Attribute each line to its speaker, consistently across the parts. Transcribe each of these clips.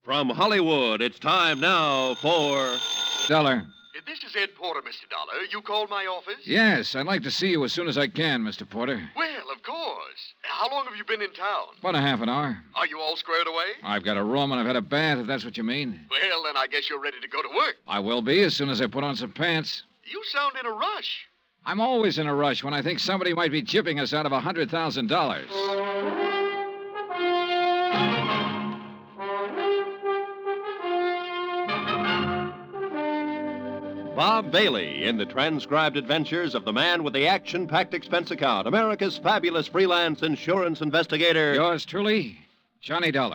Speaker 1: From Hollywood, it's time now for...
Speaker 2: Dollar.
Speaker 3: This is Ed Porter, Mr. Dollar. You called my office?
Speaker 2: Yes, I'd like to see you as soon as I can, Mr. Porter.
Speaker 3: Well, of course. How long have you been in town?
Speaker 2: About a half an hour.
Speaker 3: Are you all squared away?
Speaker 2: I've got a room and I've had a bath, if that's what you mean.
Speaker 3: Well, then I guess you're ready to go to work.
Speaker 2: I will be as soon as I put on some pants.
Speaker 3: You sound in a rush.
Speaker 2: I'm always in a rush when I think somebody might be chipping us out of $100,000.
Speaker 1: Bob Bailey in the transcribed adventures of the man with the action-packed expense account, America's fabulous freelance insurance investigator.
Speaker 2: Yours truly, Johnny Dollar.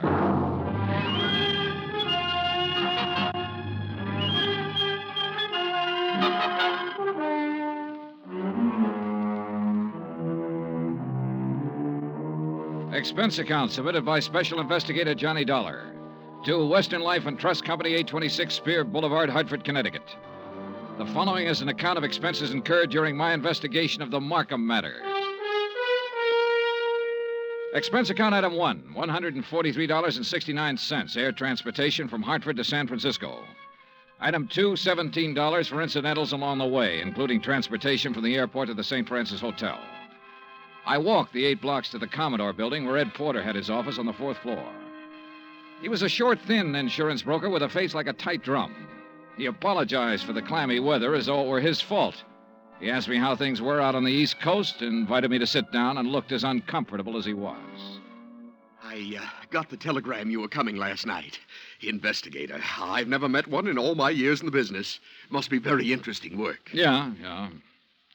Speaker 2: Expense account submitted by Special Investigator Johnny Dollar to Western Life and Trust Company, 826 Spear Boulevard, Hartford, Connecticut. The following is an account of expenses incurred during my investigation of the Markham Matter. Expense account item 1, $143.69, air transportation from Hartford to San Francisco. Item 2, $17 for incidentals along the way, including transportation from the airport to the St. Francis Hotel. I walked the 8 blocks to the Commodore building where Ed Porter had his office on the 4th floor. He was a short, thin insurance broker with a face like a tight drum. He apologized for the clammy weather as though it were his fault. He asked me how things were out on the East Coast, invited me to sit down, and looked as uncomfortable as he was.
Speaker 3: I got the telegram you were coming last night. Investigator. I've never met one in all my years in the business. Must be very interesting work.
Speaker 2: Yeah.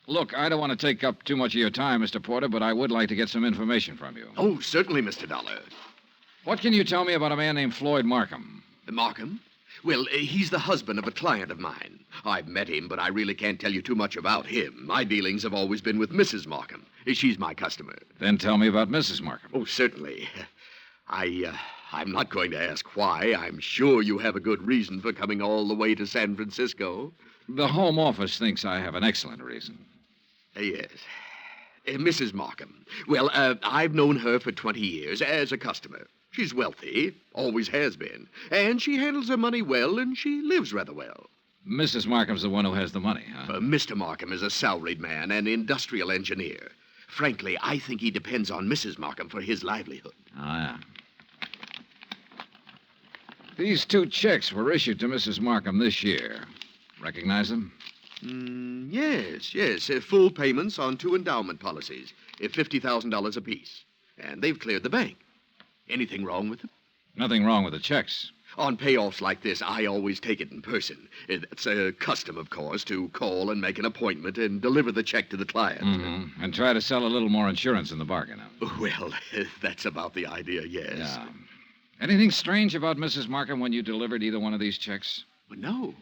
Speaker 2: Look, I don't want to take up too much of your time, Mr. Porter, but I would like to get some information from you.
Speaker 3: Oh, certainly, Mr. Dollar.
Speaker 2: What can you tell me about a man named Floyd Markham?
Speaker 3: Markham? Well, he's the husband of a client of mine. I've met him, but I really can't tell you too much about him. My dealings have always been with Mrs. Markham. She's my customer.
Speaker 2: Then tell me about Mrs. Markham.
Speaker 3: Oh, certainly. I'm not going to ask why. I'm sure you have a good reason for coming all the way to San Francisco.
Speaker 2: The Home Office thinks I have an excellent reason.
Speaker 3: Yes. Mrs. Markham. Well, I've known her for 20 years as a customer. She's wealthy, always has been, and she handles her money well, and she lives rather well.
Speaker 2: Mrs. Markham's the one who has the money, huh?
Speaker 3: Mr. Markham is a salaried man, an industrial engineer. Frankly, I think he depends on Mrs. Markham for his livelihood.
Speaker 2: Ah, yeah. These 2 checks were issued to Mrs. Markham this year. Recognize them?
Speaker 3: Yes. Full payments on 2 endowment policies, $50,000 apiece. And they've cleared the bank. Anything wrong with them?
Speaker 2: Nothing wrong with the checks.
Speaker 3: On payoffs like this, I always take it in person. It's a custom, of course, to call and make an appointment and deliver the check to the client.
Speaker 2: Mm-hmm. And try to sell a little more insurance in the bargain.
Speaker 3: Well, that's about the idea, yes.
Speaker 2: Yeah. Anything strange about Mrs. Markham when you delivered either one of these checks?
Speaker 3: No.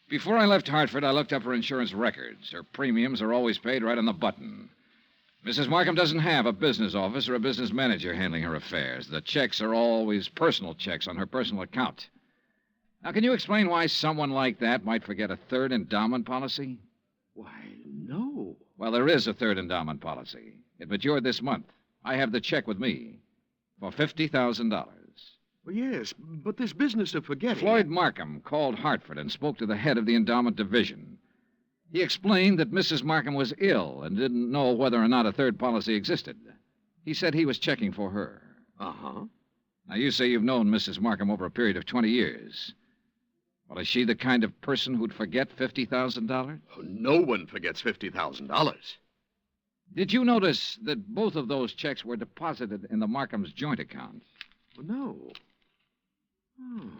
Speaker 2: Before I left Hartford, I looked up her insurance records. Her premiums are always paid right on the button. Mrs. Markham doesn't have a business office or a business manager handling her affairs. The checks are always personal checks on her personal account. Now, can you explain why someone like that might forget a 3rd endowment policy?
Speaker 3: Why, no.
Speaker 2: Well, there is a 3rd endowment policy. It matured this month. I have the check with me for $50,000.
Speaker 3: Well, yes, but this business of forgetting...
Speaker 2: Floyd Markham called Hartford and spoke to the head of the endowment division. He explained that Mrs. Markham was ill and didn't know whether or not a 3rd policy existed. He said he was checking for her.
Speaker 3: Uh-huh.
Speaker 2: Now, you say you've known Mrs. Markham over a period of 20 years. Well, is she the kind of person who'd forget $50,000?
Speaker 3: Oh, no one forgets $50,000.
Speaker 2: Did you notice that both of those checks were deposited in the Markham's joint account?
Speaker 3: Well, no. Oh,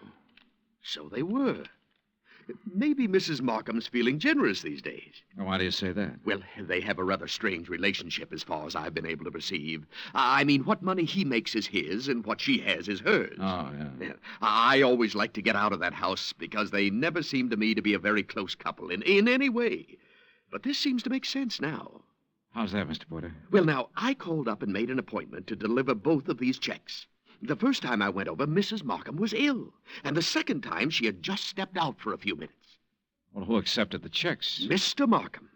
Speaker 3: so they were. Maybe Mrs. Markham's feeling generous these days.
Speaker 2: Why do you say that?
Speaker 3: Well, they have a rather strange relationship as far as I've been able to perceive. I mean, what money he makes is his, and what she has is hers.
Speaker 2: Oh, yeah.
Speaker 3: I always like to get out of that house because they never seem to me to be a very close couple in any way. But this seems to make sense now.
Speaker 2: How's that, Mr. Porter?
Speaker 3: Well, now, I called up and made an appointment to deliver both of these checks. The first time I went over, Mrs. Markham was ill. And the second time, she had just stepped out for a few minutes.
Speaker 2: Well, who accepted the checks?
Speaker 3: Mr. Markham.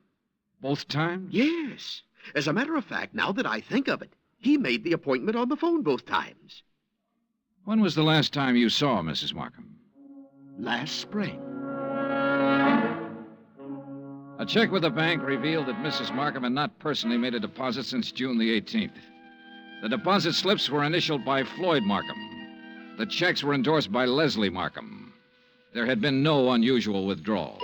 Speaker 2: Both times?
Speaker 3: Yes. As a matter of fact, now that I think of it, he made the appointment on the phone both times.
Speaker 2: When was the last time you saw Mrs. Markham?
Speaker 3: Last spring.
Speaker 2: A check with the bank revealed that Mrs. Markham had not personally made a deposit since June the 18th. The deposit slips were initialed by Floyd Markham. The checks were endorsed by Leslie Markham. There had been no unusual withdrawals.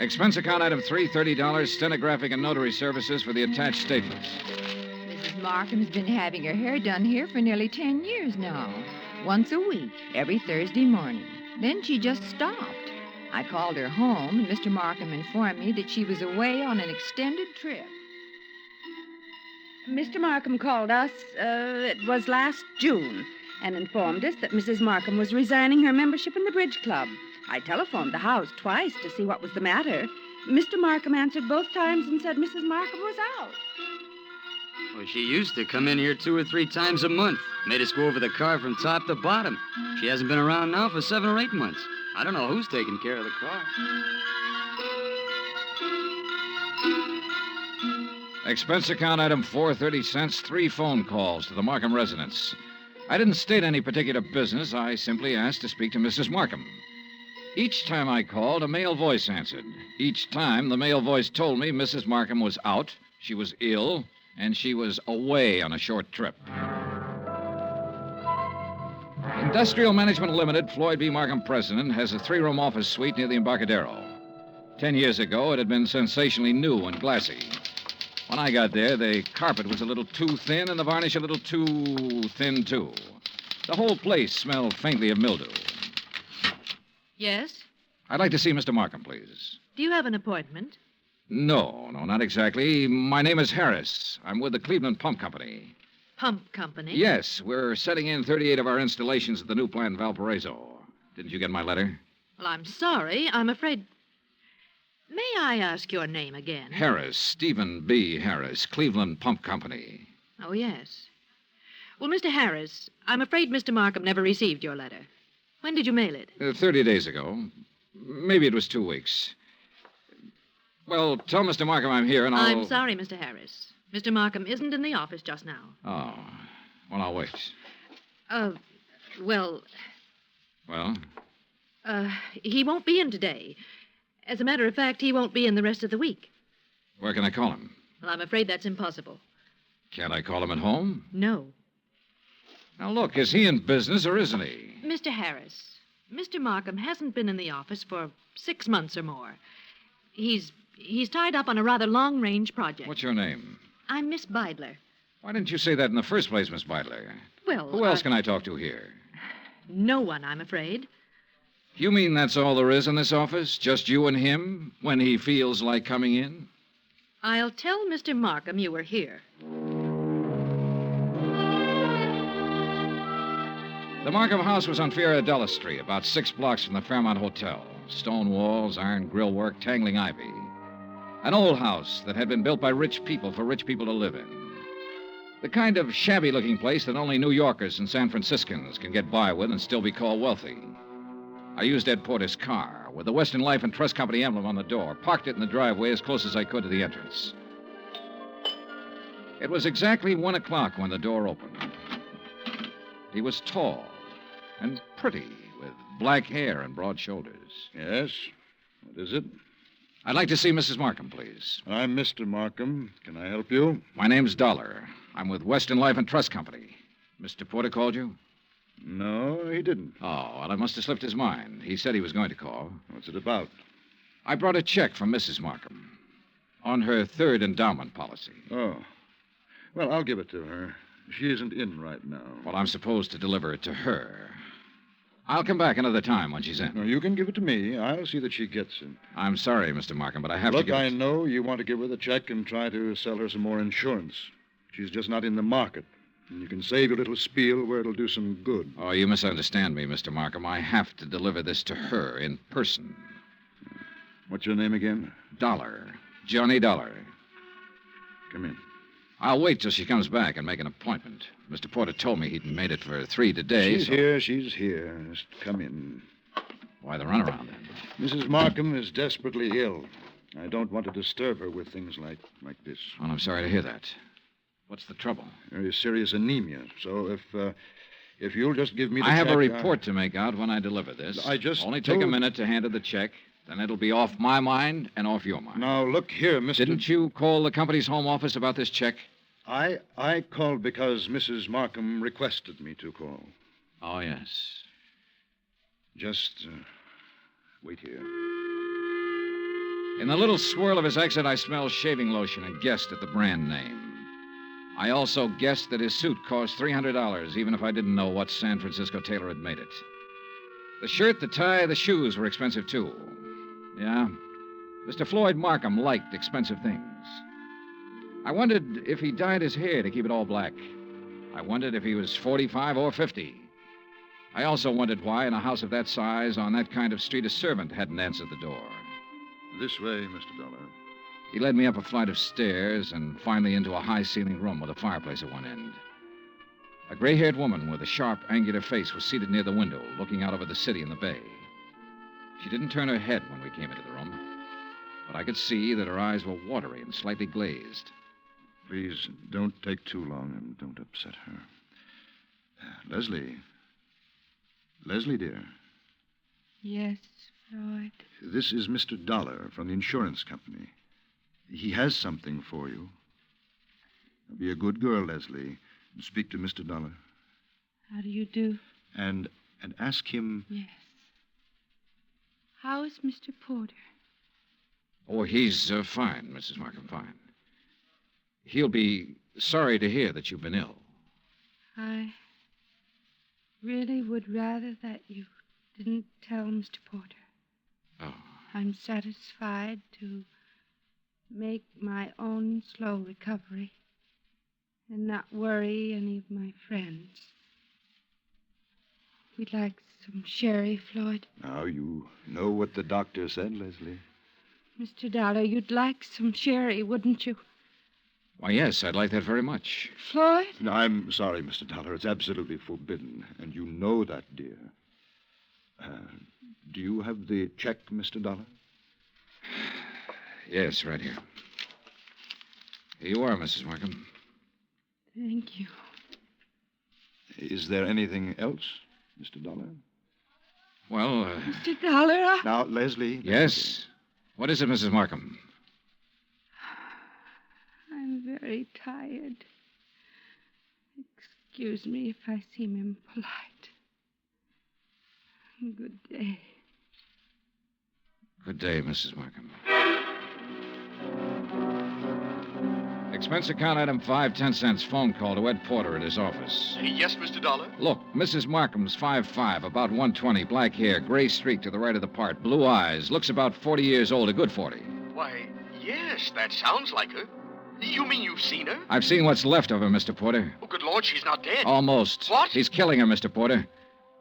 Speaker 2: Expense account item 3, $30, stenographic and notary services for the attached statements.
Speaker 4: Mrs. Markham's been having her hair done here for nearly 10 years now. Once a week, every Thursday morning. Then she just stopped. I called her home, and Mr. Markham informed me that she was away on an extended trip.
Speaker 5: Mr. Markham called us, it was last June, and informed us that Mrs. Markham was resigning her membership in the bridge club. I telephoned the house twice to see what was the matter. Mr. Markham answered both times and said Mrs. Markham was out.
Speaker 6: Well, she used to come in here 2 or 3 times a month. Made us go over the car from top to bottom. She hasn't been around now for 7 or 8 months. I don't know who's taking care of the car.
Speaker 2: Expense account item 4, 30 cents, 3 phone calls to the Markham residence. I didn't state any particular business. I simply asked to speak to Mrs. Markham. Each time I called, a male voice answered. Each time, the male voice told me Mrs. Markham was out, she was ill, and she was away on a short trip. Industrial Management Limited, Floyd B. Markham president, has a 3-room office suite near the Embarcadero. 10 years ago, it had been sensationally new and glassy. When I got there, the carpet was a little too thin and the varnish a little too thin, too. The whole place smelled faintly of mildew.
Speaker 7: Yes?
Speaker 2: I'd like to see Mr. Markham, please.
Speaker 7: Do you have an appointment?
Speaker 2: No, not exactly. My name is Harris. I'm with the Cleveland Pump Company.
Speaker 7: Pump company?
Speaker 2: Yes, we're setting in 38 of our installations at the new plant in Valparaiso. Didn't you get my letter?
Speaker 7: Well, I'm sorry. I'm afraid. May I ask your name again?
Speaker 2: Harris, Stephen B. Harris, Cleveland Pump Company.
Speaker 7: Oh, yes. Well, Mr. Harris, I'm afraid Mr. Markham never received your letter. When did you mail it?
Speaker 2: 30 days ago. Maybe it was 2 weeks. Well, tell Mr. Markham I'm here and I'll...
Speaker 7: I'm sorry, Mr. Harris. Mr. Markham isn't in the office just now.
Speaker 2: Oh. Well, I'll wait.
Speaker 7: Well,
Speaker 2: Well?
Speaker 7: he won't be in today. As a matter of fact, he won't be in the rest of the week.
Speaker 2: Where can I call him?
Speaker 7: Well, I'm afraid that's impossible.
Speaker 2: Can't I call him at home?
Speaker 7: No.
Speaker 2: Now, look, is he in business or isn't he?
Speaker 7: Mr. Harris, Mr. Markham hasn't been in the office for 6 months or more. He's tied up on a rather long-range project.
Speaker 2: What's your name?
Speaker 7: I'm Miss Bidler.
Speaker 2: Why didn't you say that in the first place, Miss Bidler?
Speaker 7: Well,
Speaker 2: Who else can I talk to here?
Speaker 7: No one, I'm afraid.
Speaker 2: You mean that's all there is in this office? Just you and him when he feels like coming in?
Speaker 7: I'll tell Mr. Markham you were here.
Speaker 2: The Markham house was on Fiorella Street, about 6 blocks from the Fairmont Hotel. Stone walls, iron grillwork, tangling ivy. An old house that had been built by rich people for rich people to live in. The kind of shabby-looking place that only New Yorkers and San Franciscans can get by with and still be called wealthy. I used Ed Porter's car with the Western Life and Trust Company emblem on the door, parked it in the driveway as close as I could to the entrance. It was exactly 1 o'clock when the door opened. He was tall and pretty, with black hair and broad shoulders.
Speaker 8: Yes? What is it?
Speaker 2: I'd like to see Mrs. Markham, please.
Speaker 8: I'm Mr. Markham. Can I help you?
Speaker 2: My name's Dollar. I'm with Western Life and Trust Company. Mr. Porter called you?
Speaker 8: No, he didn't.
Speaker 2: Oh, well, I must have slipped his mind. He said he was going to call.
Speaker 8: What's it about?
Speaker 2: I brought a check from Mrs. Markham on her 3rd endowment policy.
Speaker 8: Oh. Well, I'll give it to her. She isn't in right now.
Speaker 2: Well, I'm supposed to deliver it to her. I'll come back another time when she's in.
Speaker 8: No, you can give it to me. I'll see that she gets it.
Speaker 2: I'm sorry, Mr. Markham, but I have
Speaker 8: Look,
Speaker 2: to give
Speaker 8: I
Speaker 2: it...
Speaker 8: know you want to give her the check and try to sell her some more insurance. She's just not in the market. And you can save your little spiel where it'll do some good.
Speaker 2: Oh, you misunderstand me, Mr. Markham. I have to deliver this to her in person.
Speaker 8: What's your name again?
Speaker 2: Dollar. Johnny Dollar.
Speaker 8: Come in.
Speaker 2: I'll wait till she comes back and make an appointment. Mr. Porter told me he'd made it for 3 today.
Speaker 8: She's here. She's here. Just come in.
Speaker 2: Why the runaround, then?
Speaker 8: Mrs. Markham is desperately ill. I don't want to disturb her with things like this.
Speaker 2: Well, I'm sorry to hear that. What's the trouble?
Speaker 8: Very serious anemia. So if you'll just give me the
Speaker 2: I have
Speaker 8: check,
Speaker 2: a report to make out when I deliver this.
Speaker 8: I just
Speaker 2: Only take a
Speaker 8: told-
Speaker 2: minute to hand her the check. Then it'll be off my mind and off your mind.
Speaker 8: Now, look here, Mr.
Speaker 2: Didn't you call the company's home office about this check?
Speaker 8: I called because Mrs. Markham requested me to call.
Speaker 2: Oh, yes.
Speaker 8: Just wait here.
Speaker 2: In the little swirl of his exit, I smelled shaving lotion and guessed at the brand name. I also guessed that his suit cost $300, even if I didn't know what San Francisco tailor had made it. The shirt, the tie, the shoes were expensive, too. Yeah, Mr. Floyd Markham liked expensive things. I wondered if he dyed his hair to keep it all black. I wondered if he was 45 or 50. I also wondered why, in a house of that size, on that kind of street, a servant hadn't answered the door.
Speaker 8: This way, Mr. Dollar.
Speaker 2: He led me up a flight of stairs and finally into a high-ceiling room with a fireplace at one end. A gray-haired woman with a sharp, angular face was seated near the window, looking out over the city and the bay. She didn't turn her head when we came into the room, but I could see that her eyes were watery and slightly glazed.
Speaker 8: Please don't take too long and don't upset her. Leslie. Leslie, dear.
Speaker 5: Yes, Floyd.
Speaker 8: This is Mr. Dollar from the insurance company. He has something for you. Be a good girl, Leslie, and speak to Mr. Dollar.
Speaker 5: How do you do?
Speaker 8: And ask him...
Speaker 5: Yes. How is Mr. Porter?
Speaker 2: Oh, he's fine, Mrs. Markham, fine. He'll be sorry to hear that you've been ill.
Speaker 5: I really would rather that you didn't tell Mr. Porter.
Speaker 2: Oh.
Speaker 5: I'm satisfied to make my own slow recovery and not worry any of my friends. We'd like some sherry, Floyd.
Speaker 8: Now, you know what the doctor said, Leslie.
Speaker 5: Mr. Dollar, you'd like some sherry, wouldn't you?
Speaker 2: Why, yes, I'd like that very much.
Speaker 5: Floyd?
Speaker 8: No, I'm sorry, Mr. Dollar. It's absolutely forbidden, and you know that, dear. Do you have the check, Mr. Dollar?
Speaker 2: Yes, right here. Here you are, Mrs. Markham.
Speaker 5: Thank you.
Speaker 8: Is there anything else, Mr. Dollar?
Speaker 2: Well,
Speaker 5: Mr. Dollar?
Speaker 8: Now, Leslie...
Speaker 2: Yes? What is it, Mrs. Markham?
Speaker 5: I'm very tired. Excuse me if I seem impolite. Good day.
Speaker 2: Good day, Mrs. Markham. Expense account item 5, 10 cents. Phone call to Ed Porter at his office.
Speaker 3: Yes, Mr. Dollar?
Speaker 2: Look, Mrs. Markham's 5'5", about 120, black hair, gray streak to the right of the part, blue eyes, looks about 40 years old, a good 40.
Speaker 3: Why, yes, that sounds like her. You mean you've seen her?
Speaker 2: I've seen what's left of her, Mr. Porter.
Speaker 3: Oh, good Lord, she's not dead.
Speaker 2: Almost.
Speaker 3: What?
Speaker 2: He's killing her, Mr. Porter.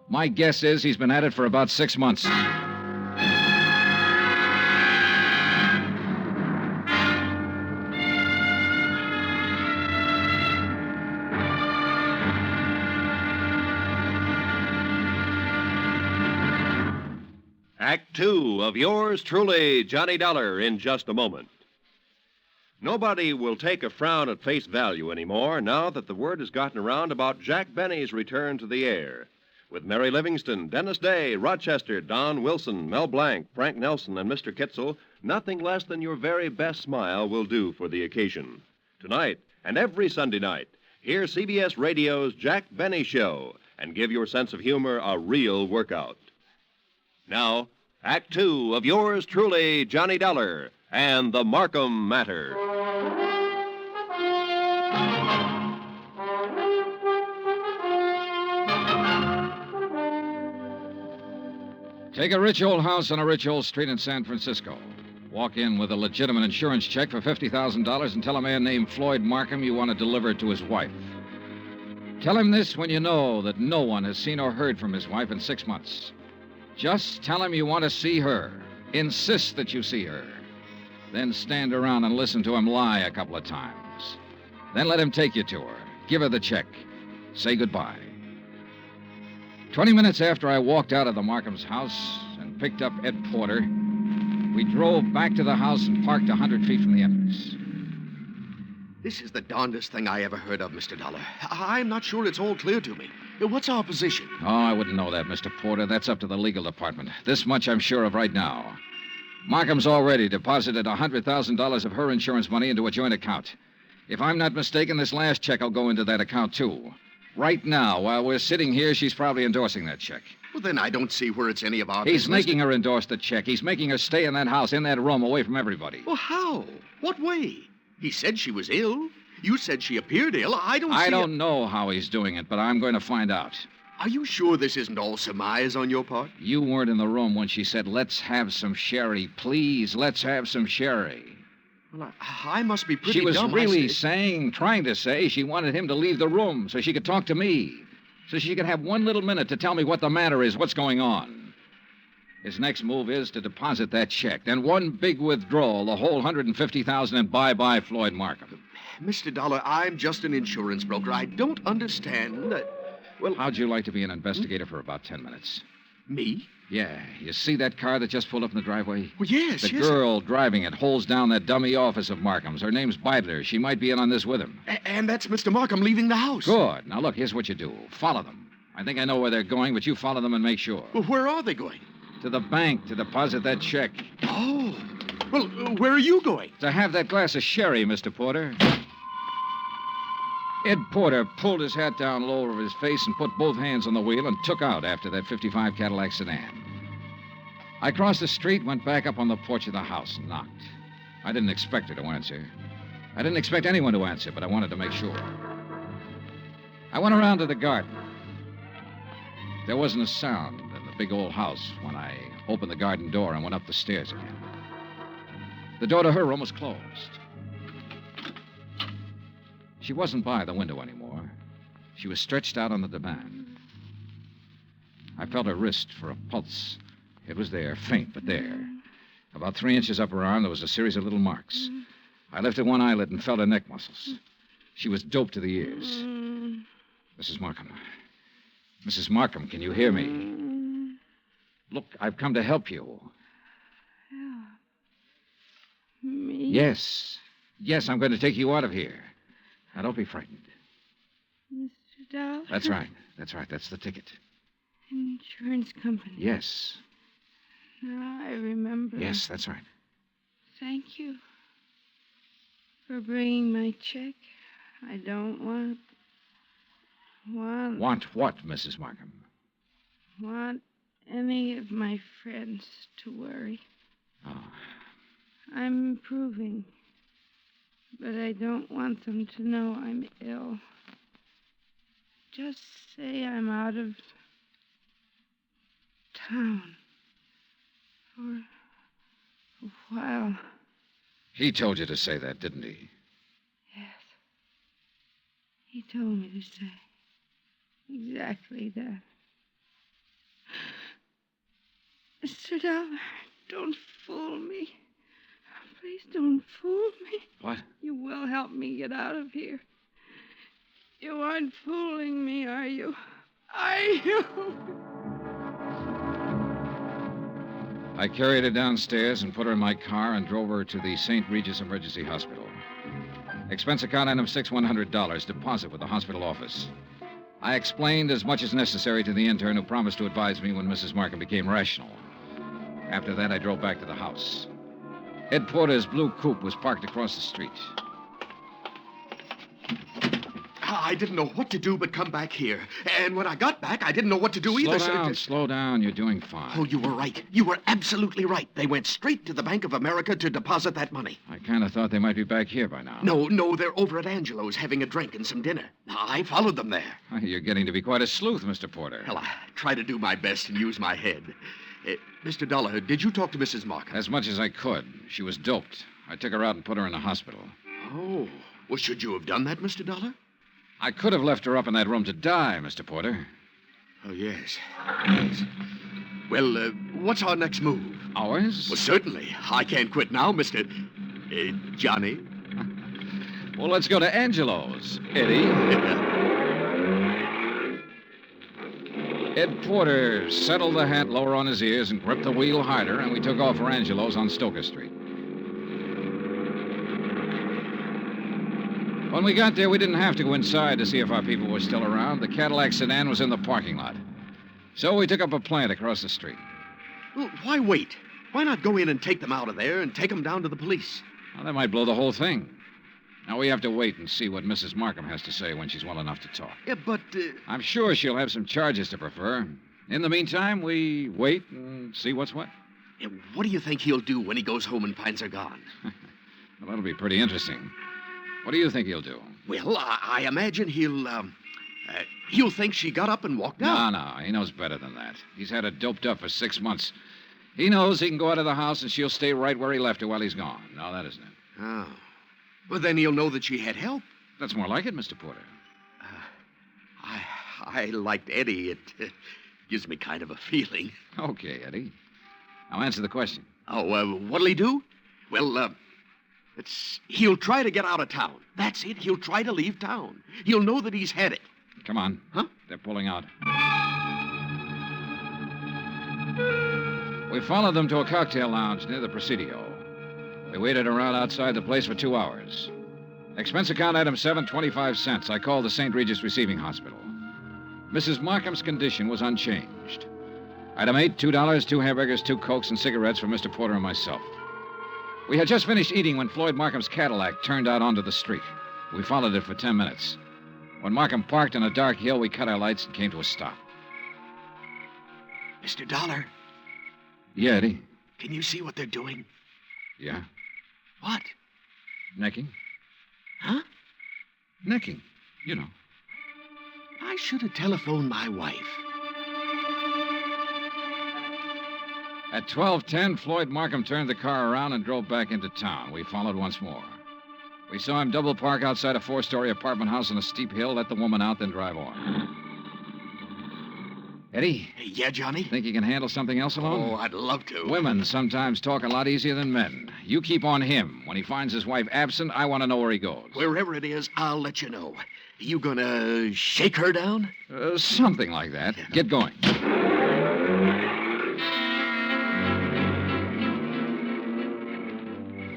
Speaker 2: My guess is he's been at it for about 6 months.
Speaker 1: Act 2 of yours truly, Johnny Dollar, in just a moment. Nobody will take a frown at face value anymore now that the word has gotten around about Jack Benny's return to the air. With Mary Livingston, Dennis Day, Rochester, Don Wilson, Mel Blanc, Frank Nelson, and Mr. Kitzel, nothing less than your very best smile will do for the occasion. Tonight and every Sunday night, hear CBS Radio's Jack Benny Show and give your sense of humor a real workout. Now, Act 2 of yours truly, Johnny Dollar, and the Markham Matter.
Speaker 2: Take a rich old house on a rich old street in San Francisco. Walk in with a legitimate insurance check for $50,000 and tell a man named Floyd Markham you want to deliver it to his wife. Tell him this when you know that no one has seen or heard from his wife in 6 months. Just tell him you want to see her. Insist that you see her. Then stand around and listen to him lie a couple of times. Then let him take you to her. Give her the check. Say goodbye. 20 minutes after I walked out of the Markham's house and picked up Ed Porter, we drove back to the house and parked 100 feet from the entrance.
Speaker 3: This is the darndest thing I ever heard of, Mr. Dollar. I'm not sure it's all clear to me. What's our position?
Speaker 2: Oh, I wouldn't know that, Mr. Porter. That's up to the legal department. This much I'm sure of right now. Markham's already deposited $100,000 of her insurance money into a joint account. If I'm not mistaken, this last check will go into that account, too. Right now, while we're sitting here, she's probably endorsing that check.
Speaker 3: Well, then I don't see where it's any of our
Speaker 2: He's
Speaker 3: business.
Speaker 2: making her endorse the check. He's making her stay in that house, in that room, away from everybody.
Speaker 3: Well, how? What way? He said she was ill. You said she appeared ill. I don't
Speaker 2: know how he's doing it, but I'm going to find out.
Speaker 3: Are you sure this isn't all surmise on your part?
Speaker 2: You weren't in the room when she said, "Let's have some sherry. Please, let's have some sherry."
Speaker 3: Well, I must be pretty
Speaker 2: She was
Speaker 3: dumb.
Speaker 2: really trying to say she wanted him to leave the room so she could talk to me. So she could have one little minute to tell me what the matter is, what's going on. His next move is to deposit that check. Then one big withdrawal, the whole $150,000, and bye-bye Floyd Markham.
Speaker 3: Mr. Dollar, I'm just an insurance broker. I don't understand that... Well,
Speaker 2: how'd you like to be an investigator for about 10 minutes?
Speaker 3: Me?
Speaker 2: Yeah. You see that car that just pulled up in the driveway?
Speaker 3: Well, yes,
Speaker 2: The girl driving it holds down that dummy office of Markham's. Her name's Beidler. She might be in on this with him.
Speaker 3: And that's Mr. Markham leaving the house.
Speaker 2: Good. Now, look, here's what you do. Follow them. I think I know where they're going, but you follow them and make sure.
Speaker 3: Well, where are they going?
Speaker 2: To the bank to deposit that check.
Speaker 3: Oh. Well, where are you going?
Speaker 2: To have that glass of sherry, Mr. Porter. Ed Porter pulled his hat down low over his face and put both hands on the wheel and took out after that '55 Cadillac sedan. I crossed the street, went back up on the porch of the house and knocked. I didn't expect her to answer. I didn't expect anyone to answer, but I wanted to make sure. I went around to the garden. There wasn't a sound in the big old house when I opened the garden door and went up the stairs again. The door to her room was closed. She wasn't by the window anymore. She was stretched out on the divan. I felt her wrist for a pulse. It was there, faint, but there. About 3 inches up her arm, there was a series of little marks. I lifted one eyelid and felt her neck muscles. She was doped to the ears. Mrs. Markham. Mrs. Markham, can you hear me? Look, I've come to help you.
Speaker 5: Help me?
Speaker 2: Yes. Yes, I'm going to take you out of here. Now, don't be frightened.
Speaker 5: Mr. Dollar?
Speaker 2: That's right. That's right. That's the ticket.
Speaker 5: Insurance company.
Speaker 2: Yes.
Speaker 5: Now I remember.
Speaker 2: Yes, that's right.
Speaker 5: Thank you for bringing my check. I don't want
Speaker 2: what, Mrs. Markham?
Speaker 5: Want any of my friends to worry.
Speaker 2: Oh.
Speaker 5: I'm improving, but I don't want them to know I'm ill. Just say I'm out of town for a while.
Speaker 2: He told you to say that, didn't he?
Speaker 5: Yes. He told me to say exactly that. Mr. Dollar, don't fool me. Please don't fool me.
Speaker 2: What?
Speaker 5: You will help me get out of here. You aren't fooling me, are you? Are you?
Speaker 2: I carried her downstairs and put her in my car and drove her to the St. Regis Emergency Hospital. Expense account item $6,100, deposit with the hospital office. I explained as much as necessary to the intern who promised to advise me when Mrs. Markham became rational. After that, I drove back to the house. Ed Porter's blue coupe was parked across the street.
Speaker 3: I didn't know what to do but come back here. And when I got back, I didn't know what to do either.
Speaker 2: Slow down. You're doing fine.
Speaker 3: Oh, you were right. You were absolutely right. They went straight to the Bank of America to deposit that money.
Speaker 2: I kind of thought they might be back here by now.
Speaker 3: No, they're over at Angelo's having a drink and some dinner. I followed them there.
Speaker 2: You're getting to be quite a sleuth, Mr. Porter.
Speaker 3: Well, I try to do my best and use my head. Mr. Dollar, did you talk to Mrs. Markham?
Speaker 2: As much as I could. She was doped. I took her out and put her in the hospital.
Speaker 3: Oh. Well, should you have done that, Mr. Dollar?
Speaker 2: I could have left her up in that room to die, Mr. Porter.
Speaker 3: Oh, yes. Yes. Well, what's our next move?
Speaker 2: Ours?
Speaker 3: Well, certainly. I can't quit now, Mr. Johnny.
Speaker 2: Well, let's go to Angelo's, Eddie. Ed Porter settled the hat lower on his ears and gripped the wheel harder, and we took off for Angelo's on Stoker Street. When we got there, we didn't have to go inside to see if our people were still around. The Cadillac sedan was in the parking lot. So we took up a plant across the street.
Speaker 3: Well, why wait? Why not go in and take them out of there and take them down to the police?
Speaker 2: Well, that might blow the whole thing. Now, we have to wait and see what Mrs. Markham has to say when she's well enough to talk.
Speaker 3: Yeah, but...
Speaker 2: I'm sure she'll have some charges to prefer. In the meantime, we wait and see what's what.
Speaker 3: Yeah, what do you think he'll do when he goes home and finds her gone?
Speaker 2: Well, that'll be pretty interesting. What do you think he'll do?
Speaker 3: Well, I imagine he'll think she got up and walked out.
Speaker 2: No, he knows better than that. He's had her doped up for 6 months. He knows he can go out of the house and she'll stay right where he left her while he's gone. No, that isn't it.
Speaker 3: Oh. Well, then he'll know that she had help.
Speaker 2: That's more like it, Mr. Porter.
Speaker 3: I liked Eddie. It gives me kind of a feeling.
Speaker 2: Okay, Eddie. Now answer the question.
Speaker 3: Oh, what'll he do? Well, he'll try to get out of town. That's it. He'll try to leave town. He'll know that he's had it.
Speaker 2: Come on.
Speaker 3: Huh?
Speaker 2: They're pulling out. We followed them to a cocktail lounge near the Presidio. We waited around outside the place for 2 hours. Expense account item 7, 25 cents. I called the St. Regis Receiving Hospital. Mrs. Markham's condition was unchanged. Item 8, $2, 2 hamburgers, 2 Cokes, and cigarettes for Mr. Porter and myself. We had just finished eating when Floyd Markham's Cadillac turned out onto the street. We followed it for 10 minutes. When Markham parked on a dark hill, we cut our lights and came to a stop.
Speaker 3: Mr. Dollar,
Speaker 2: Yeah, Eddie?
Speaker 3: can you see what they're doing?
Speaker 2: Yeah?
Speaker 3: What?
Speaker 2: Necking?
Speaker 3: Huh?
Speaker 2: Necking. You know.
Speaker 3: I should have telephoned my wife.
Speaker 2: At 12:10, Floyd Markham turned the car around and drove back into town. We followed once more. We saw him double park outside a 4-story apartment house on a steep hill, let the woman out, then drive on. Eddie?
Speaker 3: Yeah, Johnny?
Speaker 2: Think you can handle something else alone?
Speaker 3: Oh, I'd love to.
Speaker 2: Women sometimes talk a lot easier than men. You keep on him. When he finds his wife absent, I want to know where he goes.
Speaker 3: Wherever it is, I'll let you know. You gonna shake her down?
Speaker 2: Something like that.
Speaker 3: Yeah.
Speaker 2: Get going.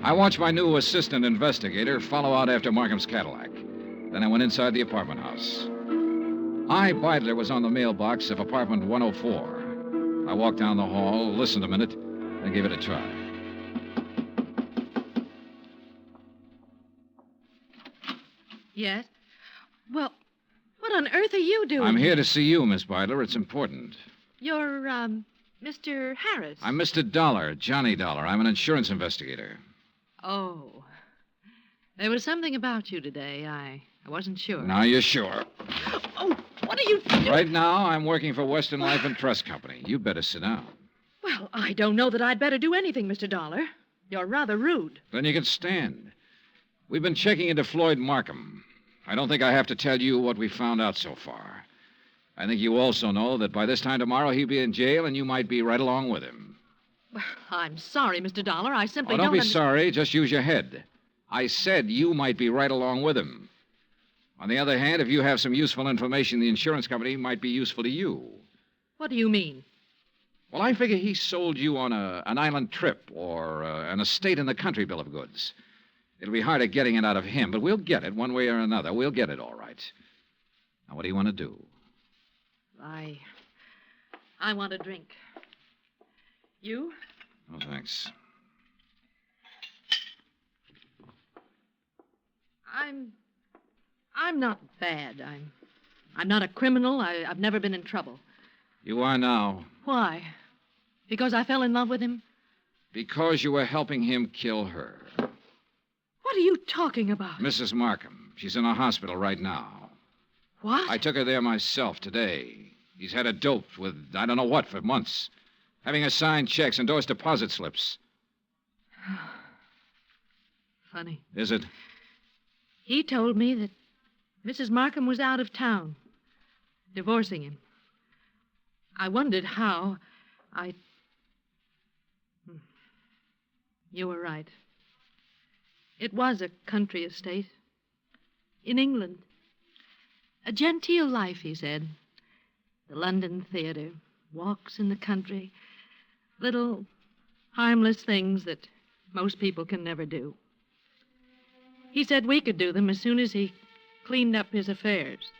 Speaker 2: I watched my new assistant investigator follow out after Markham's Cadillac. Then I went inside the apartment house. High-Fidelity was on the mailbox of apartment 104. I walked down the hall, listened a minute, then gave it a try.
Speaker 7: Yes? Well, what on earth are you doing?
Speaker 2: I'm here to see you, Miss Bidler. It's important.
Speaker 7: You're, Mr. Harris.
Speaker 2: I'm Mr. Dollar, Johnny Dollar. I'm an insurance investigator.
Speaker 7: Oh. There was something about you today. I wasn't sure.
Speaker 2: Now you're sure.
Speaker 7: Oh, what are you doing?
Speaker 2: Right now, I'm working for Western Life and Trust Company. You'd better sit down.
Speaker 7: Well, I don't know that I'd better do anything, Mr. Dollar. You're rather rude.
Speaker 2: Then you can stand. We've been checking into Floyd Markham. I don't think I have to tell you what we found out so far. I think you also know that by this time tomorrow he'll be in jail and you might be right along with him.
Speaker 7: Well, I'm sorry, Mr. Dollar. I simply
Speaker 2: Don't be
Speaker 7: under-
Speaker 2: sorry. Just use your head. I said you might be right along with him. On the other hand, if you have some useful information, the insurance company might be useful to you.
Speaker 7: What do you mean?
Speaker 2: Well, I figure he sold you on an island trip or an estate in the country bill of goods. It'll be harder getting it out of him, but we'll get it one way or another. We'll get it all right. Now, what do you want to do?
Speaker 7: I want a drink. You?
Speaker 2: Oh, thanks.
Speaker 7: I'm not bad. I'm not a criminal. I've never been in trouble.
Speaker 2: You are now.
Speaker 7: Why? Because I fell in love with him?
Speaker 2: Because you were helping him kill her.
Speaker 7: What are you talking about?
Speaker 2: Mrs. Markham. She's in a hospital right now.
Speaker 7: What?
Speaker 2: I took her there myself today. He's had her doped with I don't know what for months. Having her sign checks, endorse deposit slips.
Speaker 7: Funny.
Speaker 2: Is it?
Speaker 7: He told me that Mrs. Markham was out of town, divorcing him. I wondered how. You were right. It was a country estate. In England. A genteel life, he said. The London theater, walks in the country, little harmless things that most people can never do. He said we could do them as soon as he cleaned up his affairs.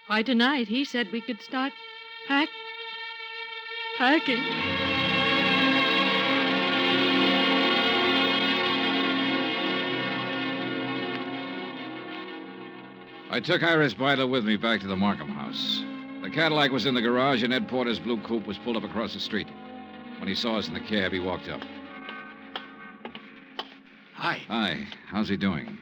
Speaker 7: By tonight, he said we could start packing.
Speaker 2: I took Iris Beidler with me back to the Markham house. The Cadillac was in the garage, and Ed Porter's blue coupe was pulled up across the street. When he saw us in the cab, he walked up.
Speaker 3: Hi.
Speaker 2: Hi. How's he doing?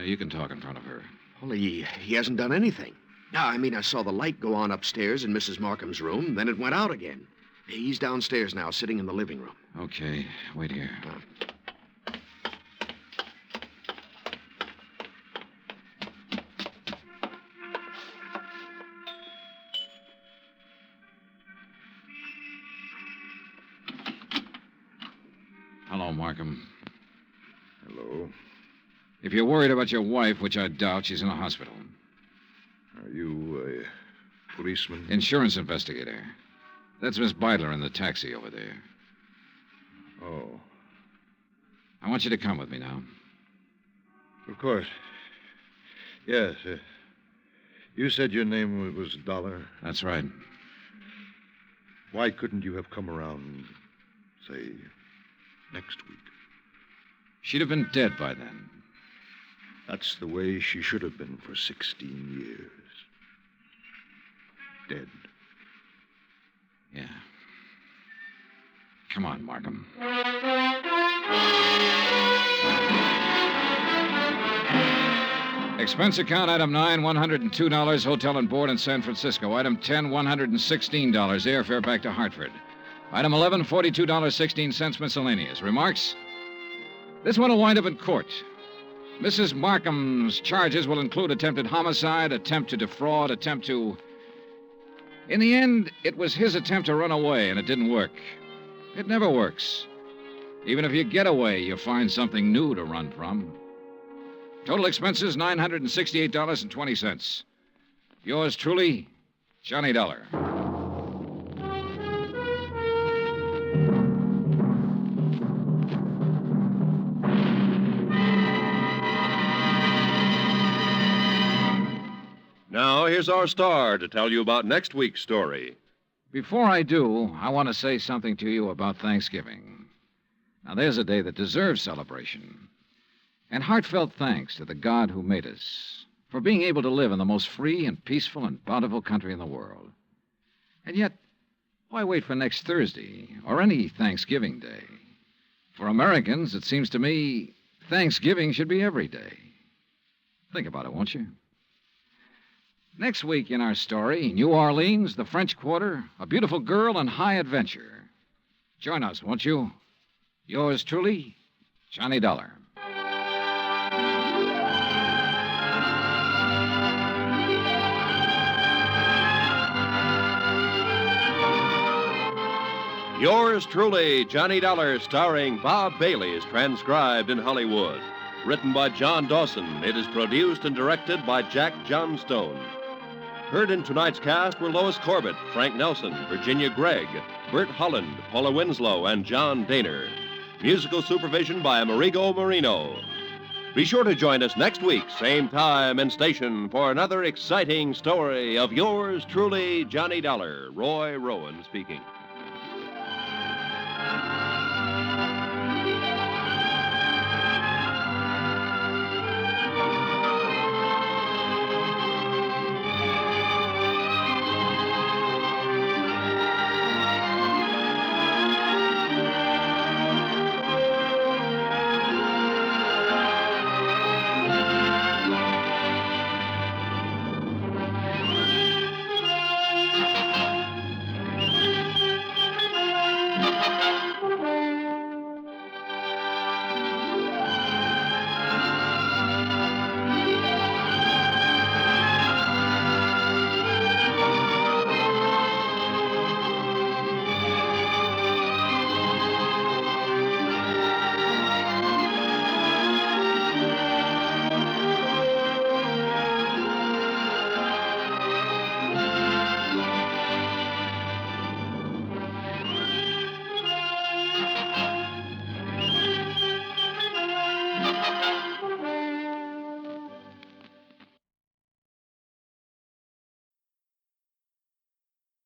Speaker 2: You can talk in front of her.
Speaker 3: Well, he hasn't done anything. No, I mean, I saw the light go on upstairs in Mrs. Markham's room, then it went out again. He's downstairs now, sitting in the living room.
Speaker 2: Okay. Wait here. Hello, Markham.
Speaker 8: Hello.
Speaker 2: If you're worried about your wife, which I doubt, she's in a hospital.
Speaker 8: Are you a policeman?
Speaker 2: Insurance investigator. That's Miss Beidler in the taxi over there.
Speaker 8: Oh.
Speaker 2: I want you to come with me now.
Speaker 8: Of course. Yes. You said your name was Dollar.
Speaker 2: That's right.
Speaker 8: Why couldn't you have come around, say, next week?
Speaker 2: She'd have been dead by then.
Speaker 8: That's the way she should have been for 16 years. Dead.
Speaker 2: Yeah. Come on, Markham. Expense account, item 9, $102, hotel and board in San Francisco. Item 10, $116, airfare back to Hartford. Item 11, $42.16 miscellaneous. Remarks? This one will wind up in court. Mrs. Markham's charges will include attempted homicide, attempt to defraud, attempt to... In the end, it was his attempt to run away, and it didn't work. It never works. Even if you get away, you find something new to run from. Total expenses, $968.20. Yours truly, Johnny Dollar.
Speaker 1: Now, here's our star to tell you about next week's story.
Speaker 2: Before I do, I want to say something to you about Thanksgiving. Now, there's a day that deserves celebration. And heartfelt thanks to the God who made us for being able to live in the most free and peaceful and bountiful country in the world. And yet, why wait for next Thursday or any Thanksgiving Day? For Americans, it seems to me, Thanksgiving should be every day. Think about it, won't you? Next week in our story, New Orleans, the French Quarter, a beautiful girl, and high adventure. Join us, won't you? Yours truly, Johnny Dollar.
Speaker 1: Yours truly, Johnny Dollar, starring Bob Bailey, is transcribed in Hollywood. Written by John Dawson, it is produced and directed by Jack Johnstone. Heard in tonight's cast were Lois Corbett, Frank Nelson, Virginia Gregg, Bert Holland, Paula Winslow, and John Daner. Musical supervision by Amerigo Marino. Be sure to join us next week, same time and station, for another exciting story of yours truly, Johnny Dollar. Roy Rowan speaking.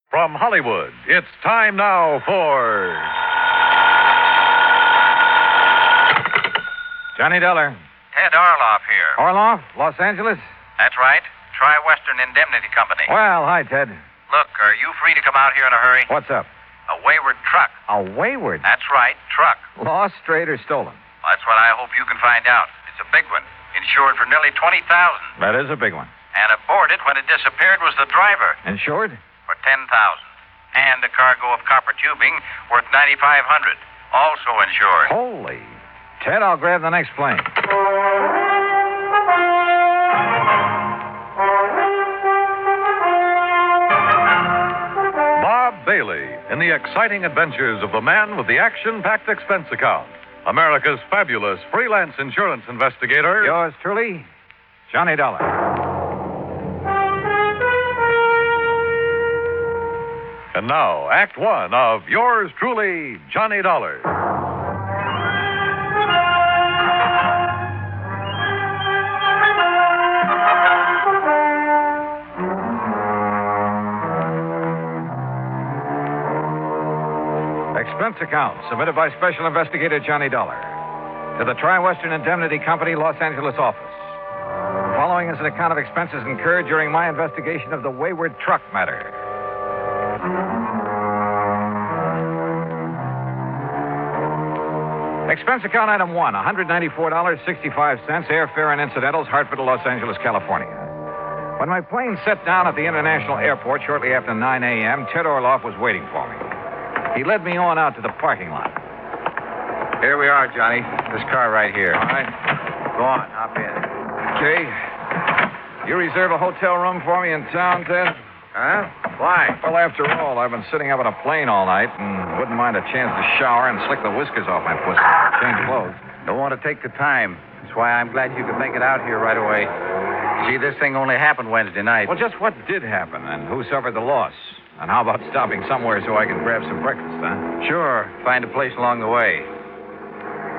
Speaker 9: From Hollywood, it's time now for Johnny Dollar.
Speaker 10: Ted Orloff here.
Speaker 9: Orloff, Los Angeles?
Speaker 10: That's right. Tri-Western Indemnity Company.
Speaker 9: Well, hi, Ted.
Speaker 10: Look, are you free to come out here in a hurry?
Speaker 9: What's up?
Speaker 10: A wayward truck.
Speaker 9: A wayward?
Speaker 10: That's right, truck.
Speaker 9: Lost, strayed, or stolen?
Speaker 10: That's what I hope you can find out. It's a big one. Insured for nearly $20,000.
Speaker 9: That is a big one.
Speaker 10: And aboard it when it disappeared was the driver.
Speaker 9: Insured?
Speaker 10: For $10,000. And a cargo of copper tubing worth $9,500. Also insured.
Speaker 9: Holy. Ted, I'll grab the next plane. Bob Bailey in the exciting adventures of the man with the action-packed expense account. America's fabulous freelance insurance investigator. Yours truly, Johnny Dollar. And now, Act One of yours truly, Johnny Dollar. Expense account submitted by Special Investigator Johnny Dollar to the Tri-Western Indemnity Company, Los Angeles office. The following is an account of expenses incurred during my investigation of the wayward truck matter. Expense account item 1, $194.65, airfare and incidentals, Hartford to Los Angeles, California. When my plane set down at the International Airport shortly after 9 a.m., Ted Orloff was waiting for me. He led me on out to the parking lot.
Speaker 10: Here we are, Johnny. This car right here.
Speaker 9: All right.
Speaker 10: Go on, hop in.
Speaker 9: Okay. You reserve a hotel room for me in town, Ted?
Speaker 10: Huh? Why?
Speaker 9: Well, after all, I've been sitting up in a plane all night and wouldn't mind a chance to shower and slick the whiskers off my pussy. Change clothes.
Speaker 10: Don't want to take the time. That's why I'm glad you could make it out here right away. See, this thing only happened Wednesday night.
Speaker 9: Well, just what did happen, and who suffered the loss? And how about stopping somewhere so I can grab some breakfast, huh?
Speaker 10: Sure. Find a place along the way.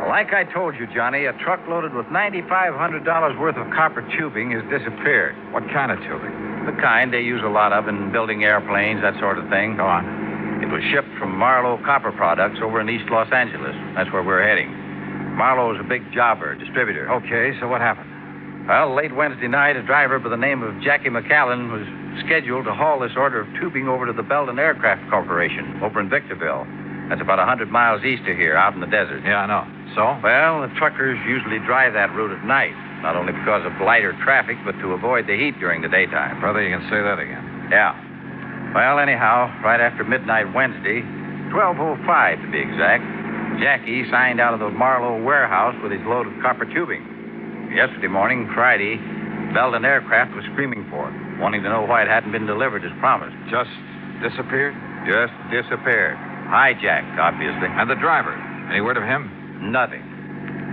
Speaker 10: Like I told you, Johnny, a truck loaded with $9,500 worth of copper tubing has disappeared.
Speaker 9: What kind of tubing?
Speaker 10: The kind they use a lot of in building airplanes, that sort of thing.
Speaker 9: Go on.
Speaker 10: It was shipped from Marlowe Copper Products over in East Los Angeles. That's where we're heading. Marlowe's a big jobber, distributor.
Speaker 9: Okay, so what happened?
Speaker 10: Well, late Wednesday night, a driver by the name of Jackie McAllen was scheduled to haul this order of tubing over to the Belden Aircraft Corporation over in Victorville. That's about 100 miles east of here, out in the desert.
Speaker 9: Yeah, I know. So?
Speaker 10: Well, the truckers usually drive that route at night, not only because of lighter traffic, but to avoid the heat during the daytime.
Speaker 9: Brother, you can say that again.
Speaker 10: Yeah. Well, anyhow, right after midnight Wednesday, 12:05 to be exact, Jackie signed out of the Marlowe warehouse with his load of copper tubing. Yesterday morning, Friday, Belden Aircraft was screaming for it, wanting to know why it hadn't been delivered as promised.
Speaker 9: Just disappeared?
Speaker 10: Just disappeared. Hijacked, obviously.
Speaker 9: And the driver? Any word of him?
Speaker 10: Nothing.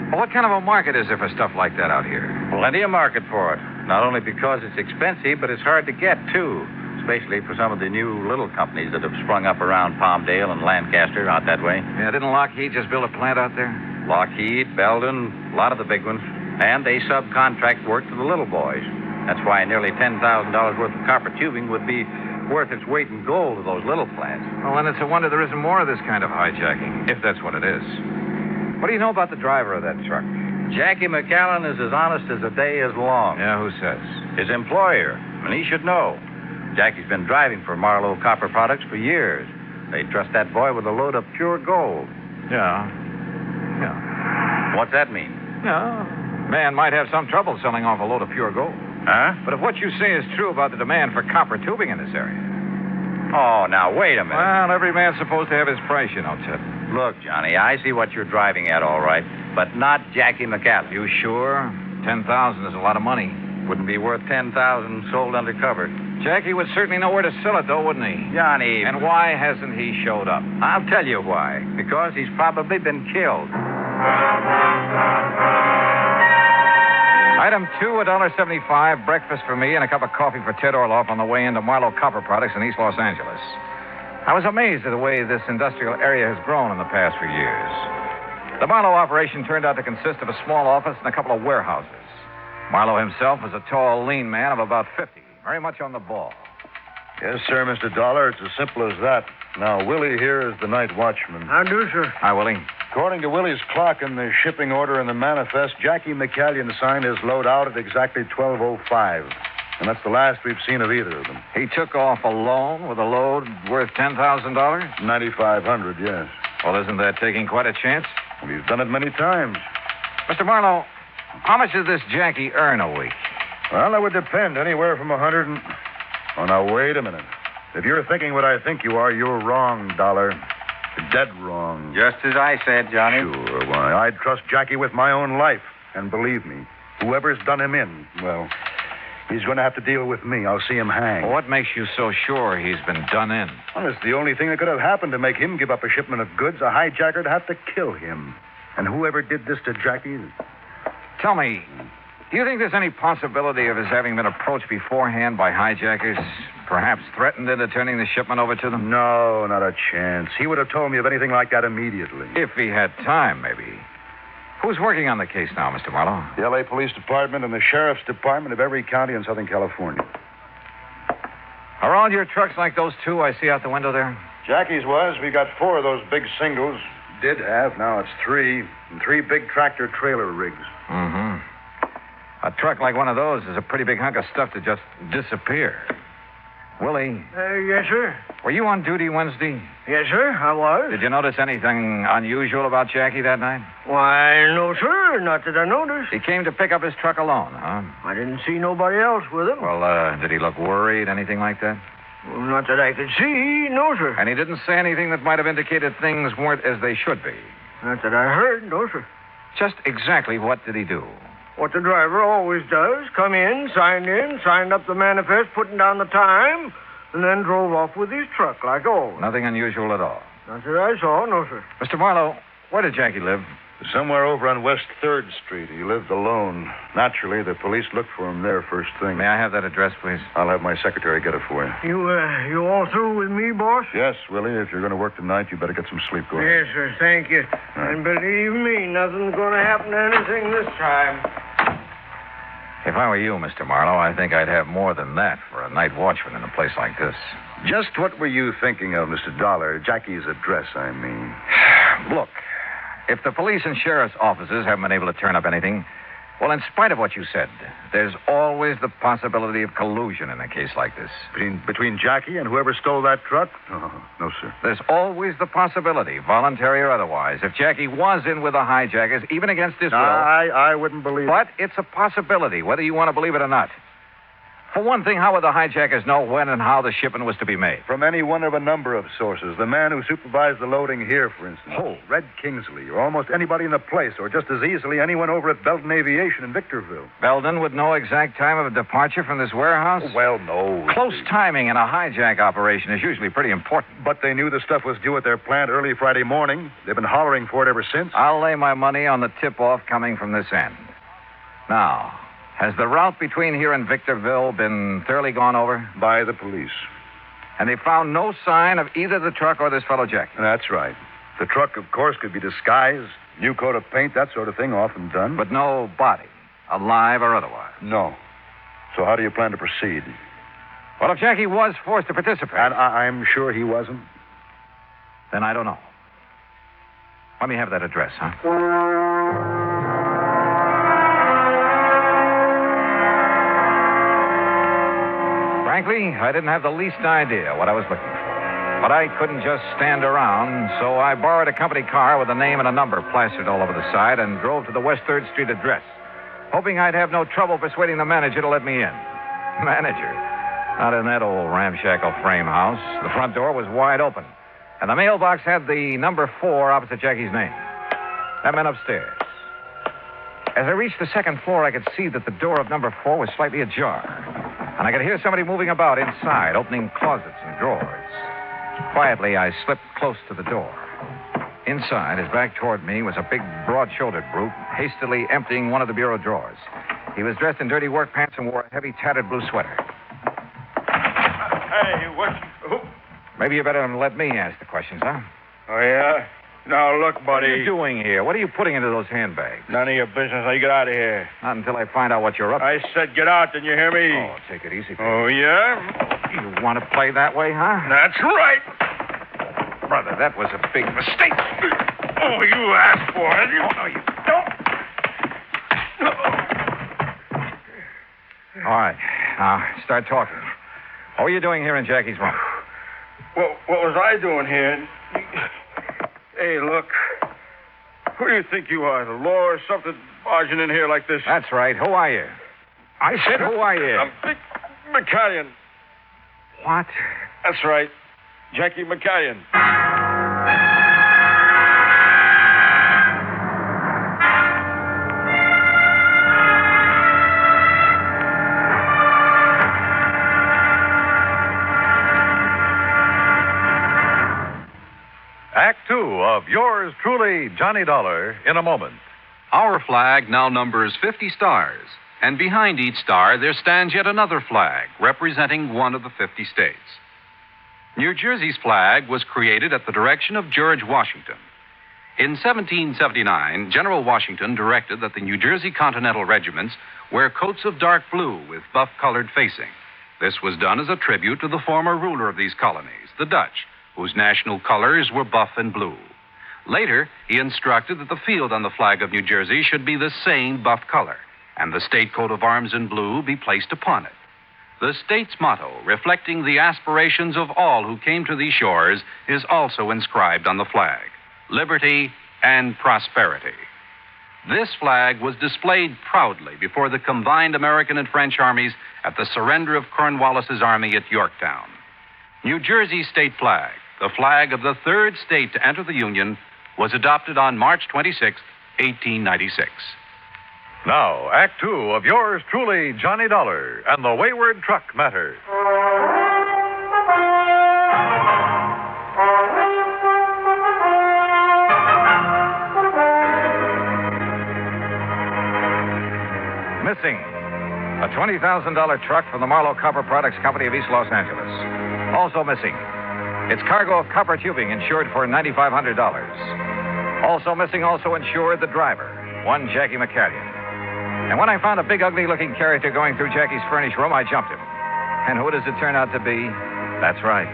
Speaker 9: Well, what kind of a market is there for stuff like that out here?
Speaker 10: Plenty of market for it. Not only because it's expensive, but it's hard to get, too. Especially for some of the new little companies that have sprung up around Palmdale and Lancaster, out that way.
Speaker 9: Yeah, didn't Lockheed just build a plant out there?
Speaker 10: Lockheed, Belden, a lot of the big ones. And they subcontract work to the little boys. That's why nearly $10,000 worth of copper tubing would be worth its weight in gold to those little plants.
Speaker 9: Well, then it's a wonder there isn't more of this kind of hijacking, if that's what it is. What do you know about the driver of that truck?
Speaker 10: Jackie McAllen is as honest as the day is long.
Speaker 9: Yeah, who says?
Speaker 10: His employer, and he should know. Jackie's been driving for Marlowe Copper Products for years. They trust that boy with a load of pure gold.
Speaker 9: Yeah.
Speaker 10: What's that mean?
Speaker 9: No. Man might have some trouble selling off a load of pure gold.
Speaker 10: Huh?
Speaker 9: But if what you say is true about the demand for copper tubing in this area.
Speaker 10: Oh, now, wait a minute.
Speaker 9: Well, every man's supposed to have his price, you know, Ted.
Speaker 10: Look, Johnny, I see what you're driving at, all right, but not Jackie McAllen.
Speaker 9: You sure? 10,000 is a lot of money.
Speaker 10: Wouldn't be worth 10,000 sold undercover.
Speaker 9: Jackie would certainly know where to sell it, though, wouldn't he?
Speaker 10: Johnny.
Speaker 9: And why hasn't he showed up?
Speaker 10: I'll tell you why. Because he's probably been killed.
Speaker 9: Item 2, $1.75, breakfast for me and a cup of coffee for Ted Orloff on the way into Marlowe Copper Products in East Los Angeles. I was amazed at the way this industrial area has grown in the past few years. The Marlowe operation turned out to consist of a small office and a couple of warehouses. Marlowe himself was a tall, lean man of about 50, very much on the ball.
Speaker 8: Yes, sir, Mr. Dollar. It's as simple as that. Now, Willie here is the night watchman.
Speaker 11: How do, sir?
Speaker 2: Hi, Willie.
Speaker 8: According to Willie's clock and the shipping order and the manifest, Jackie McCallion signed his load out at exactly 12:05. And that's the last we've seen of either of them.
Speaker 2: He took off alone with a load worth $10,000?
Speaker 8: 9,500, yes.
Speaker 2: Well, isn't that taking quite a chance?
Speaker 8: Well, he's done it many times.
Speaker 2: Mr. Marlowe, how much does this Jackie earn a week?
Speaker 8: Well, that would depend. Anywhere from 100 and... Oh, now, wait a minute. If you're thinking what I think you are, you're wrong, Dollar. You're dead wrong.
Speaker 10: Just as I said, Johnny.
Speaker 8: Sure, why, I'd trust Jackie with my own life. And believe me, whoever's done him in, well, he's going to have to deal with me. I'll see him hang.
Speaker 2: Well, what makes you so sure he's been done in?
Speaker 8: Well, it's the only thing that could have happened to make him give up a shipment of goods. A hijacker'd have to kill him. And whoever did this to Jackie...
Speaker 2: Tell me, do you think there's any possibility of his having been approached beforehand by hijackers? Perhaps threatened into turning the shipment over to them?
Speaker 8: No, not a chance. He would have told me of anything like that immediately.
Speaker 2: If he had time, maybe. Who's working on the case now, Mr. Marlowe?
Speaker 8: The L.A. Police Department and the Sheriff's Department of every county in Southern California.
Speaker 2: Are all your trucks like those two I see out the window there?
Speaker 8: Jackie's was. We got 4 of those big singles. Did have. Now it's 3. And 3 big tractor-trailer rigs.
Speaker 2: Mm-hmm. A truck like one of those is a pretty big hunk of stuff to just disappear. Willie.
Speaker 11: Yes, sir.
Speaker 2: Were you on duty Wednesday?
Speaker 11: Yes, sir, I was.
Speaker 2: Did you notice anything unusual about Jackie that night?
Speaker 11: Why, no, sir. Not that I noticed.
Speaker 2: He came to pick up his truck alone, huh?
Speaker 11: I didn't see nobody else with him.
Speaker 2: Well, did he look worried, anything like that?
Speaker 11: Well, not that I could see, no, sir.
Speaker 2: And he didn't say anything that might have indicated things weren't as they should be?
Speaker 11: Not that I heard, no, sir.
Speaker 2: Just exactly what did he do?
Speaker 11: What the driver always does. Come in, signed up the manifest, putting down the time, and then drove off with his truck like always.
Speaker 2: Nothing unusual at all?
Speaker 11: Not that I saw, no, sir.
Speaker 2: Mr. Marlowe, where did Jackie live?
Speaker 8: Somewhere over on West 3rd Street. He lived alone. Naturally, the police looked for him there first thing.
Speaker 2: May I have that address, please?
Speaker 8: I'll have my secretary get it for you.
Speaker 11: You all through with me, boss?
Speaker 8: Yes, Willie. If you're going to work tonight, you better get some sleep. Go ahead.
Speaker 11: Yes, sir. Thank you. And believe me, nothing's going to happen to anything this time.
Speaker 2: If I were you, Mr. Marlowe, I think I'd have more than that for a night watchman in a place like this.
Speaker 8: Just what were you thinking of, Mr. Dollar? Jackie's address, I mean.
Speaker 2: Look, if the police and sheriff's offices haven't been able to turn up anything, well, in spite of what you said, there's always the possibility of collusion in a case like this.
Speaker 8: Between Jackie and whoever stole that truck? Oh, no, sir.
Speaker 2: There's always the possibility, voluntary or otherwise, if Jackie was in with the hijackers, even against his will.
Speaker 8: I wouldn't believe it.
Speaker 2: But it's a possibility, whether you want to believe it or not. For one thing, how would the hijackers know when and how the shipment was to be made?
Speaker 8: From any one of a number of sources. The man who supervised the loading here, for instance.
Speaker 2: Oh.
Speaker 8: Red Kingsley, or almost anybody in the place, or just as easily anyone over at Belton Aviation in Victorville.
Speaker 2: Belden would know exact time of departure from this warehouse?
Speaker 8: Well, no.
Speaker 2: Close timing in a hijack operation is usually pretty important.
Speaker 8: But they knew the stuff was due at their plant early Friday morning. They've been hollering for it ever since.
Speaker 2: I'll lay my money on the tip-off coming from this end. Now, has the route between here and Victorville been thoroughly gone over?
Speaker 8: By the police.
Speaker 2: And they found no sign of either the truck or this fellow Jackie?
Speaker 8: That's right. The truck, of course, could be disguised, new coat of paint, that sort of thing, often done.
Speaker 2: But no body, alive or otherwise?
Speaker 8: No. So how do you plan to proceed?
Speaker 2: Well, if Jackie was forced to participate...
Speaker 8: And I'm sure he wasn't.
Speaker 2: Then I don't know. Let me have that address, huh? Frankly, I didn't have the least idea what I was looking for. But I couldn't just stand around, so I borrowed a company car with a name and a number plastered all over the side and drove to the West 3rd Street address, hoping I'd have no trouble persuading the manager to let me in. Manager? Not in that old ramshackle frame house. The front door was wide open, and the mailbox had the number 4 opposite Jackie's name. That meant upstairs. As I reached the second floor, I could see that the door of number 4 was slightly ajar, and I could hear somebody moving about inside, opening closets and drawers. Quietly, I slipped close to the door. Inside, his back toward me, was a big, broad-shouldered brute, hastily emptying one of the bureau drawers. He was dressed in dirty work pants and wore a heavy, tattered blue sweater.
Speaker 12: Hey, what? Who?
Speaker 2: Maybe you better let me ask the questions, huh?
Speaker 12: Oh, yeah? Now, look, buddy.
Speaker 2: What are you doing here? What are you putting into those handbags?
Speaker 12: None of your business. Now, you get out of here.
Speaker 2: Not until I find out what you're up to.
Speaker 12: I said get out. Didn't you hear me?
Speaker 2: Oh, take it easy, baby.
Speaker 12: Oh, yeah?
Speaker 9: You want to play that way, huh?
Speaker 12: That's right.
Speaker 9: Brother, that was a big mistake.
Speaker 12: Oh, you asked for it.
Speaker 9: Oh, no, you don't. All right. Now, start talking. What were you doing here in Jackie's room?
Speaker 12: What was I doing here? Hey, look. Who do you think you are, the law or something, barging in here like this?
Speaker 9: That's right. Who are you? I said, who are you?
Speaker 12: I'm Dick McCallion.
Speaker 9: What?
Speaker 12: That's right. Jackie McCallion.
Speaker 13: Act two of yours truly, Johnny Dollar, in a moment.
Speaker 14: Our flag now numbers 50 stars, and behind each star there stands yet another flag representing one of the 50 states. New Jersey's flag was created at the direction of George Washington. In 1779, General Washington directed that the New Jersey Continental regiments wear coats of dark blue with buff-colored facing. This was done as a tribute to the former ruler of these colonies, the Dutch, whose national colors were buff and blue. Later, he instructed that the field on the flag of New Jersey should be the same buff color, and the state coat of arms in blue be placed upon it. The state's motto, reflecting the aspirations of all who came to these shores, is also inscribed on the flag: liberty and prosperity. This flag was displayed proudly before the combined American and French armies at the surrender of Cornwallis's army at Yorktown. New Jersey's state flag, the flag of the third state to enter the Union, was adopted on March 26, 1896.
Speaker 13: Now, Act two of yours truly, Johnny Dollar, and the Wayward Truck Matter.
Speaker 9: Missing. A $20,000 truck from the Marlowe Copper Products Company of East Los Angeles. Also missing. Its cargo of copper tubing insured for $9,500. Also missing, also insured, the driver, one Jackie McCallion. And when I found a big, ugly-looking character going through Jackie's furnished room, I jumped him. And who does it turn out to be? That's right,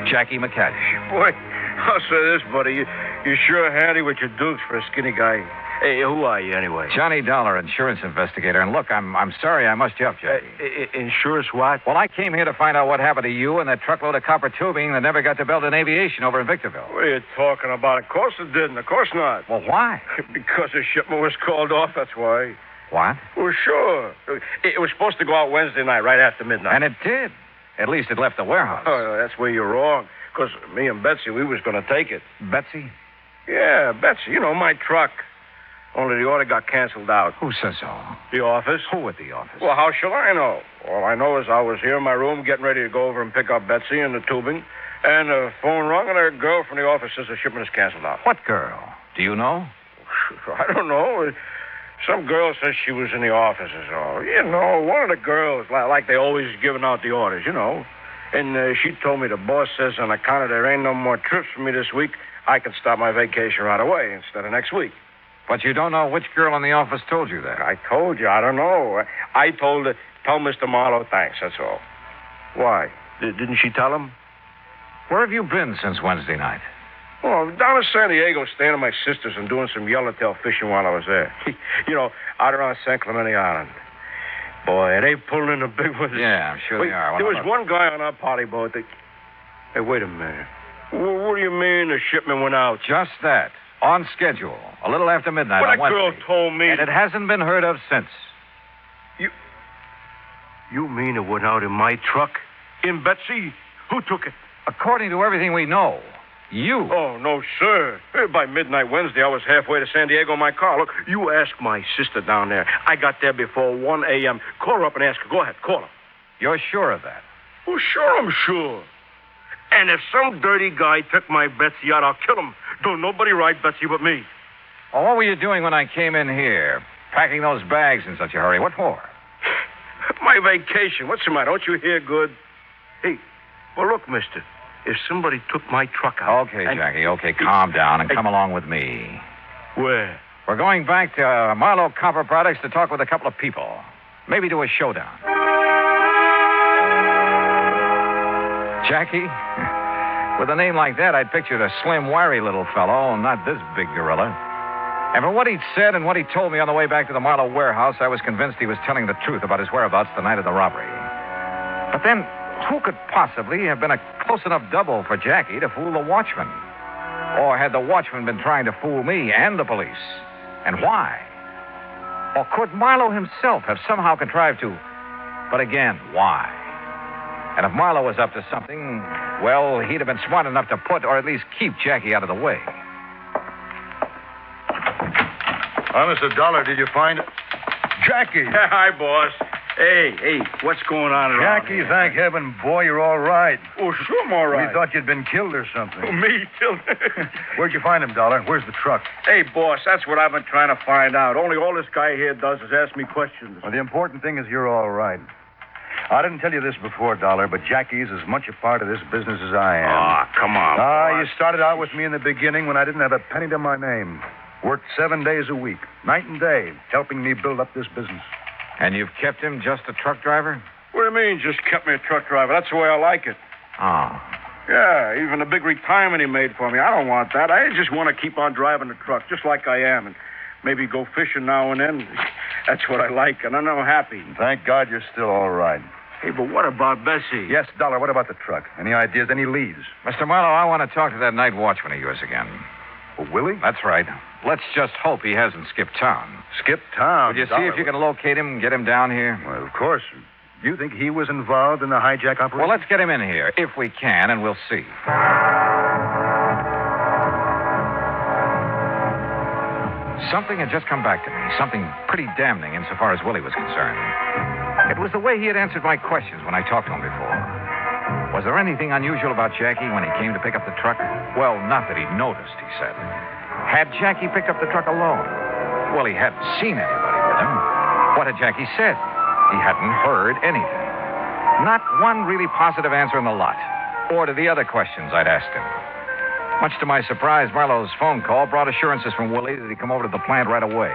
Speaker 9: Jackie McCallion.
Speaker 12: Boy, I'll say this, buddy. You sure handy with your dukes for a skinny guy. Hey, who are you, anyway?
Speaker 9: Johnny Dollar, insurance investigator. And look, I'm sorry I must jump, Jackie.
Speaker 12: Insurance what?
Speaker 9: Well, I came here to find out what happened to you and that truckload of copper tubing that never got to Belden Aviation over in Victorville.
Speaker 12: What are you talking about? Of course it didn't. Of course not.
Speaker 9: Well, why?
Speaker 12: Because the shipment was called off, that's why.
Speaker 9: What?
Speaker 12: Well, sure. It was supposed to go out Wednesday night, right after midnight.
Speaker 9: And it did. At least it left the warehouse.
Speaker 12: Oh, that's where you're wrong. Because me and Betsy, we was going to take it.
Speaker 9: Betsy?
Speaker 12: Yeah, Betsy. You know, my truck. Only the order got canceled out.
Speaker 9: Who says so?
Speaker 12: The office.
Speaker 9: Who at the office?
Speaker 12: Well, how shall I know? All I know is I was here in my room getting ready to go over and pick up Betsy and the tubing. And the phone rung, and a girl from the office says the shipment is canceled out.
Speaker 9: What girl? Do you know?
Speaker 12: I don't know. Some girl says she was in the office or so. You know, one of the girls, like they always giving out the orders, you know. And she told me the boss says on account of there ain't no more trips for me this week, I can start my vacation right away instead of next week.
Speaker 9: But you don't know which girl in the office told you that.
Speaker 12: I told you. I don't know. I told her, tell Mr. Marlowe thanks, that's all. Why? Didn't she tell him?
Speaker 9: Where have you been since Wednesday night?
Speaker 12: Oh, down in San Diego, staying at my sister's and doing some yellowtail fishing while I was there. You know, out around San Clemente Island. Boy, they pulling in the big ones.
Speaker 9: Yeah, I'm sure they are.
Speaker 12: There was one guy on our party boat that... Hey, wait a minute. What do you mean the shipment went out?
Speaker 9: Just that. On schedule. A little after midnight
Speaker 12: Well,
Speaker 9: on
Speaker 12: that
Speaker 9: Wednesday.
Speaker 12: girl told me...
Speaker 9: And it hasn't been heard of since.
Speaker 12: You mean it went out in my truck? In Betsy? Who took it?
Speaker 9: According to everything we know, you.
Speaker 12: Oh, no, sir. By midnight Wednesday, I was halfway to San Diego in my car. Look, you ask my sister down there. I got there before 1 a.m. Call her up and ask her. Go ahead, call her.
Speaker 9: You're sure of that?
Speaker 12: Oh, sure, I'm sure. And if some dirty guy took my Betsy out, I'll kill him. Don't nobody ride Betsy but me.
Speaker 9: Well, what were you doing when I came in here? Packing those bags in such a hurry. What for?
Speaker 12: My vacation. What's the matter? Don't you hear good? Hey, well, look, mister. If somebody took my truck out...
Speaker 9: Okay, Jackie, okay. Calm down and come along with me.
Speaker 12: Where?
Speaker 9: We're going back to Marlowe Copper Products to talk with a couple of people. Maybe do a showdown. Jackie? With a name like that, I'd pictured a slim, wiry little fellow, not this big gorilla. And from what he'd said and what he told me on the way back to the Marlowe warehouse, I was convinced he was telling the truth about his whereabouts the night of the robbery. But then, who could possibly have been a close enough double for Jackie to fool the watchman? Or had the watchman been trying to fool me and the police? And why? Or could Marlowe himself have somehow contrived to? But again, why? And if Marlowe was up to something, well, he'd have been smart enough to put or at least keep Jackie out of the way.
Speaker 8: Mr. Dollar, did you find it? Jackie!
Speaker 12: Hi, boss. Hey, what's going on around
Speaker 8: Jackie,
Speaker 12: here?
Speaker 8: thank heaven. Boy, you're all right.
Speaker 12: Oh, sure I'm all right.
Speaker 8: We thought you'd been killed or something.
Speaker 12: Oh, me killed?
Speaker 8: Where'd you find him, Dollar? Where's the truck?
Speaker 12: Hey, boss, that's what I've been trying to find out. Only all this guy here does is ask me questions.
Speaker 8: Well, the important thing is you're all right. I didn't tell you this before, Dollar, but Jackie's as much a part of this business as I am.
Speaker 12: Ah, come on,
Speaker 8: You started out with me in the beginning when I didn't have a penny to my name. Worked 7 days a week, night and day, helping me build up this business.
Speaker 9: And you've kept him just a truck driver?
Speaker 12: What do you mean, just kept me a truck driver? That's the way I like it.
Speaker 9: Oh.
Speaker 12: Yeah, even the big retirement he made for me. I don't want that. I just want to keep on driving the truck, just like I am, and maybe go fishing now and then. That's what I like, and I'm happy.
Speaker 8: Thank God you're still all right.
Speaker 12: Hey, but what about Bessie?
Speaker 8: Yes, Dollar, what about the truck? Any ideas, any leads?
Speaker 9: Mr. Marlowe, I want to talk to that night watchman of yours again.
Speaker 8: Oh, Willie?
Speaker 9: That's right. Let's just hope he hasn't skipped town.
Speaker 8: Skipped town?
Speaker 9: Would you see if you can locate him and get him down here?
Speaker 8: Well, of course. You think he was involved in the hijack operation?
Speaker 9: Well, let's get him in here, if we can, and we'll see. Something had just come back to me. Something pretty damning insofar as Willie was concerned. It was the way he had answered my questions when I talked to him before. Was there anything unusual about Jackie when he came to pick up the truck? Well, not that he'd noticed, he said. Had Jackie picked up the truck alone? Well, he hadn't seen anybody with him. What had Jackie said? He hadn't heard anything. Not one really positive answer in the lot, or to the other questions I'd asked him. Much to my surprise, Marlowe's phone call brought assurances from Willie that he'd come over to the plant right away.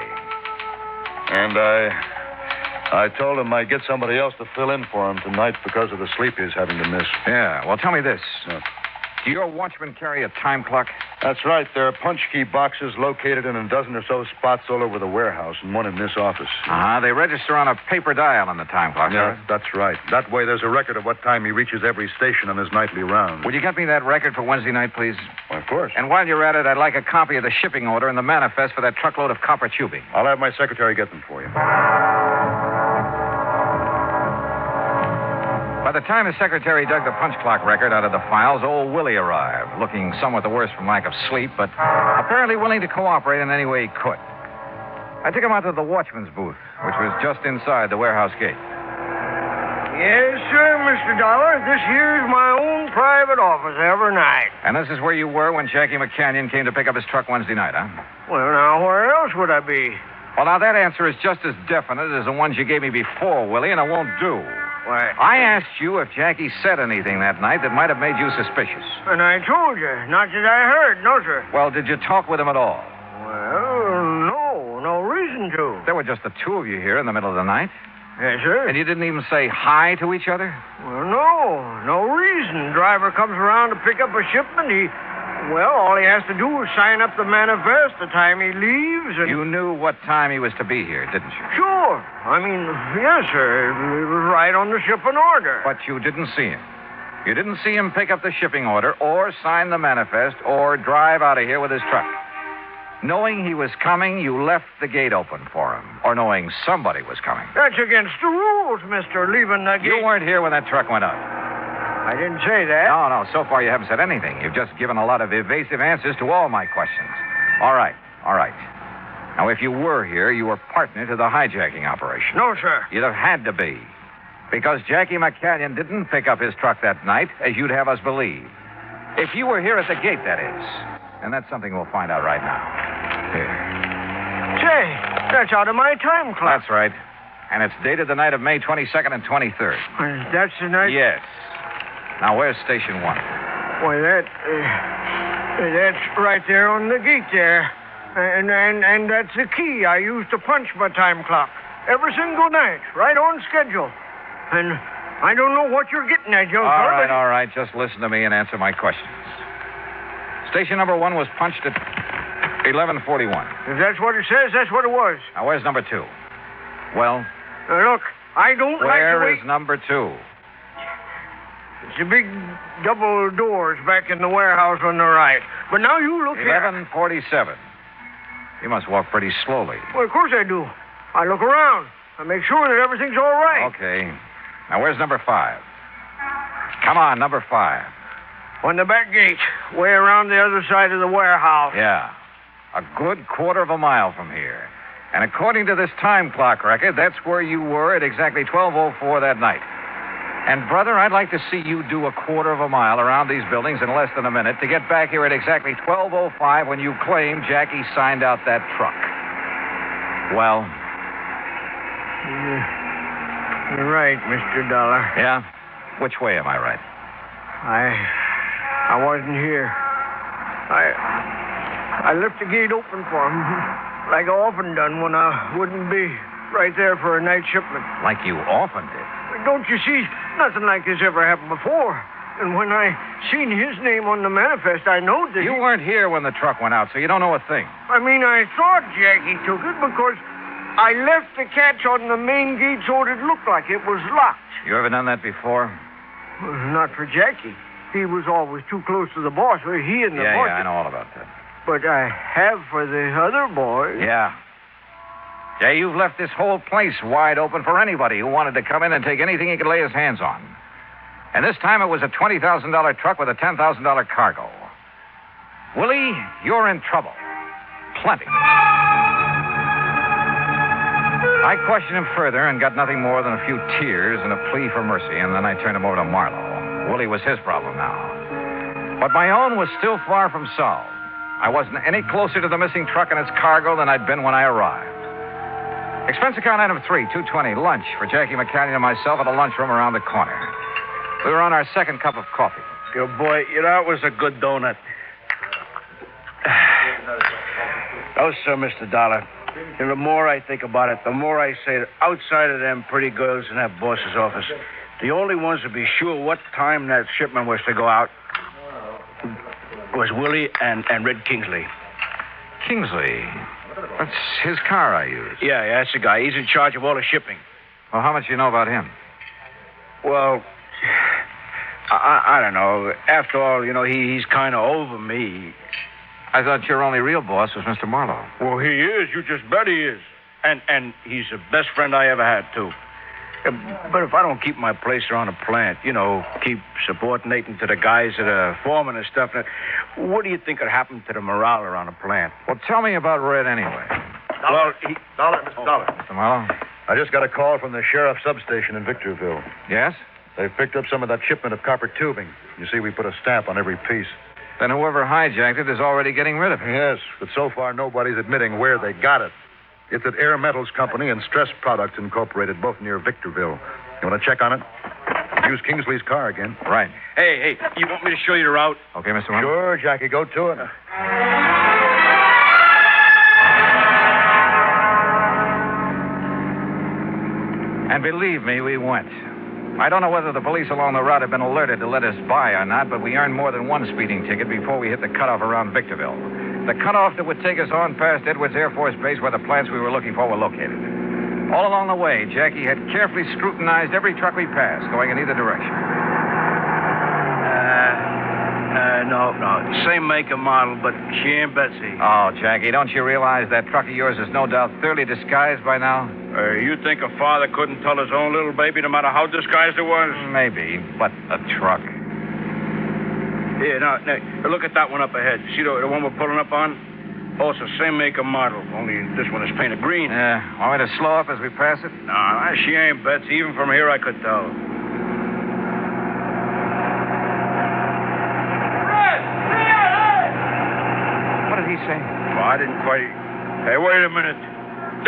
Speaker 8: And I told him I'd get somebody else to fill in for him tonight because of the sleep he's having to miss.
Speaker 9: Yeah, well, tell me this. Do your watchmen carry a time clock?
Speaker 8: That's right. There are punch key boxes located in a dozen or so spots all over the warehouse and one in this office.
Speaker 9: They register on a paper dial on the time clock,
Speaker 8: Yeah,
Speaker 9: sir.
Speaker 8: that's right. That way there's a record of what time he reaches every station on his nightly round.
Speaker 9: Would you get me that record for Wednesday night, please?
Speaker 8: Well, of course.
Speaker 9: And while you're at it, I'd like a copy of the shipping order and the manifest for that truckload of copper tubing.
Speaker 8: I'll have my secretary get them for you.
Speaker 9: By the time his secretary dug the punch clock record out of the files, old Willie arrived, looking somewhat the worse from lack of sleep, but apparently willing to cooperate in any way he could. I took him out to the watchman's booth, which was just inside the warehouse gate.
Speaker 11: Yes, sir, Mr. Dollar. This here's my own private office every night.
Speaker 9: And this is where you were when Jackie McCanyon came to pick up his truck Wednesday night, huh?
Speaker 11: Well, now, where else would I be?
Speaker 9: Well, now, that answer is just as definite as the ones you gave me before, Willie, and it won't do.
Speaker 11: Why?
Speaker 9: I asked you if Jackie said anything that night that might have made you suspicious.
Speaker 11: And I told you. Not that I heard. No, sir.
Speaker 9: Well, did you talk with him at all?
Speaker 11: Well, no. No reason to.
Speaker 9: There were just the two of you here in the middle of the night.
Speaker 11: Yes, sir.
Speaker 9: And you didn't even say hi to each other?
Speaker 11: Well, no. No reason. Driver comes around to pick up a shipment. Well, all he has to do is sign up the manifest the time he leaves and...
Speaker 9: You knew what time he was to be here, didn't you?
Speaker 11: Sure. I mean, yes, sir. It was right on the shipping order.
Speaker 9: But you didn't see him. You didn't see him pick up the shipping order or sign the manifest or drive out of here with his truck. Knowing he was coming, you left the gate open for him. Or knowing somebody was coming.
Speaker 11: That's against the rules, mister, leaving the gate...
Speaker 9: You weren't here when that truck went up.
Speaker 11: I didn't say that.
Speaker 9: No. So far you haven't said anything. You've just given a lot of evasive answers to all my questions. All right. Now, if you were here, you were partner to the hijacking operation.
Speaker 11: No, sir.
Speaker 9: You'd have had to be. Because Jackie McCanyon didn't pick up his truck that night, as you'd have us believe. If you were here at the gate, that is. And that's something we'll find out right now. Here.
Speaker 11: Say, that's out of my time clock.
Speaker 9: That's right. And it's dated the night of May 22nd and 23rd.
Speaker 11: That's the night...
Speaker 9: Yes. Now, where's station one?
Speaker 11: Why, that's right there on the gate there. And that's the key I use to punch my time clock. Every single night, right on schedule. And I don't know what you're getting at, young
Speaker 9: All
Speaker 11: fella.
Speaker 9: right, all right. Just listen to me and answer my questions. Station number 1 was punched at 11:41.
Speaker 11: If that's what it says, that's what it was.
Speaker 9: Now, where's number 2? Well,
Speaker 11: Look, I don't like the
Speaker 9: where
Speaker 11: way...
Speaker 9: is number 2?
Speaker 11: It's the big double doors back in the warehouse on the right. But now you look here.
Speaker 9: 11:47. You must walk pretty slowly.
Speaker 11: Well, of course I do. I look around. I make sure that everything's all right.
Speaker 9: Okay. Now, where's number 5? Come on, number 5.
Speaker 11: On the back gate, way around the other side of the warehouse.
Speaker 9: Yeah. A good quarter of a mile from here. And according to this time clock record, that's where you were at exactly 12:04 that night. And, brother, I'd like to see you do a quarter of a mile around these buildings in less than a minute to get back here at exactly 12:05 when you claim Jackie signed out that truck. Well?
Speaker 11: You're right, Mr. Dollar.
Speaker 9: Yeah? Which way am I right?
Speaker 11: I wasn't here. I left the gate open for him, like I often done when I wouldn't be right there for a night shipment.
Speaker 9: Like you often did?
Speaker 11: Don't you see? Nothing like this ever happened before. And when I seen his name on the manifest, I knowed that
Speaker 9: You weren't here when the truck went out, so you don't know a thing.
Speaker 11: I mean, I thought Jackie took it because I left the catch on the main gate so it looked like it was locked.
Speaker 9: You ever done that before?
Speaker 11: Well, not for Jackie. He was always too close to the boss. He and the boss.
Speaker 9: Yeah, I know all about that.
Speaker 11: But I have for the other boys.
Speaker 9: Yeah. Yeah, you've left this whole place wide open for anybody who wanted to come in and take anything he could lay his hands on. And this time it was a $20,000 truck with a $10,000 cargo. Willie, you're in trouble. Plenty. I questioned him further and got nothing more than a few tears and a plea for mercy, and then I turned him over to Marlowe. Willie was his problem now. But my own was still far from solved. I wasn't any closer to the missing truck and its cargo than I'd been when I arrived. Expense account item 3, $220, lunch for Jackie McCann and myself at a lunchroom around the corner. We were on our second cup of coffee.
Speaker 12: Good boy. That was a good donut. Oh, sir, Mr. Dollar. And the more I think about it, the more I say that outside of them pretty girls in that boss's office, the only ones to be sure what time that shipment was to go out was Willie and Red Kingsley.
Speaker 9: Kingsley? That's his car I used.
Speaker 12: Yeah, that's the guy. He's in charge of all the shipping.
Speaker 9: Well, how much do you know about him?
Speaker 12: Well, I don't know. After all, he's kind of over me.
Speaker 9: I thought your only real boss was Mr. Marlowe.
Speaker 12: Well, he is. You just bet he is. And he's the best friend I ever had, too. But if I don't keep my place around the plant, keep subordinating to the guys that are foreman and stuff, what do you think would happen to the morale around the plant?
Speaker 9: Well, tell me about Red anyway.
Speaker 12: Dollar,
Speaker 8: Mr. Dollar.
Speaker 9: Mr. Marlowe?
Speaker 8: I just got a call from the sheriff's substation in Victorville.
Speaker 9: Yes?
Speaker 8: They've picked up some of that shipment of copper tubing. You see, we put a stamp on every piece.
Speaker 9: Then whoever hijacked it is already getting rid of it.
Speaker 8: Yes, but so far nobody's admitting where they got it. It's at Air Metals Company and Stress Products Incorporated, both near Victorville. You want to check on it? Use Kingsley's car again.
Speaker 9: Right.
Speaker 12: Hey, you want me to show you the route?
Speaker 9: Okay, Mr. Marlowe.
Speaker 8: Sure, Jackie, go to it.
Speaker 9: And believe me, we went. I don't know whether the police along the route have been alerted to let us by or not, but we earned more than one speeding ticket before we hit the cutoff around Victorville. The cutoff that would take us on past Edwards Air Force Base where the plants we were looking for were located. All along the way, Jackie had carefully scrutinized every truck we passed, going in either direction.
Speaker 12: No. Same make and model, but she ain't Betsy.
Speaker 9: Oh, Jackie, don't you realize that truck of yours is no doubt thoroughly disguised by now?
Speaker 12: You think a father couldn't tell his own little baby no matter how disguised it was?
Speaker 9: Maybe, but a truck.
Speaker 12: Yeah, now, look at that one up ahead. See the one we're pulling up on? Also, same make and model, only this one is painted green.
Speaker 9: Yeah, want me to slow up as we pass it?
Speaker 12: No, she ain't Betsy. Even from here, I could tell.
Speaker 9: What did he say?
Speaker 12: Well, I didn't quite... Hey, wait a minute.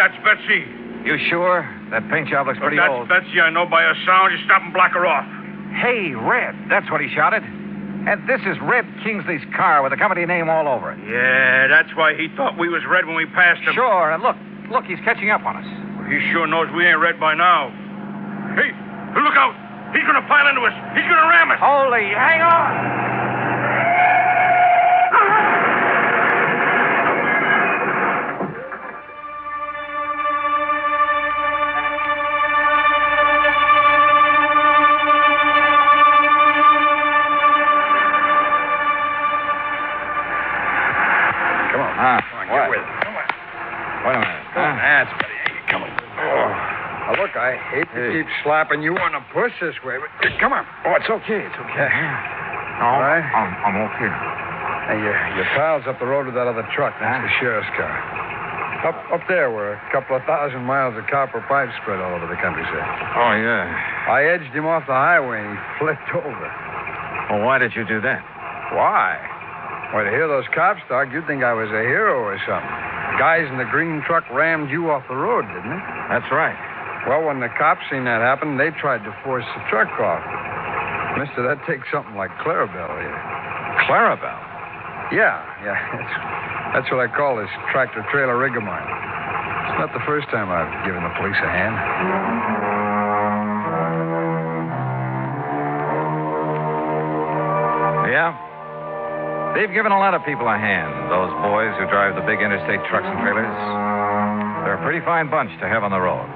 Speaker 12: That's Betsy.
Speaker 9: You sure? That paint job looks pretty old.
Speaker 12: That's Betsy, I know by her sound. You stop and block her off.
Speaker 9: Hey, Red. That's what he shouted. And this is Red Kingsley's car with the company name all over it.
Speaker 12: Yeah, that's why he thought we was Red when we passed him.
Speaker 9: Sure, and look, he's catching up on us.
Speaker 12: Well, he sure knows we ain't Red by now. Hey, look out! He's going to pile into us. He's going to ram us.
Speaker 9: Holy, hang on!
Speaker 12: Get with it. Come on.
Speaker 9: Wait a minute.
Speaker 12: That's better. Come on.
Speaker 15: Now, look, I hate to keep slapping you on the push this way, but come on.
Speaker 12: Oh, it's okay. It's okay.
Speaker 15: All right?
Speaker 9: I'm okay.
Speaker 15: Hey, your pal's up the road with that other truck. That's the sheriff's car. Up there where a couple of 1,000 miles of copper pipe spread all over the countryside.
Speaker 9: Oh, yeah.
Speaker 15: I edged him off the highway and he flipped over.
Speaker 9: Well, why did you do that?
Speaker 15: Why? Well, to hear those cops talk, you'd think I was a hero or something. The guys in the green truck rammed you off the road, didn't they?
Speaker 9: That's right.
Speaker 15: Well, when the cops seen that happen, they tried to force the truck off. Mister, that takes something like Clarabelle here.
Speaker 9: Clarabelle?
Speaker 15: Yeah. That's what I call this tractor-trailer rig of mine. It's not the first time I've given the police a hand.
Speaker 9: Yeah? They've given a lot of people a hand, those boys who drive the big interstate trucks and trailers. They're a pretty fine bunch to have on the road.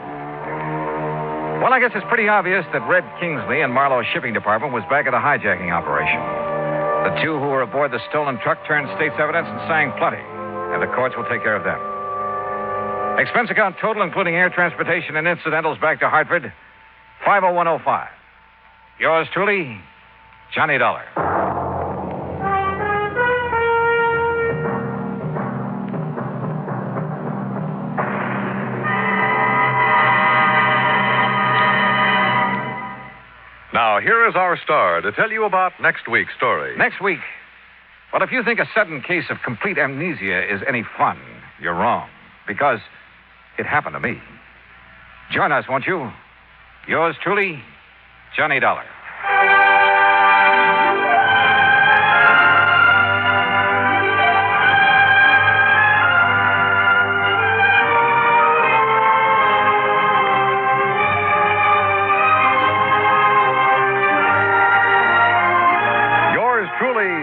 Speaker 9: Well, I guess it's pretty obvious that Red Kingsley and Marlowe's shipping department was back at the hijacking operation. The two who were aboard the stolen truck turned state's evidence and sang plenty, and the courts will take care of them. Expense account total, including air transportation and incidentals back to Hartford, $50105. Yours truly, Johnny Dollar.
Speaker 13: Now, here is our star to tell you about next week's story.
Speaker 9: Next week? Well, if you think a sudden case of complete amnesia is any fun, you're wrong. Because it happened to me. Join us, won't you? Yours truly, Johnny Dollar.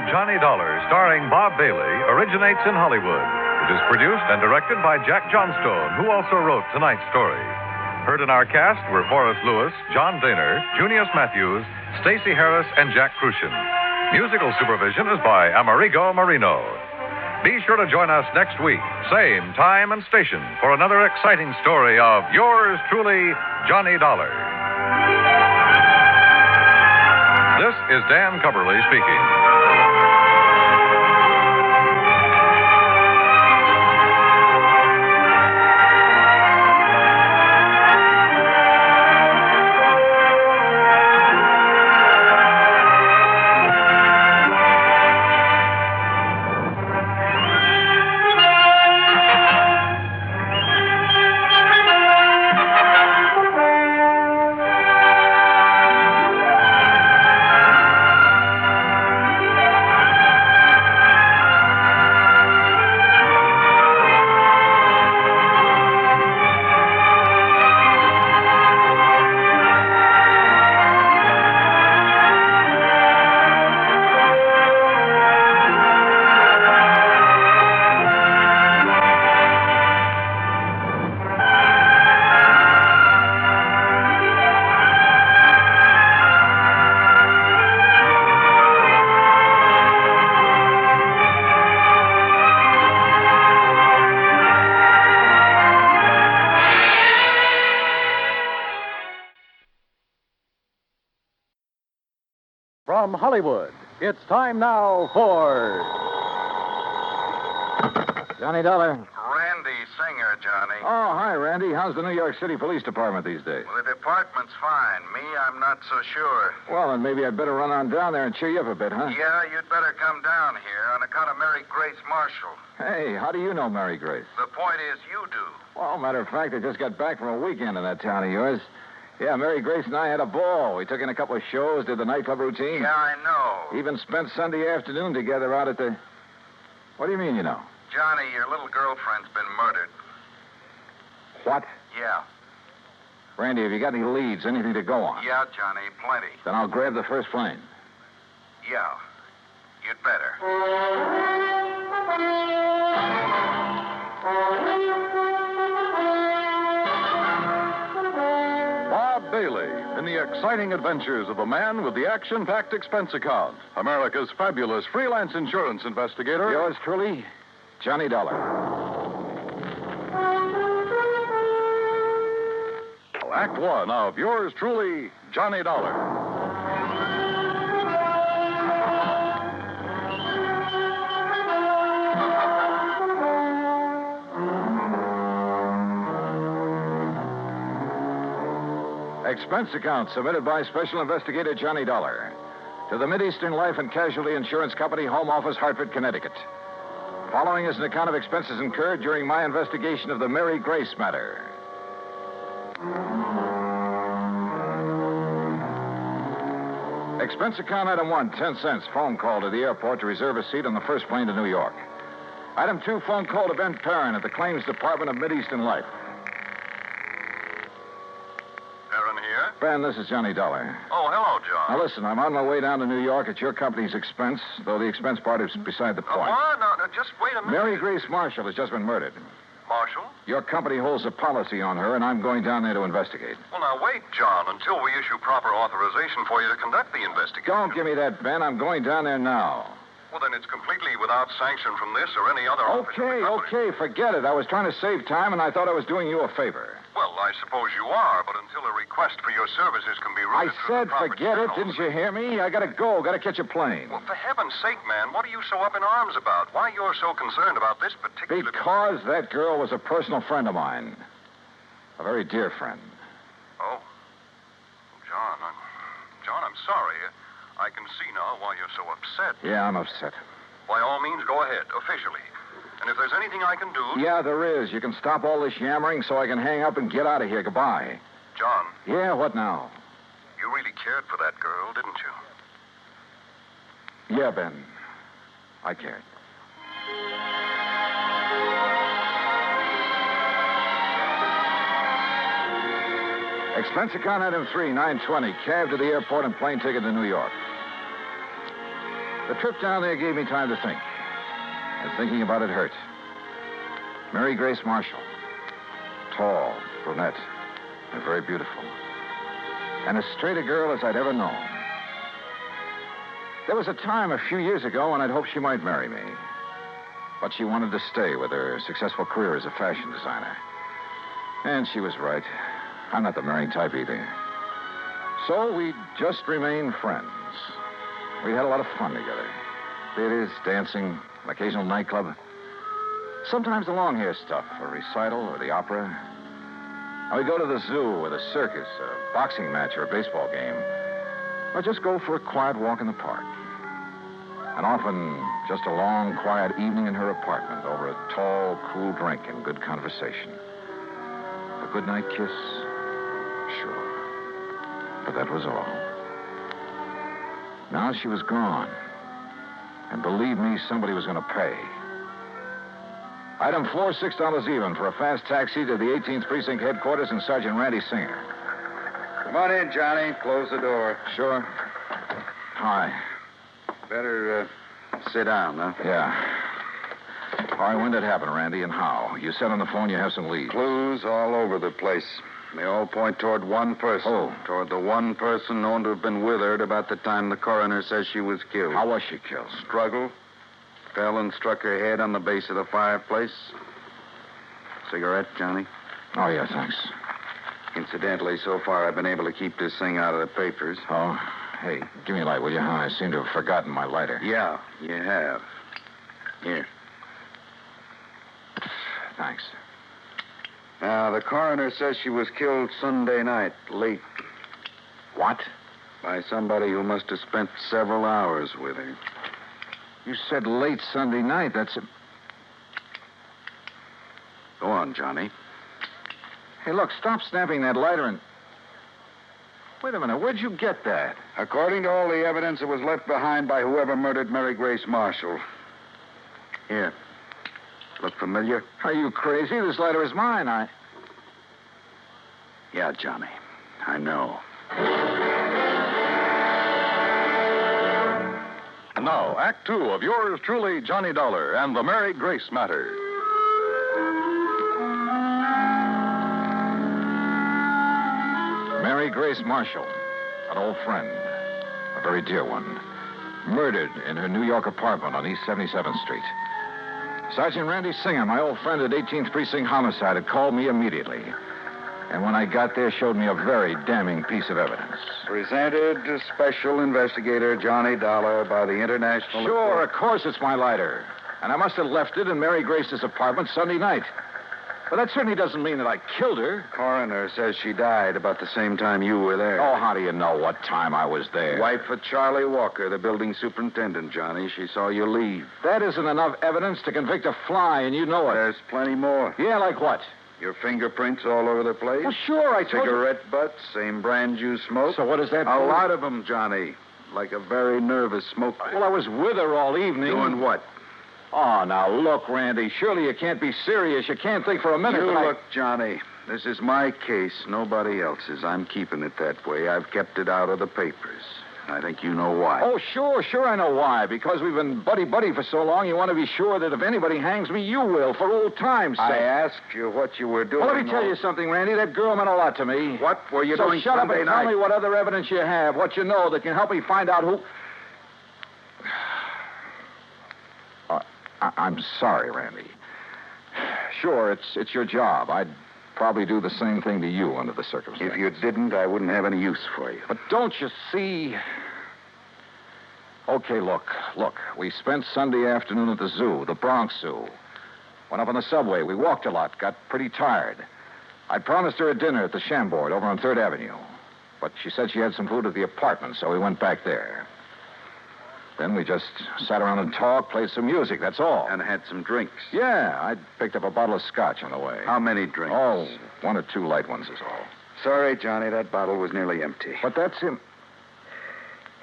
Speaker 13: Johnny Dollar, starring Bob Bailey, originates in Hollywood. It is produced and directed by Jack Johnstone, who also wrote tonight's story. Heard in our cast were Forrest Lewis, John Daner, Junius Matthews, Stacey Harris, and Jack Crucian. Musical supervision is by Amerigo Marino. Be sure to join us next week, same time and station, for another exciting story of yours truly, Johnny Dollar. This is Dan Cubberly speaking.
Speaker 16: From Hollywood, it's time now for
Speaker 9: Johnny Dollar.
Speaker 17: Randy Singer, Johnny.
Speaker 9: Oh, hi, Randy. How's the New York City Police Department these days?
Speaker 17: Well, the department's fine. Me, I'm not so sure.
Speaker 9: Well, then maybe I'd better run on down there and cheer you up a bit, huh?
Speaker 17: Yeah, you'd better come down here on account of Mary Grace Marshall.
Speaker 9: Hey, how do you know Mary Grace?
Speaker 17: The point is, you do.
Speaker 9: Well, matter of fact, I just got back from a weekend in that town of yours. Yeah, Mary Grace and I had a ball. We took in a couple of shows, did the nightclub routine.
Speaker 17: Yeah, I know.
Speaker 9: Even spent Sunday afternoon together out at the... What do you mean, you know?
Speaker 17: Johnny, your little girlfriend's been murdered.
Speaker 9: What?
Speaker 17: Yeah.
Speaker 2: Randy, have you got any leads, anything to go on?
Speaker 17: Yeah, Johnny, plenty.
Speaker 2: Then I'll grab the first plane.
Speaker 17: Yeah, you'd better.
Speaker 13: Bob Bailey in the exciting adventures of a man with the action-packed expense account. America's fabulous freelance insurance investigator.
Speaker 2: Yours truly, Johnny Dollar.
Speaker 13: Act one of yours truly, Johnny Dollar.
Speaker 2: Expense account submitted by Special Investigator Johnny Dollar to the Mideastern Life and Casualty Insurance Company, Home Office, Hartford, Connecticut. Following is an account of expenses incurred during my investigation of the Mary Grace matter. Expense account item 1, 10 cents. Phone call to the airport to reserve a seat on the first plane to New York. Item 2, phone call to Ben Perrin at the Claims Department of Mideastern Life.
Speaker 17: Aaron here?
Speaker 2: Ben, this is Johnny Dollar.
Speaker 17: Oh, hello, John.
Speaker 2: Now, listen, I'm on my way down to New York at your company's expense, though the expense part is beside the point.
Speaker 17: What? No, just wait a minute.
Speaker 2: Mary Grace Marshall has just been murdered.
Speaker 17: Marshall?
Speaker 2: Your company holds a policy on her, and I'm going down there to investigate.
Speaker 17: Well, now, wait, John, until we issue proper authorization for you to conduct the investigation.
Speaker 2: Don't give me that, Ben. I'm going down there now.
Speaker 17: Well, then it's completely without sanction from this or any other office.
Speaker 2: Okay, forget it. I was trying to save time, and I thought I was doing you a favor.
Speaker 17: Well, I suppose you are, but until a request for your services can be
Speaker 2: I
Speaker 17: routed through
Speaker 2: said
Speaker 17: the proper
Speaker 2: forget it.
Speaker 17: channels-
Speaker 2: Didn't you hear me? I gotta go. Gotta catch a plane.
Speaker 17: Well, for heaven's sake, man, what are you so up in arms about? Why you're so concerned about this particular...
Speaker 2: Because that girl was a personal friend of mine. A very dear friend.
Speaker 17: Oh. John, I'm sorry. I can see now why you're so upset.
Speaker 2: Yeah, I'm upset.
Speaker 17: By all means, go ahead, officially. And if there's anything I can do...
Speaker 2: Yeah, there is. You can stop all this yammering so I can hang up and get out of here. Goodbye.
Speaker 17: John.
Speaker 2: Yeah, what now?
Speaker 17: You really cared for that girl, didn't you?
Speaker 2: Yeah, Ben. I cared. Expense account item 3, 920. Cab to the airport and plane ticket to New York. The trip down there gave me time to think. And thinking about it hurt. Mary Grace Marshall. Tall, brunette, and very beautiful. And as straight a girl as I'd ever known. There was a time a few years ago when I'd hoped she might marry me. But she wanted to stay with her successful career as a fashion designer. And she was right. I'm not the marrying type either. So we just remained friends. We had a lot of fun together. Theaters, dancing, an occasional nightclub. Sometimes the long hair stuff, a recital or the opera. And we'd go to the zoo or the circus, a boxing match or a baseball game. Or just go for a quiet walk in the park. And often just a long, quiet evening in her apartment over a tall, cool drink and good conversation. A goodnight kiss? Sure. But that was all. Now she was gone. And believe me, somebody was going to pay. Item 4, $6 even for a fast taxi to the 18th Precinct headquarters and Sergeant Randy Singer.
Speaker 18: Come on in, Johnny. Close the door.
Speaker 2: Sure. Hi.
Speaker 18: Better sit down, huh?
Speaker 2: Yeah. All right, when did it happen, Randy, and how? You said on the phone you have some leads.
Speaker 18: Clues all over the place. They all point toward one person.
Speaker 2: Oh.
Speaker 18: Toward the one person known to have been with her at about the time the coroner says she was killed.
Speaker 2: How was she killed?
Speaker 18: Struggle. Fell and struck her head on the base of the fireplace. Cigarette, Johnny?
Speaker 2: Oh, yeah, thanks.
Speaker 18: Incidentally, so far I've been able to keep this thing out of the papers.
Speaker 2: Oh? Hey, give me a light, will you? I seem to have forgotten my lighter.
Speaker 18: Yeah, you have. Here.
Speaker 2: Thanks.
Speaker 18: Now, the coroner says she was killed Sunday night, late.
Speaker 2: What?
Speaker 18: By somebody who must have spent several hours with her.
Speaker 2: You said late Sunday night. That's a...
Speaker 18: Go on, Johnny.
Speaker 2: Hey, look, stop snapping that lighter and... Wait a minute, where'd you get that?
Speaker 18: According to all the evidence, it was left behind by whoever murdered Mary Grace Marshall. Here. Look familiar?
Speaker 2: Are you crazy? This lighter is mine.
Speaker 18: Yeah, Johnny. I know.
Speaker 13: And now, Act Two of yours truly, Johnny Dollar and the Mary Grace Matter.
Speaker 2: Mary Grace Marshall, an old friend, a very dear one, murdered in her New York apartment on East 77th Street. Sergeant Randy Singer, my old friend at 18th Precinct Homicide, had called me immediately. And when I got there, showed me a very damning piece of evidence.
Speaker 18: Presented to Special Investigator Johnny Dollar by the International...
Speaker 2: Sure, of course it's my lighter. And I must have left it in Mary Grace's apartment Sunday night. But that certainly doesn't mean that I killed her.
Speaker 18: Coroner says she died about the same time you were there.
Speaker 2: Oh, how do you know what time I was there?
Speaker 18: Wife of Charlie Walker, the building superintendent, Johnny. She saw you leave.
Speaker 2: That isn't enough evidence to convict a fly, and you know it.
Speaker 18: There's plenty more.
Speaker 2: Yeah, like what?
Speaker 18: Your fingerprints all over the place.
Speaker 2: Well, sure, I told you.
Speaker 18: Cigarette butts, same brand you smoked.
Speaker 2: So what does that
Speaker 18: A
Speaker 2: prove?
Speaker 18: lot of them, Johnny. Like a very nervous smoker.
Speaker 2: Well, I was with her all evening.
Speaker 18: Doing what?
Speaker 2: Oh, now, look, Randy, surely you can't be serious. You can't think for a minute
Speaker 18: You
Speaker 2: that
Speaker 18: look, Johnny, this is my case, nobody else's. I'm keeping it that way. I've kept it out of the papers. I think you know why.
Speaker 2: Oh, sure I know why. Because we've been buddy-buddy for so long, you want to be sure that if anybody hangs me, you will, for old time's sake.
Speaker 18: I asked you what you were doing.
Speaker 2: Well, let me tell you something, Randy. That girl meant a lot to me.
Speaker 18: What were you doing
Speaker 2: shut
Speaker 18: Sunday
Speaker 2: up and
Speaker 18: night?
Speaker 2: tell me what other evidence you have, what you know that can help me find out who... I'm sorry, Randy. Sure, it's your job. I'd probably do the same thing to you under the circumstances.
Speaker 18: If you didn't, I wouldn't have any use for you.
Speaker 2: But don't you see... Okay, look. We spent Sunday afternoon at the zoo, the Bronx Zoo. Went up on the subway. We walked a lot, got pretty tired. I'd promised her a dinner at the Chambord over on 3rd Avenue. But she said she had some food at the apartment, so we went back there. Then we just sat around and talked, played some music, that's all.
Speaker 18: And had some drinks.
Speaker 2: Yeah, I picked up a bottle of scotch on the way.
Speaker 18: How many drinks?
Speaker 2: Oh, 1 or 2 light ones is all.
Speaker 18: Sorry, Johnny, that bottle was nearly empty.
Speaker 2: But that's him.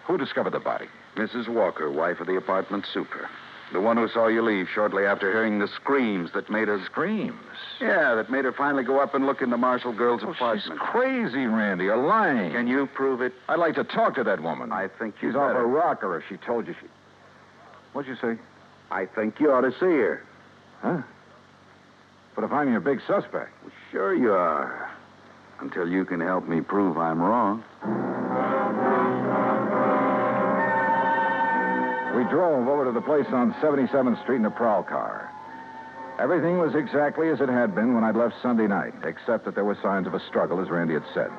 Speaker 2: Who discovered the body?
Speaker 18: Mrs. Walker, wife of the apartment super. The one who saw you leave shortly after hearing the screams that made her...
Speaker 2: Screams?
Speaker 18: Yeah, that made her finally go up and look in the Marshall girl's apartment.
Speaker 2: She's crazy, Randy. You're lying.
Speaker 18: Can you prove it?
Speaker 2: I'd like to talk to that woman.
Speaker 18: I think you
Speaker 2: She's off her rocker if she told you she... What'd you say?
Speaker 18: I think you ought to see her.
Speaker 2: Huh? But if I'm your big suspect...
Speaker 18: Well, sure you are. Until you can help me prove I'm wrong.
Speaker 2: We drove over to the place on 77th Street in a prowl car. Everything was exactly as it had been when I'd left Sunday night, except that there were signs of a struggle, as Randy had said.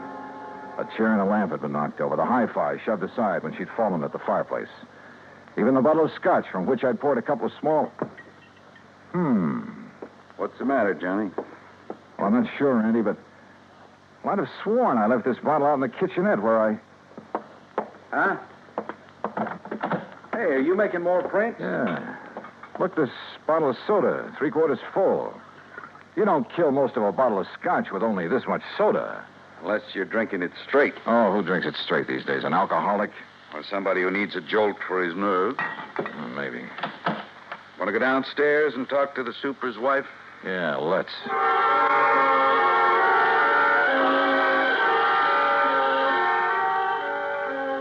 Speaker 2: A chair and a lamp had been knocked over, the hi-fi shoved aside when she'd fallen at the fireplace. Even the bottle of scotch from which I'd poured a couple of small...
Speaker 18: What's the matter, Johnny?
Speaker 2: Well, I'm not sure, Randy, but I'd have sworn I left this bottle out in the kitchenette where I...
Speaker 18: Huh? Hey, are you making more prints?
Speaker 2: Yeah. Look, this bottle of soda, 3/4 full. You don't kill most of a bottle of scotch with only this much soda.
Speaker 18: Unless you're drinking it straight.
Speaker 2: Oh, who drinks it straight these days? An alcoholic?
Speaker 18: Or somebody who needs a jolt for his nerves.
Speaker 2: Maybe.
Speaker 18: Want to go downstairs and talk to the super's wife?
Speaker 2: Yeah, let's.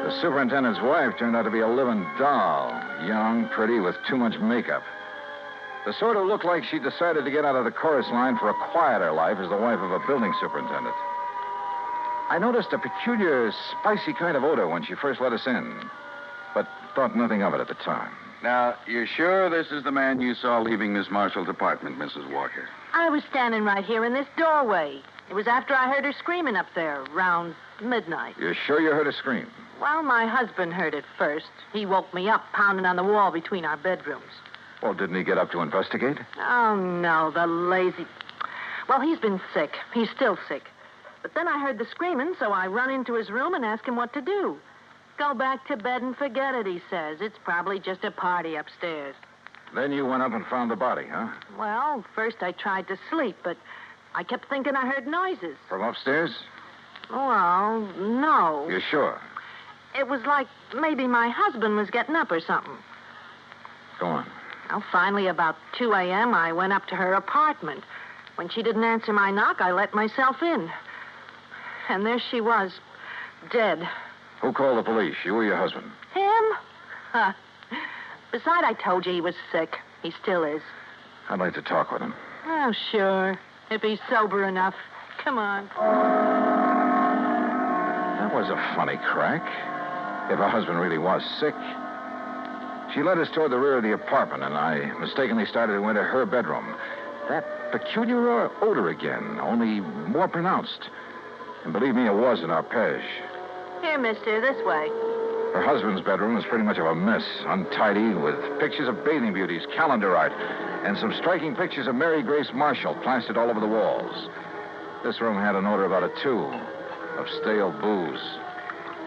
Speaker 2: The superintendent's wife turned out to be a living doll. Young, pretty, with too much makeup. The sort who looked like she decided to get out of the chorus line for a quieter life as the wife of a building superintendent. I noticed a peculiar, spicy kind of odor when she first let us in, but thought nothing of it at the time.
Speaker 18: Now, you're sure this is the man you saw leaving Miss Marshall's apartment, Mrs. Walker?
Speaker 19: I was standing right here in this doorway. It was after I heard her screaming up there, around midnight.
Speaker 2: You're sure you heard her scream?
Speaker 19: Well, my husband heard it first. He woke me up, pounding on the wall between our bedrooms.
Speaker 2: Well, didn't he get up to investigate?
Speaker 19: Oh, no, the lazy... Well, he's been sick. He's still sick. But then I heard the screaming, so I run into his room and asked him what to do. Go back to bed and forget it, he says. It's probably just a party upstairs.
Speaker 2: Then you went up and found the body, huh?
Speaker 19: Well, first I tried to sleep, but I kept thinking I heard noises.
Speaker 2: From upstairs?
Speaker 19: Well, no.
Speaker 2: You're sure?
Speaker 19: It was like maybe my husband was getting up or something.
Speaker 2: Go on.
Speaker 19: Well, finally, about 2 a.m., I went up to her apartment. When she didn't answer my knock, I let myself in. And there she was, dead.
Speaker 8: Who called the police, you or your husband?
Speaker 19: Him? Huh. Besides, I told you he was sick. He still is.
Speaker 8: I'd like to talk with him.
Speaker 19: Oh, sure. If he's sober enough. Come on.
Speaker 8: That was a funny crack. If her husband really was sick. She led us toward the rear of the apartment, and I mistakenly started to enter her bedroom. That peculiar odor again, only more pronounced. And believe me, it was an arpege.
Speaker 19: Here, mister, this way.
Speaker 8: Her husband's bedroom was pretty much of a mess, untidy, with pictures of bathing beauties, calendar art, and some striking pictures of Mary Grace Marshall plastered all over the walls. This room had an odor about it, too, of stale booze.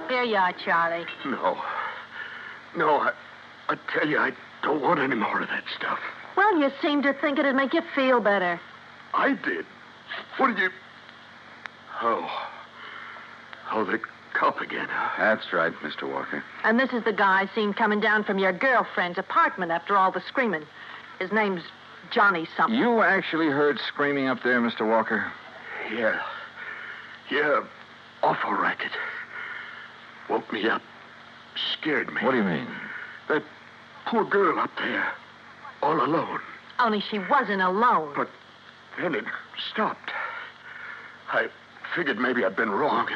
Speaker 19: Here you are, Charlie.
Speaker 3: No, I tell you, I don't want any more of that stuff.
Speaker 19: Well, you seem to think it'd make you feel better.
Speaker 3: I did. What did you... Oh, the cop again.
Speaker 18: That's right, Mr. Walker.
Speaker 19: And this is the guy seen coming down from your girlfriend's apartment after all the screaming. His name's Johnny something.
Speaker 8: You actually heard screaming up there, Mr. Walker?
Speaker 3: Yeah, awful racket. Woke me up. Scared me.
Speaker 8: What do you mean?
Speaker 3: That poor girl up there, all alone.
Speaker 19: Only she wasn't alone.
Speaker 3: But then it stopped. I figured maybe I'd been wrong.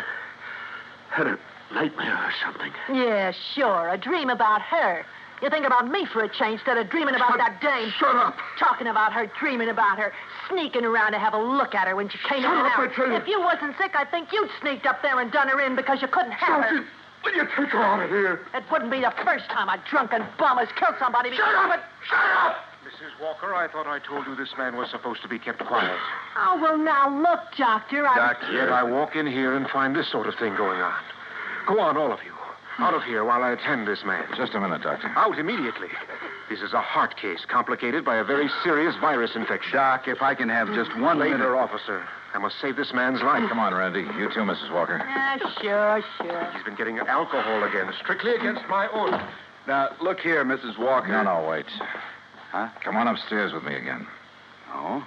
Speaker 3: Had a nightmare or something.
Speaker 19: Yeah, sure. A dream about her. You think about me for a change instead of dreaming about that dame.
Speaker 3: Shut up.
Speaker 19: Talking about her, dreaming about her, sneaking around to have a look at her when she came in and out.
Speaker 3: Shut up, I tell you.
Speaker 19: If you wasn't sick, I think you'd sneaked up there and done her in because you couldn't have her.
Speaker 3: Will you take her out of here?
Speaker 19: It wouldn't be the first time a drunken bum has killed somebody because...
Speaker 3: Shut up! Shut up!
Speaker 17: Mrs. Walker, I thought I told you this man was supposed to be kept quiet.
Speaker 19: Oh, well, now, look, Doctor,
Speaker 17: Yet I walk in here and find this sort of thing going on. Go on, all of you. Out of here while I attend this man.
Speaker 8: Just a minute, Doctor.
Speaker 17: Out immediately. This is a heart case complicated by a very serious virus infection.
Speaker 18: Doc, if I can have just one
Speaker 17: Later,
Speaker 18: minute.
Speaker 17: officer. I must save this man's life.
Speaker 8: Come on, Randy. You too, Mrs. Walker.
Speaker 19: Sure.
Speaker 17: He's been getting alcohol again, strictly against my order.
Speaker 18: Now, look here, Mrs. Walker.
Speaker 8: No, wait.
Speaker 18: Huh?
Speaker 8: Come on upstairs with me again.
Speaker 18: Oh?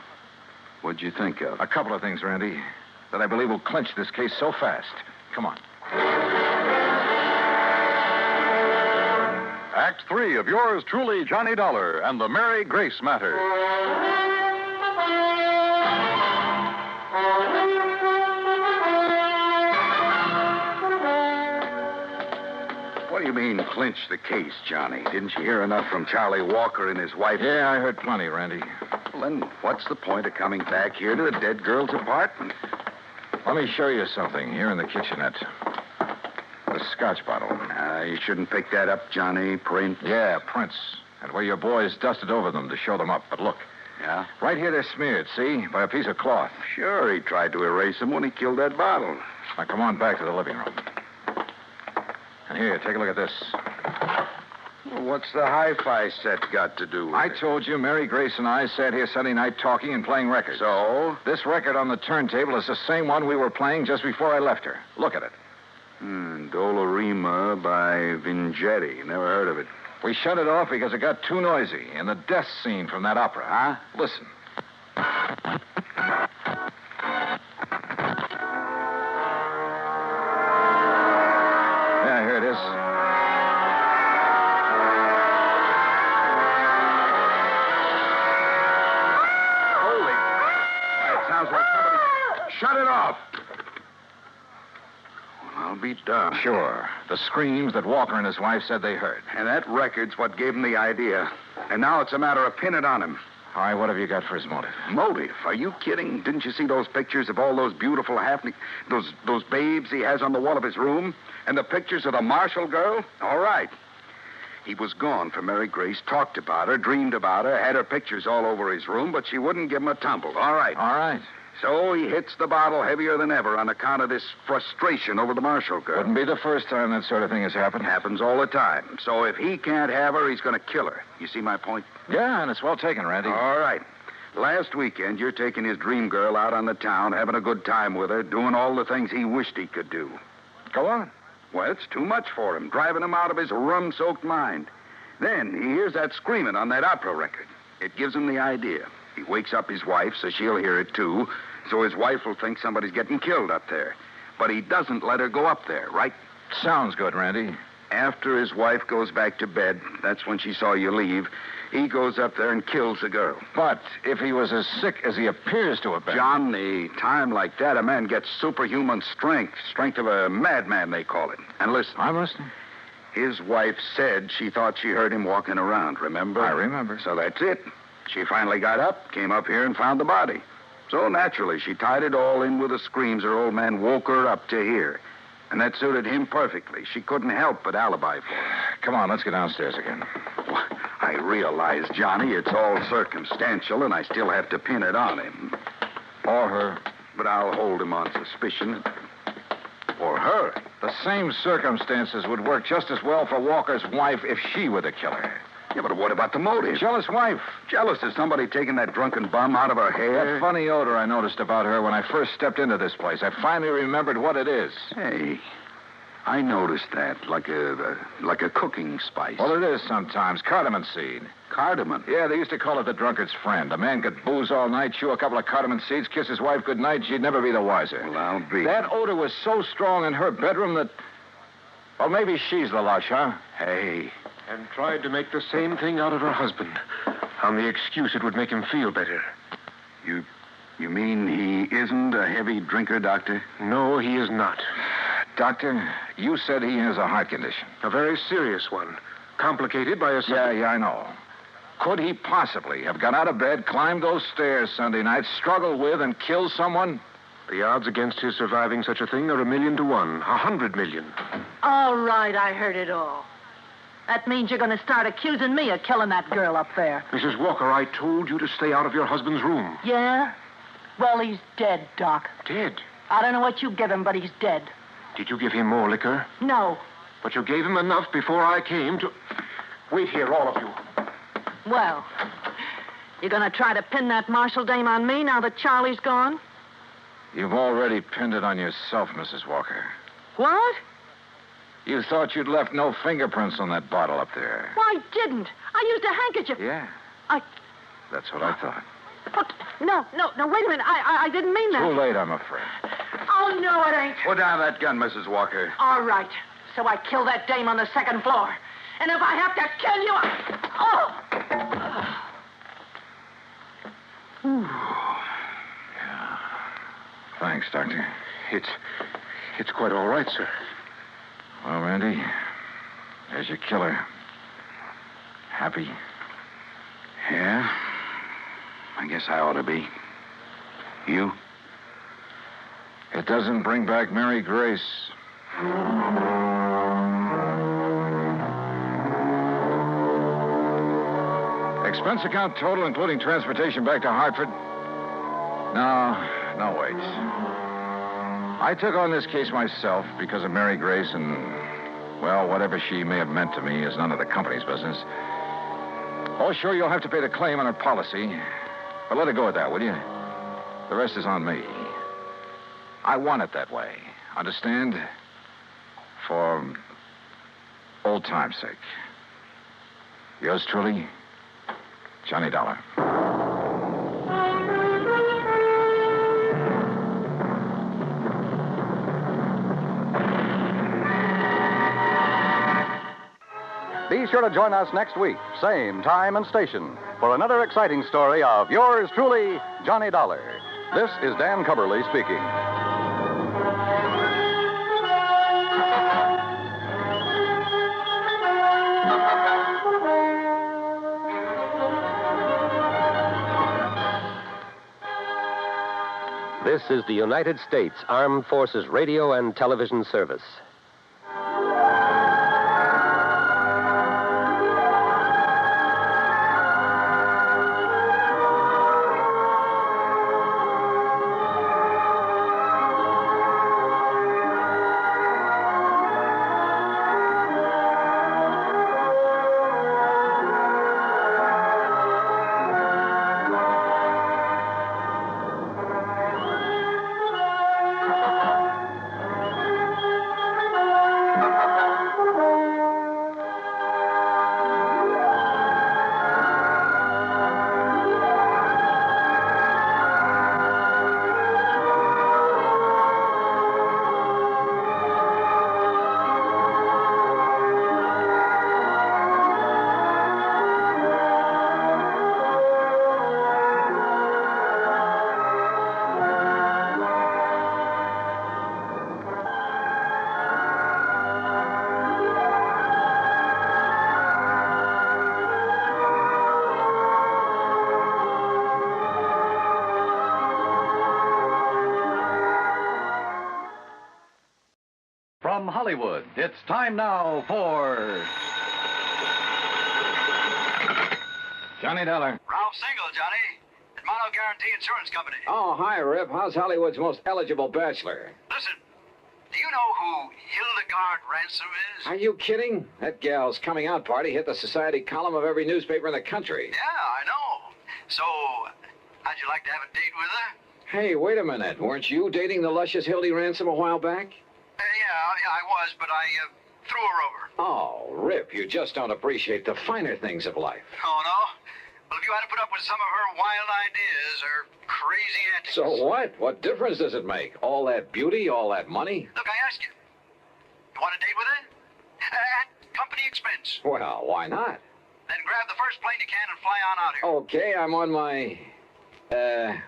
Speaker 18: What'd you think of?
Speaker 8: A couple of things, Randy, that I believe will clinch this case so fast. Come on.
Speaker 13: Act 3 of yours truly, Johnny Dollar, and the Mary Grace Matter.
Speaker 18: What do you mean, clinch the case, Johnny? Didn't you hear enough from Charlie Walker and his wife?
Speaker 8: Yeah, I heard plenty, Randy.
Speaker 18: Well, then what's the point of coming back here to the dead girl's apartment?
Speaker 8: Let me show you something here in the kitchenette. The scotch bottle.
Speaker 18: You shouldn't pick that up, Johnny. Print.
Speaker 8: Yeah, prints. And where your boys dusted over them to show them up. But look.
Speaker 18: Yeah?
Speaker 8: Right here they're smeared, see? By a piece of cloth.
Speaker 18: Sure, he tried to erase them when he killed that bottle.
Speaker 8: Now, come on back to the living room. And here, take a look at this.
Speaker 18: Well, what's the hi-fi set got to do with
Speaker 8: I
Speaker 18: it?
Speaker 8: told you Mary Grace and I sat here Sunday night talking and playing records.
Speaker 18: So?
Speaker 8: This record on the turntable is the same one we were playing just before I left her. Look at it.
Speaker 18: Dolorima by Vingetti. Never heard of it.
Speaker 8: We shut it off because it got too noisy in the death scene from that opera.
Speaker 18: Huh?
Speaker 8: Listen. Yeah, here it is.
Speaker 18: Holy. It sounds like somebody... Shut it off. Well, I'll be darned.
Speaker 8: Sure. The screams that Walker and his wife said they heard.
Speaker 18: And that record's what gave him the idea. And now it's a matter of pinning it on him.
Speaker 8: All right, what have you got for his motive?
Speaker 18: Motive? Are you kidding? Didn't you see those pictures of all those beautiful those babes he has on the wall of his room? And the pictures of the Marshall girl? All right. He was gone for Mary Grace, talked about her, dreamed about her, had her pictures all over his room, but she wouldn't give him a tumble. All right.
Speaker 8: All right.
Speaker 18: So he hits the bottle heavier than ever on account of this frustration over the Marshall girl.
Speaker 8: Wouldn't be the first time that sort of thing has happened.
Speaker 18: Happens all the time. So if he can't have her, he's going to kill her. You see my point?
Speaker 8: Yeah, and it's well taken, Randy.
Speaker 18: All right. Last weekend, you're taking his dream girl out on the town, having a good time with her, doing all the things he wished he could do.
Speaker 8: Go on.
Speaker 18: Well, it's too much for him, driving him out of his rum-soaked mind. Then he hears that screaming on that opera record. It gives him the idea. He wakes up his wife, so she'll hear it, too. So his wife will think somebody's getting killed up there. But he doesn't let her go up there, right?
Speaker 8: Sounds good, Randy.
Speaker 18: After his wife goes back to bed, that's when she saw you leave, he goes up there and kills the girl.
Speaker 8: But if he was as sick as he appears to have been...
Speaker 18: John, a time like that, a man gets superhuman strength. Strength of a madman, they call it. And listen.
Speaker 8: I'm listening.
Speaker 18: His wife said she thought she heard him walking around, remember?
Speaker 8: I remember.
Speaker 18: So that's it. She finally got up, came up here, and found the body. So naturally, she tied it all in with the screams her old man woke her up to hear. And that suited him perfectly. She couldn't help but alibi for him.
Speaker 8: Come on, let's get downstairs again.
Speaker 18: I realize, Johnny, it's all circumstantial, and I still have to pin it on him.
Speaker 8: Or her.
Speaker 18: But I'll hold him on suspicion. Or her.
Speaker 8: The same circumstances would work just as well for Walker's wife if she were the killer.
Speaker 18: Yeah, but what about the motive?
Speaker 8: Jealous wife.
Speaker 18: Jealous of somebody taking that drunken bum out of her hair?
Speaker 8: That funny odor I noticed about her when I first stepped into this place. I finally remembered what it is.
Speaker 18: Hey, I noticed that, like a cooking spice.
Speaker 8: Well, it is sometimes. Cardamom seed.
Speaker 18: Cardamom?
Speaker 8: Yeah, they used to call it the drunkard's friend. A man could booze all night, chew a couple of cardamom seeds, kiss his wife goodnight, she'd never be the wiser.
Speaker 18: Well, I'll be.
Speaker 8: That odor was so strong in her bedroom that... Well, maybe she's the lush, huh?
Speaker 18: Hey.
Speaker 17: And tried to make the same thing out of her husband, on the excuse it would make him feel better.
Speaker 18: You mean he isn't a heavy drinker, Doctor?
Speaker 17: No, he is not.
Speaker 8: Doctor, you said he has a heart condition.
Speaker 17: A very serious one. Complicated by a...
Speaker 8: Yeah, I know. Could he possibly have got out of bed, climbed those stairs Sunday night, struggled with, and killed someone?
Speaker 17: The odds against his surviving such a thing are 1,000,000 to 1. 100 million.
Speaker 19: All right, I heard it all. That means you're going to start accusing me of killing that girl up there.
Speaker 17: Mrs. Walker, I told you to stay out of your husband's room.
Speaker 19: Yeah? Well, he's dead, Doc.
Speaker 17: Dead?
Speaker 19: I don't know what you give him, but he's dead.
Speaker 17: Did you give him more liquor?
Speaker 19: No.
Speaker 17: But you gave him enough before I came to... Wait here, all of you.
Speaker 19: Well, you're going to try to pin that Marshall dame on me now that Charlie's gone?
Speaker 8: You've already pinned it on yourself, Mrs. Walker.
Speaker 19: What?
Speaker 8: You thought you'd left no fingerprints on that bottle up there.
Speaker 19: Well, I didn't. I used a handkerchief.
Speaker 8: Yeah. That's what I thought.
Speaker 19: But, no, wait a minute. I didn't mean that.
Speaker 8: Too late, I'm afraid.
Speaker 19: Oh, no, it ain't.
Speaker 18: Put down that gun, Mrs. Walker.
Speaker 19: All right. So I killed that dame on the second floor. And if I have to kill you,
Speaker 8: Yeah. Thanks, Doctor.
Speaker 17: It's quite all right, sir.
Speaker 8: Well, Randy, there's your killer. Happy?
Speaker 18: Yeah. I guess I ought to be. You?
Speaker 8: It doesn't bring back Mary Grace. Expense account total, including transportation back to Hartford? No, wait. I took on this case myself because of Mary Grace and, well, whatever she may have meant to me is none of the company's business. Oh, sure, you'll have to pay the claim on her policy. But let it go at that, will you? The rest is on me. I want it that way. Understand? For old time's sake. Yours truly, Johnny Dollar.
Speaker 16: Be sure to join us next week, same time and station, for another exciting story of yours truly, Johnny Dollar. This is Dan Cubberly speaking.
Speaker 20: This is the United States Armed Forces Radio and Television Service.
Speaker 16: Hollywood. It's time now for...
Speaker 2: Johnny Dollar.
Speaker 21: Ralph Single, Johnny. At Mono Guarantee Insurance Company.
Speaker 2: Oh, hi, Rip. How's Hollywood's most eligible bachelor?
Speaker 21: Listen, do you know who Hildegard Ransom is?
Speaker 2: Are you kidding? That gal's coming out party hit the society column of every newspaper in the country.
Speaker 21: Yeah, I know. So, how'd you like to have a date with her?
Speaker 2: Hey, wait a minute. Weren't you dating the luscious Hildy Ransom a while back?
Speaker 21: Yeah, I was, but I threw her over.
Speaker 2: Oh, Rip, you just don't appreciate the finer things of life.
Speaker 21: Oh, no? Well, if you had to put up with some of her wild ideas or crazy antics...
Speaker 2: So what? What difference does it make? All that beauty, all that money?
Speaker 21: Look, I asked you. You want a date with her? At company expense.
Speaker 2: Well, why not?
Speaker 21: Then grab the first plane you can and fly on out here.
Speaker 2: Okay, I'm on my...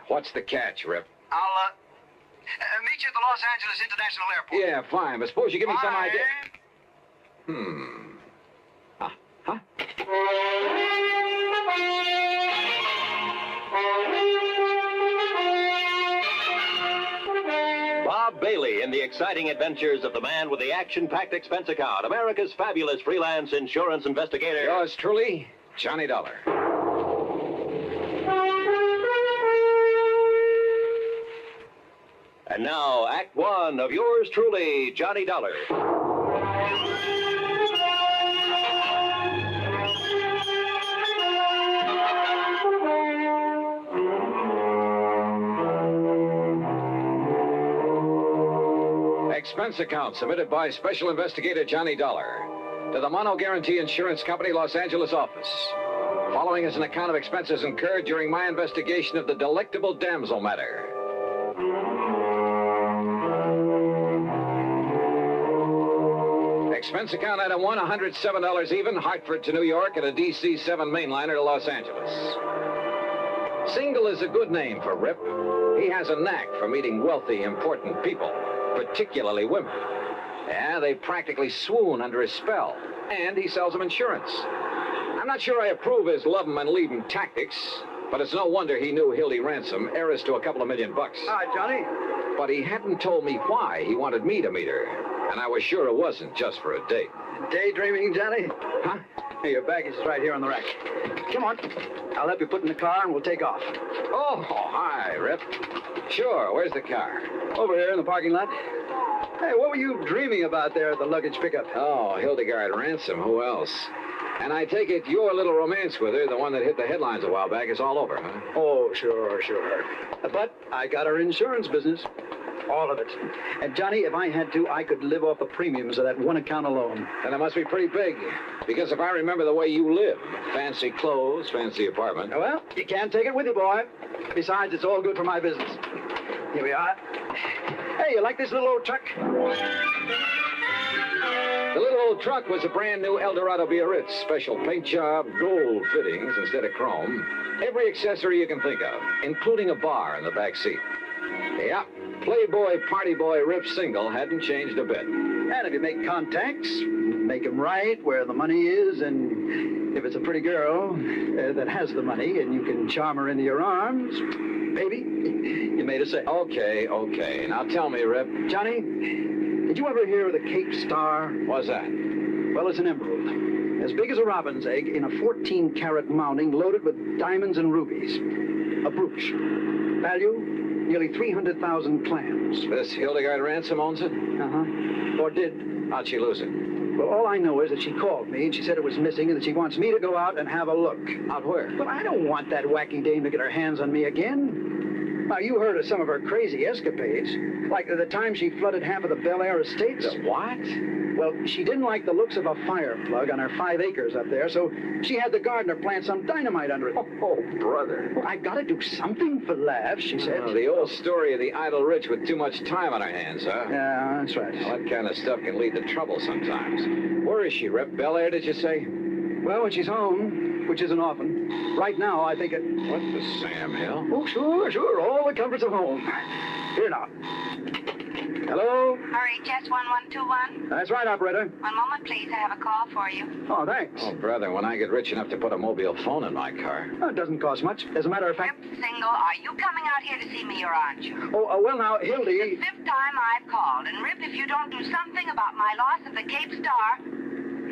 Speaker 2: what's the catch, Rip?
Speaker 21: I'll, meet you at the Los Angeles International Airport.
Speaker 2: Yeah, fine, but suppose you give me some
Speaker 21: Bye.
Speaker 2: idea...
Speaker 16: Bob Bailey in the exciting adventures of the man with the action-packed expense account, America's fabulous freelance insurance investigator.
Speaker 2: Yours truly, Johnny Dollar.
Speaker 16: And now, Act One of yours truly, Johnny Dollar.
Speaker 2: Expense account submitted by Special Investigator Johnny Dollar to the Mono Guarantee Insurance Company, Los Angeles office. Following is an account of expenses incurred during my investigation of the delectable damsel matter. Expense account item 1, $107 even, Hartford to New York and a DC 7 mainliner to Los Angeles. Single is a good name for Rip. He has a knack for meeting wealthy, important people, particularly women. Yeah, they practically swoon under his spell, and he sells them insurance. I'm not sure I approve his love 'em and leave 'em tactics, but it's no wonder he knew Hildy Ransom, heiress to a couple of $1 million.
Speaker 22: Hi, Johnny.
Speaker 2: But he hadn't told me why he wanted me to meet her, and I was sure it wasn't just for a date.
Speaker 22: Daydreaming, Johnny?
Speaker 2: Huh?
Speaker 22: Hey, your baggage is right here on the rack. Come on. I'll help you put in the car and we'll take off.
Speaker 2: Oh, hi, Rip. Sure, where's the car?
Speaker 22: Over here in the parking lot. Hey, what were you dreaming about there at the luggage pickup?
Speaker 2: Oh, Hildegard Ransom, who else? And I take it your little romance with her, the one that hit the headlines a while back, is all over, huh?
Speaker 22: Oh, sure. But I got her insurance business. All of it. And, Johnny, if I had to, I could live off the premiums of that one account alone.
Speaker 2: And it must be pretty big. Because if I remember the way you live, fancy clothes, fancy apartment.
Speaker 22: Well, you can't take it with you, boy. Besides, it's all good for my business. Here we are. Hey, you like this little old truck?
Speaker 2: The little old truck was a brand new Eldorado Biarritz. Special paint job, gold fittings instead of chrome. Every accessory you can think of, including a bar in the back seat. Yeah, Playboy, party boy, Rip Single hadn't changed a bit.
Speaker 22: And if you make contacts, make them right where the money is, and if it's a pretty girl that has the money and you can charm her into your arms, baby, you made a sale.
Speaker 2: Okay. Now tell me, Rip.
Speaker 22: Johnny, did you ever hear of the Cape Star?
Speaker 2: What's that?
Speaker 22: Well, it's an emerald. As big as a robin's egg in a 14-carat mounting loaded with diamonds and rubies. A brooch. Value? Nearly 300,000 clams.
Speaker 2: This Hildegard Ransom owns it?
Speaker 22: Uh-huh. Or did.
Speaker 2: How'd she lose it?
Speaker 22: Well, all I know is that she called me and she said it was missing and that she wants me to go out and have a look.
Speaker 2: Out where?
Speaker 22: Well, I don't want that wacky dame to get her hands on me again. Now, you heard of some of her crazy escapades. Like the time she flooded half of the Bel Air estates.
Speaker 2: The what?
Speaker 22: Well, she didn't like the looks of a fire plug on her 5 acres up there, so she had the gardener plant some dynamite under it.
Speaker 2: Oh, brother.
Speaker 22: Well, I gotta do something for laughs, she said.
Speaker 2: Oh, the old story of the idle rich with too much time on her hands, huh?
Speaker 22: Yeah, that's right.
Speaker 2: Well, that kind of stuff can lead to trouble sometimes. Where is she, Rip? Bel Air, did you say?
Speaker 22: Well, when she's home, which isn't often. Right now, I think it...
Speaker 2: What the Sam Hill?
Speaker 22: Oh, sure. All the comforts of home. Here now. Hello?
Speaker 4: RHS 1121.
Speaker 22: That's right, operator.
Speaker 4: One moment, please. I have a call for you.
Speaker 22: Oh, thanks.
Speaker 2: Oh, brother, when I get rich enough to put a mobile phone in my car.
Speaker 22: Oh, it doesn't cost much. As a matter of fact...
Speaker 4: Single, are you coming out here to see me or aren't you?
Speaker 22: Oh, well, now, Hildy...
Speaker 4: The fifth time I've called. And, Rip, if you don't do something about my loss of the Cape Star,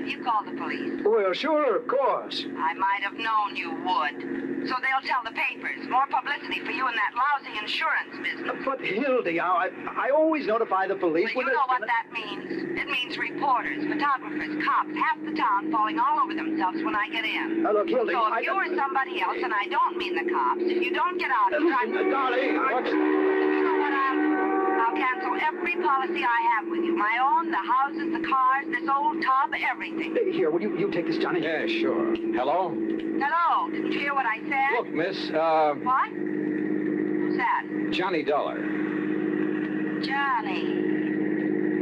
Speaker 4: you call the police.
Speaker 22: Well, sure, of course.
Speaker 4: I might have known you would. So they'll tell the papers. More publicity for you in that lousy insurance business.
Speaker 22: But, Hildy, I always notify the police
Speaker 4: Well, you know what that means. It means reporters, photographers, cops, half the town falling all over themselves when I get in.
Speaker 22: Look, Hildy,
Speaker 4: So if you or somebody else, and I don't mean the cops, if you don't get out and drive...
Speaker 22: Darling,
Speaker 4: you know what, I'll cancel every policy I have with you. My own, the houses, the cars, this old tub, everything.
Speaker 22: Here, will you take this, Johnny?
Speaker 2: Yeah, sure. Hello?
Speaker 4: Hello, didn't you hear what I said?
Speaker 2: Look, miss,
Speaker 4: What? Who's that?
Speaker 2: Johnny Dollar.
Speaker 4: Johnny.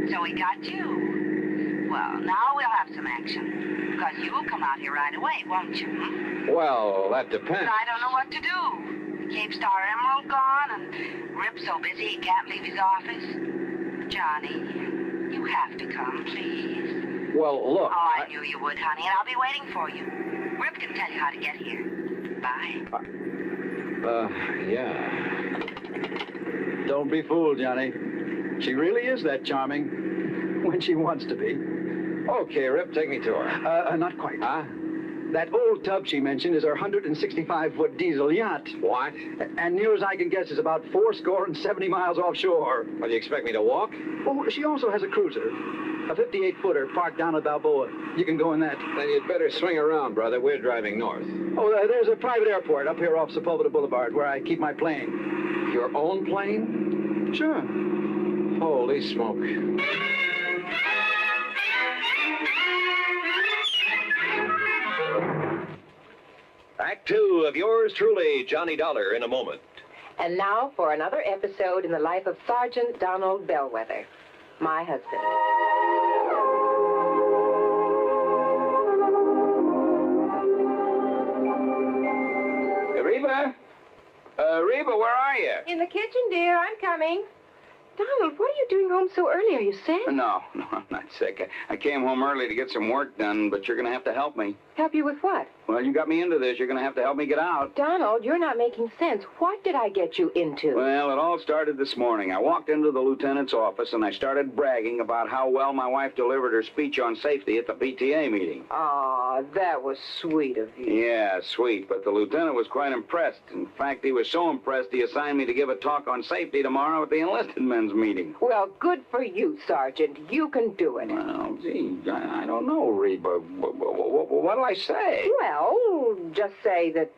Speaker 4: So he got you. Well, now we'll have some action. Because you'll come out here right away, won't you?
Speaker 2: Well, that
Speaker 4: But
Speaker 2: depends.
Speaker 4: I don't know what to do. The Cape Star Emerald gone, and Rip's so busy he can't leave his office. Johnny, you have to come, please.
Speaker 2: Well, look.
Speaker 4: Oh, I knew you would, honey, and I'll be waiting for you. Rip can tell you how to get here. Bye.
Speaker 2: Yeah.
Speaker 22: Don't be fooled, Johnny. She really is that charming when she wants to be.
Speaker 2: Okay, Rip, take me to her.
Speaker 22: Not quite.
Speaker 2: Huh?
Speaker 22: That old tub she mentioned is her 165-foot diesel yacht.
Speaker 2: What?
Speaker 22: And near as I can guess is about 70 miles offshore.
Speaker 2: What, do you expect me to walk?
Speaker 22: Oh, she also has a cruiser. A 58-footer parked down at Balboa. You can go in that.
Speaker 2: Then you'd better swing around, brother. We're driving north.
Speaker 22: Oh, there's a private airport up here off Sepulveda Boulevard where I keep my plane.
Speaker 2: Your own plane?
Speaker 22: Sure.
Speaker 2: Holy smoke.
Speaker 1: Act 2 of yours truly, Johnny Dollar, in a moment.
Speaker 6: And now for another episode in the life of Sergeant Donald Bellwether, my husband.
Speaker 18: Reba? Reba, where are you?
Speaker 6: In the kitchen, dear. I'm coming. Donald, what are you doing home so early? Are you sick?
Speaker 18: No, I'm not sick. I came home early to get some work done, but you're going to have to help me.
Speaker 6: Help you with what?
Speaker 18: Well, you got me into this. You're going to have to help me get out.
Speaker 6: Donald, you're not making sense. What did I get you into?
Speaker 18: Well, it all started this morning. I walked into the lieutenant's office and I started bragging about how well my wife delivered her speech on safety at the PTA meeting.
Speaker 6: Aw, that was sweet of you.
Speaker 18: Yeah, sweet, but the lieutenant was quite impressed. In fact, he was so impressed he assigned me to give a talk on safety tomorrow at the enlisted men's meeting.
Speaker 6: Well, good for you, Sergeant. You can do it.
Speaker 18: Well, gee, I don't know, Reba. What'll I say?
Speaker 6: Well, just say that,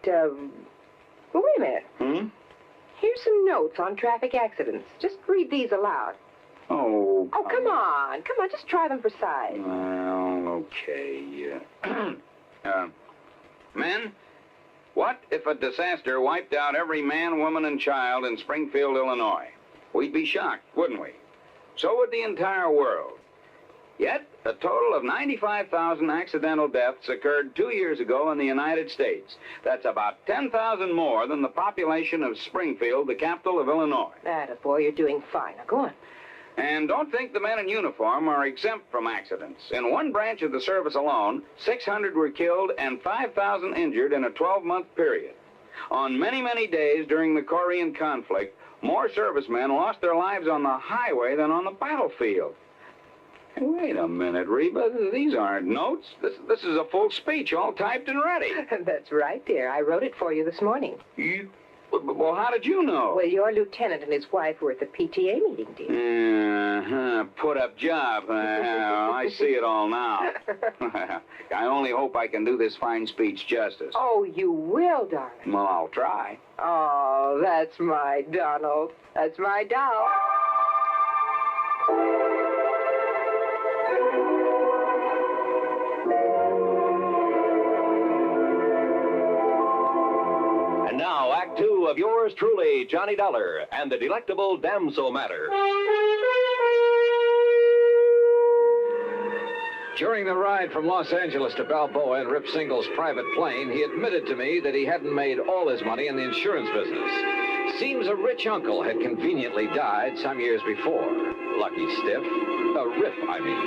Speaker 6: wait a minute.
Speaker 18: Hmm?
Speaker 6: Here's some notes on traffic accidents. Just read these aloud.
Speaker 18: Oh,
Speaker 6: come on. Come on, just try them for size.
Speaker 18: Well, okay. Men, what if a disaster wiped out every man, woman, and child in Springfield, Illinois? We'd be shocked, wouldn't we? So would the entire world. Yet, a total of 95,000 accidental deaths occurred 2 years ago in the United States. That's about 10,000 more than the population of Springfield, the capital of Illinois.
Speaker 6: Attaboy, you're doing fine. Now, go on.
Speaker 18: And don't think the men in uniform are exempt from accidents. In one branch of the service alone, 600 were killed and 5,000 injured in a 12-month period. On many, many days during the Korean conflict, more servicemen lost their lives on the highway than on the battlefield. Hey, wait a minute, Reba. These aren't notes. This is a full speech, all typed and ready.
Speaker 6: That's right, dear. I wrote it for you this morning.
Speaker 18: Well, how did you know?
Speaker 6: Well, your lieutenant and his wife were at the PTA meeting, dear.
Speaker 18: Put up job. I see it all now. I only hope I can do this fine speech justice.
Speaker 6: Oh, you will, darling.
Speaker 18: Well, I'll try.
Speaker 6: Oh, that's my Donald. That's my doll.
Speaker 1: And now, Act 2 of yours truly, Johnny Dollar, and the delectable Damsel Matter.
Speaker 2: During the ride from Los Angeles to Balboa in Rip Single's private plane, he admitted to me that he hadn't made all his money in the insurance business. Seems a rich uncle had conveniently died some years before. lucky stiff. Rip, I mean.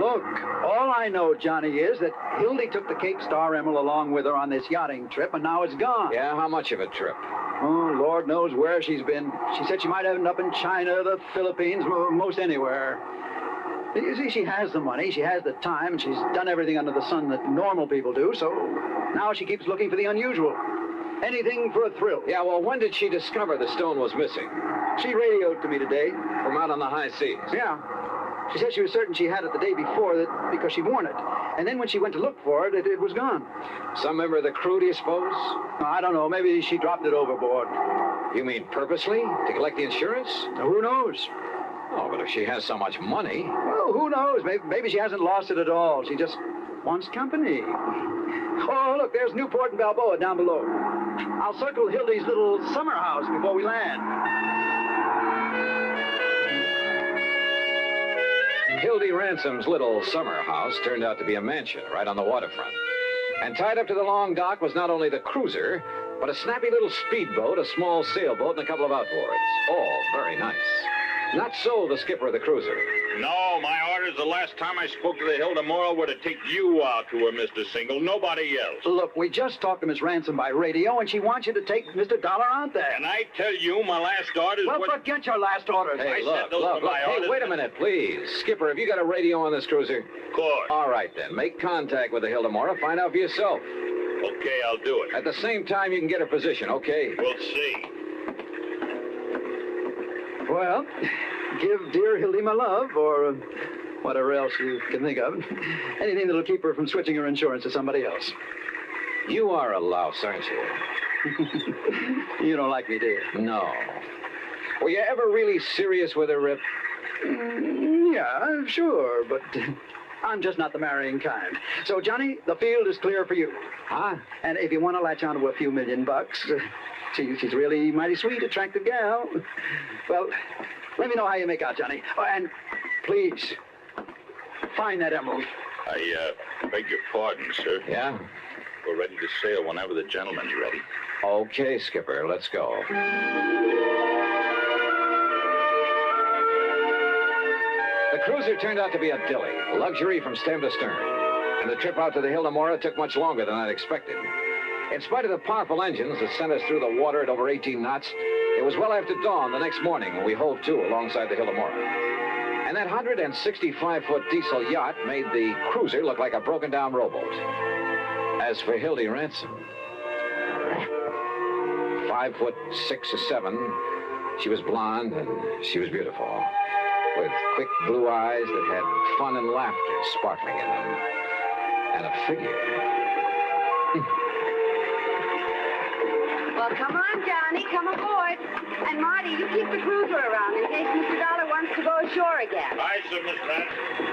Speaker 22: Look, all I know, Johnny, is that Hildy took the Cape Star Emerald along with her on this yachting trip, and now it's gone.
Speaker 2: Yeah, how much of a trip?
Speaker 22: Oh, Lord knows where she's been. She said she might end up in China, the Philippines, most anywhere. You see, she has the money, she has the time, and she's done everything under the sun that normal people do, so now she keeps looking for the unusual. Anything for a thrill.
Speaker 2: Yeah, well, when did she discover the stone was missing?
Speaker 22: She radioed to me today.
Speaker 2: From out on the high seas?
Speaker 22: Yeah. She said she was certain she had it the day before because she'd worn it. And then when she went to look for it, it was gone.
Speaker 2: Some member of the crew, do you suppose?
Speaker 22: I don't know. Maybe she dropped it overboard.
Speaker 2: You mean purposely? To collect the insurance?
Speaker 22: Who knows?
Speaker 2: Oh, but if she has so much money...
Speaker 22: Well, who knows? Maybe she hasn't lost it at all. She just wants company. Oh, look, there's Newport and Balboa down below. I'll circle Hildy's little summer house before we land.
Speaker 2: Hildy Ransom's little summer house turned out to be a mansion right on the waterfront. And tied up to the long dock was not only the cruiser, but a snappy little speedboat, a small sailboat, and a couple of outboards. All very nice. Not so the skipper of the cruiser.
Speaker 5: No, my orders the last time I spoke to the Hilda Moral were to take you out to her, Mr. Single, nobody else.
Speaker 22: Look, we just talked to Miss Ransom by radio, and she wants you to take Mr. Dollar out there.
Speaker 5: And I tell you, my last orders
Speaker 22: Well, forget your last orders.
Speaker 2: Hey, look. Hey, wait a minute, please. Skipper, have you got a radio on this cruiser?
Speaker 5: Of course.
Speaker 2: All right, then. Make contact with the Hilda Mora. Find out for yourself.
Speaker 5: Okay, I'll do it.
Speaker 2: At the same time, you can get her position, okay?
Speaker 5: We'll see.
Speaker 22: Well, give dear Hildy my love, or whatever else you can think of. Anything that'll keep her from switching her insurance to somebody else.
Speaker 2: You are a louse, aren't you?
Speaker 22: You don't like me, do you?
Speaker 2: No. Were you ever really serious with her, Rip?
Speaker 22: Yeah, sure, but I'm just not the marrying kind. So, Johnny, the field is clear for you.
Speaker 2: Huh?
Speaker 22: And if you want to latch on to a few $1,000,000, she's really mighty sweet, attractive gal. Well, let me know how you make out, Johnny. Oh, and please, find that emerald.
Speaker 5: I beg your pardon, sir.
Speaker 2: Yeah?
Speaker 5: We're ready to sail whenever the gentleman's ready.
Speaker 2: Okay, Skipper, let's go. The cruiser turned out to be a dilly, luxury from stem to stern. And the trip out to the Hilda Mora took much longer than I'd expected. In spite of the powerful engines that sent us through the water at over 18 knots, it was well after dawn the next morning when we hove to alongside the Hilda Mora. And that 165-foot diesel yacht made the cruiser look like a broken-down rowboat. As for Hildy Ransom, 5'6" or 7", she was blonde and she was beautiful, with quick blue eyes that had fun and laughter sparkling in them, and a figure.
Speaker 4: Well, come on, Johnny, come aboard. And Marty, you keep the cruiser around in case Mr. Dollar wants to go ashore again.
Speaker 5: Hi, sir, Miss Pat.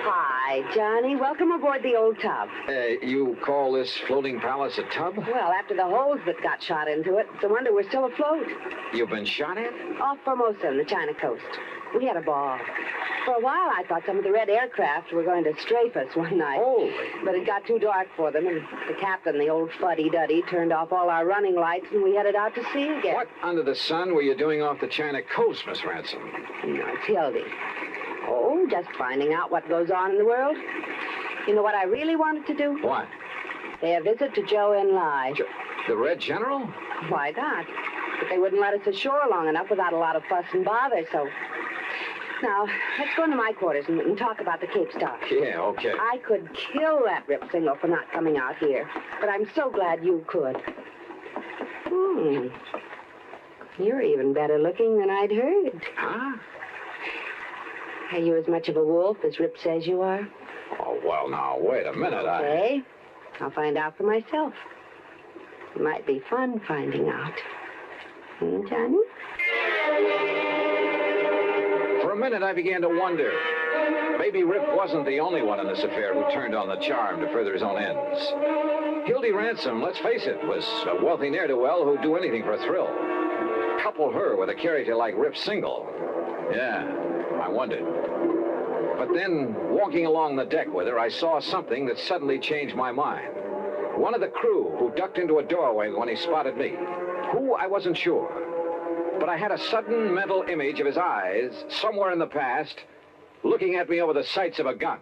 Speaker 4: Hi, Johnny. Welcome aboard the old tub.
Speaker 2: You call this floating palace a tub?
Speaker 4: Well, after the holes that got shot into it, it's a wonder we're still afloat.
Speaker 2: You've been shot at?
Speaker 4: Off Formosa on the China coast. We had a ball. For a while, I thought some of the red aircraft were going to strafe us one night.
Speaker 2: Holy.
Speaker 4: But it got too dark for them, and the captain, the old fuddy-duddy, turned off all our running lights, and we headed out to sea again.
Speaker 2: What under the sun were you doing off the China coast, Miss Ransom?
Speaker 4: No, it's Hildy. Oh, just finding out what goes on in the world. You know what I really wanted to do?
Speaker 2: What?
Speaker 4: Pay a visit to Joe and Lai.
Speaker 2: The Red General?
Speaker 4: Why not? But they wouldn't let us ashore long enough without a lot of fuss and bother, so... Now, let's go into my quarters and talk about the Cape Star.
Speaker 2: Yeah, okay.
Speaker 4: I could kill that Rip Single for not coming out here, but I'm so glad you could. You're even better looking than I'd heard.
Speaker 2: Huh?
Speaker 4: Are you as much of a wolf as Rip says you are?
Speaker 2: Oh, well, now, wait a minute.
Speaker 4: Okay. I'll find out for myself. It might be fun finding out. Johnny?
Speaker 2: For a minute, I began to wonder. Maybe Rip wasn't the only one in this affair who turned on the charm to further his own ends. Hildy Ransom, let's face it, was a wealthy ne'er-do-well who'd do anything for a thrill. Couple her with a character like Rip Single. Yeah, I wondered. But then, walking along the deck with her, I saw something that suddenly changed my mind. One of the crew who ducked into a doorway when he spotted me. Who, I wasn't sure. but I had a sudden mental image of his eyes, somewhere in the past, looking at me over the sights of a gun.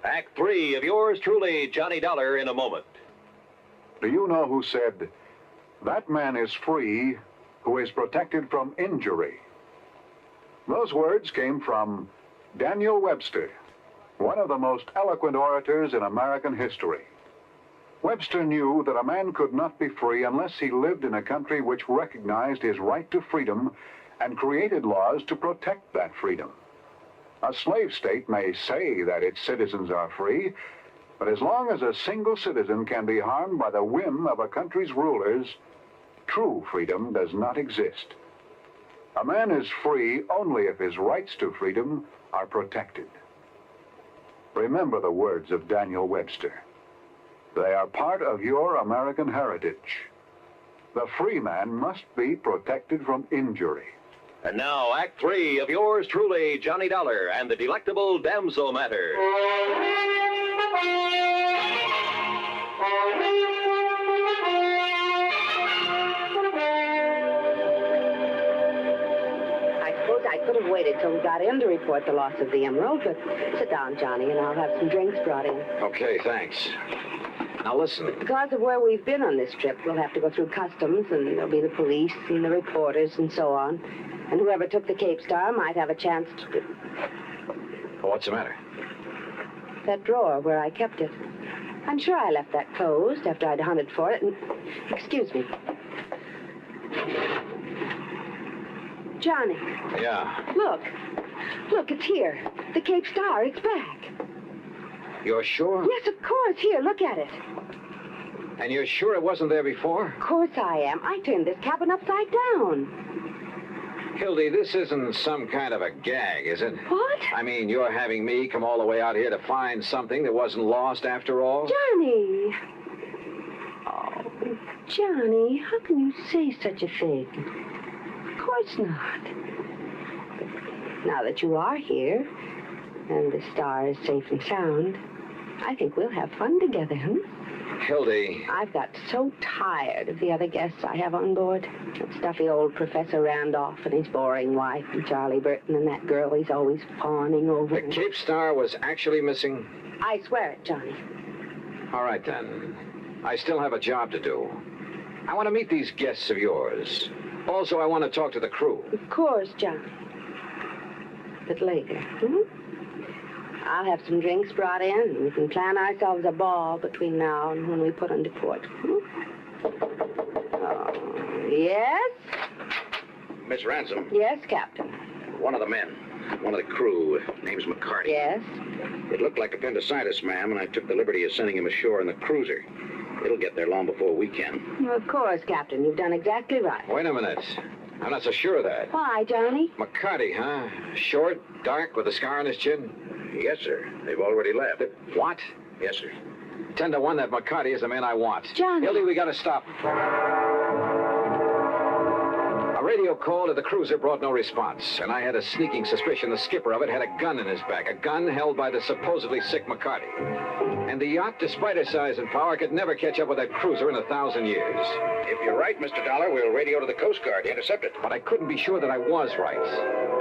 Speaker 1: Act 3 of yours truly, Johnny Dollar, in a moment.
Speaker 7: Do you know who said, "That man is free who is protected from injury"? Those words came from Daniel Webster, one of the most eloquent orators in American history. Webster knew that a man could not be free unless he lived in a country which recognized his right to freedom and created laws to protect that freedom. A slave state may say that its citizens are free, but as long as a single citizen can be harmed by the whim of a country's rulers, true freedom does not exist. A man is free only if his rights to freedom are protected. Remember the words of Daniel Webster. They are part of your American heritage. The free man must be protected from injury.
Speaker 1: And now, Act 3 of yours truly, Johnny Dollar, and the delectable damsel matter.
Speaker 4: I suppose I could have waited till we got in to report the loss of the emerald, but sit down, Johnny, and I'll have some drinks brought in.
Speaker 2: Okay, thanks. Now listen.
Speaker 4: Because of where we've been on this trip, we'll have to go through customs, and there'll be the police and the reporters and so on. And whoever took the Cape Star might have a chance to...
Speaker 2: What's the matter?
Speaker 4: That drawer where I kept it. I'm sure I left that closed after I'd hunted for it, and... Excuse me. Johnny.
Speaker 2: Yeah.
Speaker 4: Look. Look, it's here. The Cape Star, it's back.
Speaker 2: You're sure?
Speaker 4: Yes, of course. Here, look at it.
Speaker 2: And you're sure it wasn't there before?
Speaker 4: Of course I am. I turned this cabin upside down.
Speaker 2: Hildy, this isn't some kind of a gag, is it?
Speaker 4: What?
Speaker 2: I mean, you're having me come all the way out here to find something that wasn't lost after all?
Speaker 4: Johnny! Oh, Johnny, how can you say such a thing? Of course not. But now that you are here, and the star is safe and sound, I think we'll have fun together, huh?
Speaker 2: Hildy.
Speaker 4: I've got so tired of the other guests I have on board. That stuffy old Professor Randolph and his boring wife, and Charlie Burton, and that girl he's always fawning over.
Speaker 2: The Cape Star was actually missing?
Speaker 4: I swear it, Johnny.
Speaker 2: All right, then. I still have a job to do. I want to meet these guests of yours. Also, I want to talk to the crew.
Speaker 4: Of course, Johnny. But later, hmm? I'll have some drinks brought in, and we can plan ourselves a ball between now and when we put into port. Hmm? Oh, yes?
Speaker 3: Miss Ransom.
Speaker 4: Yes, Captain.
Speaker 3: One of the men. One of the crew. Name's McCarty.
Speaker 4: Yes?
Speaker 3: It looked like appendicitis, ma'am, and I took the liberty of sending him ashore in the cruiser. It'll get there long before we can.
Speaker 4: Well, of course, Captain. You've done exactly right.
Speaker 2: Wait a minute. I'm not so sure of that.
Speaker 4: Why, Johnny?
Speaker 2: McCarty, huh? Short, dark, with a scar on his chin?
Speaker 3: Yes, sir. They've already left.
Speaker 2: What?
Speaker 3: Yes, sir.
Speaker 2: 10 to 1 that McCarty is the man I want.
Speaker 4: Johnny.
Speaker 2: Hildy, we gotta stop. A radio call to the cruiser brought no response, and I had a sneaking suspicion the skipper of it had a gun in his back, a gun held by the supposedly sick McCarty. And the yacht, despite her size and power, could never catch up with that cruiser in 1,000 years.
Speaker 3: If you're right, Mr. Dollar, we'll radio to the Coast Guard to intercept it.
Speaker 2: But I couldn't be sure that I was right.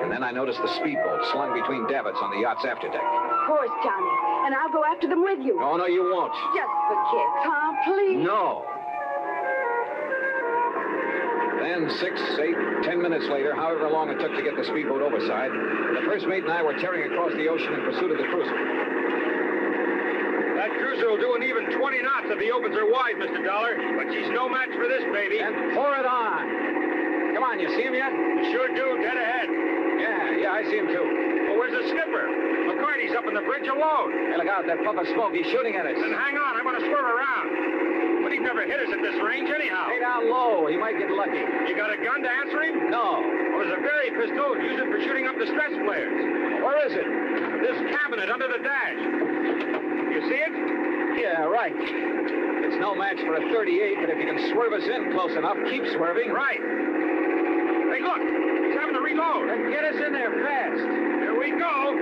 Speaker 2: And then I noticed the speedboat slung between davits on the yacht's afterdeck.
Speaker 4: Of course, Johnny. And I'll go after them with you.
Speaker 2: Oh, no, you won't.
Speaker 4: Just for kids, huh? Please.
Speaker 2: No. Then 6, 8, 10 minutes later, however long it took to get the speedboat overside, the first mate and I were tearing across the ocean in pursuit of the cruiser.
Speaker 5: That cruiser will do an even 20 knots if he opens her wide, Mr. Dollar. But she's no match for this, baby.
Speaker 2: And pour it on. Come on, you see him yet?
Speaker 5: Sure do, dead ahead.
Speaker 2: Yeah, I see him too.
Speaker 5: Well, where's the skipper? McCarty's up on the bridge alone.
Speaker 2: Hey, look out, that puff of smoke. He's shooting at us.
Speaker 5: Then hang on, I'm going to swerve around. But he'd never hit us at this range anyhow.
Speaker 2: Stay down low. He might get lucky.
Speaker 5: You got a gun to answer him?
Speaker 2: No.
Speaker 5: Well, there's a Berry pistol. Use it for shooting up distress flares.
Speaker 2: Where is it?
Speaker 5: This cabinet under the dash. You see it?
Speaker 2: Yeah, right. It's no match for a 38, but if you can swerve us in close enough, keep swerving.
Speaker 5: Right. Hey, look. He's having to reload.
Speaker 2: Then get us in there fast.
Speaker 5: Here we go.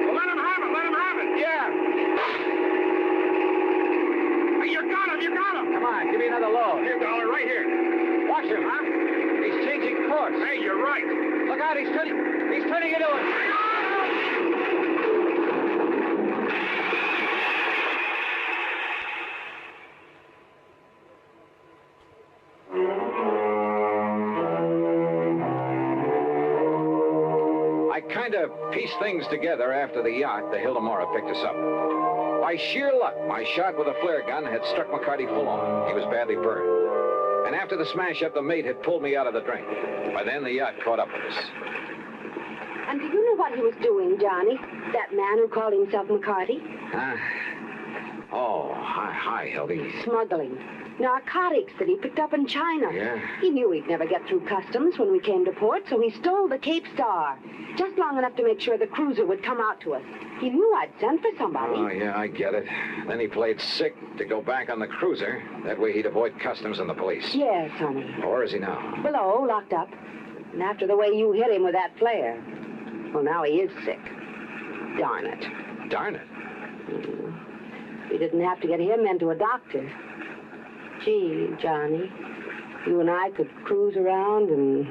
Speaker 5: Well, let him have it. Let him have it.
Speaker 2: Yeah. right. Look out, he's turning into it. I kind of pieced things together after the yacht, the Hildemora, picked us up. By sheer luck, my shot with a flare gun had struck McCarty full on. He was badly burned. And after the smash-up, the mate had pulled me out of the drink. By then, the yacht caught up with us.
Speaker 4: And do you know what he was doing, Johnny? That man who called himself McCarty?
Speaker 2: Hi, Hildy.
Speaker 4: Smuggling. Narcotics that he picked up in China.
Speaker 2: Yeah.
Speaker 4: He knew he'd never get through customs when we came to port, so he stole the Cape Star. Just long enough to make sure the cruiser would come out to us. He knew I'd sent for somebody.
Speaker 2: Oh, yeah, I get it. Then he played sick to go back on the cruiser. That way he'd avoid customs and the police.
Speaker 4: Yes, honey.
Speaker 2: Where is he now?
Speaker 4: Below, locked up. And after the way you hit him with that flare. Well, now he is sick. Darn it.
Speaker 2: Darn it.
Speaker 4: We didn't have to get him into a doctor. Gee, Johnny, you and I could cruise around and...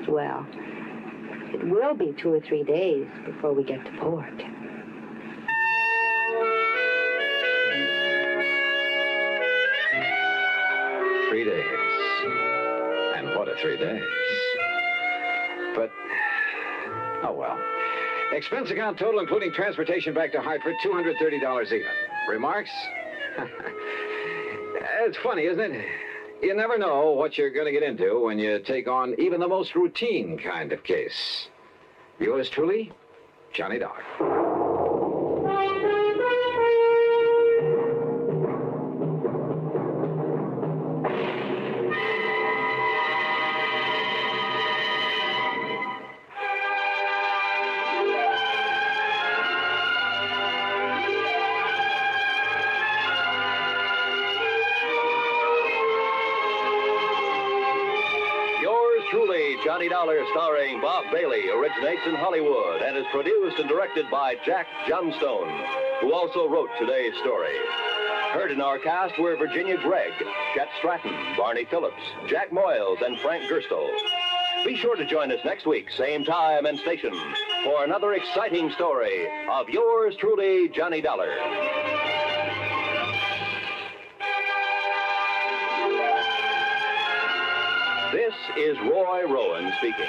Speaker 4: Well, it will be 2 or 3 days before we get to port.
Speaker 2: Three days. And what a 3 days. But, oh well. Expense account total, including transportation back to Hartford, $230 even. Remarks? It's funny, isn't it? You never know what you're going to get into when you take on even the most routine kind of case. Yours truly, Johnny Dollar.
Speaker 1: Johnny Dollar, starring Bob Bailey, originates in Hollywood and is produced and directed by Jack Johnstone, who also wrote today's story. Heard in our cast were Virginia Gregg, Chet Stratton, Barney Phillips, Jack Moyles, and Frank Gersto. Be sure to join us next week, same time and station, for another exciting story of yours truly, Johnny Dollar. This is Roy Rowan speaking.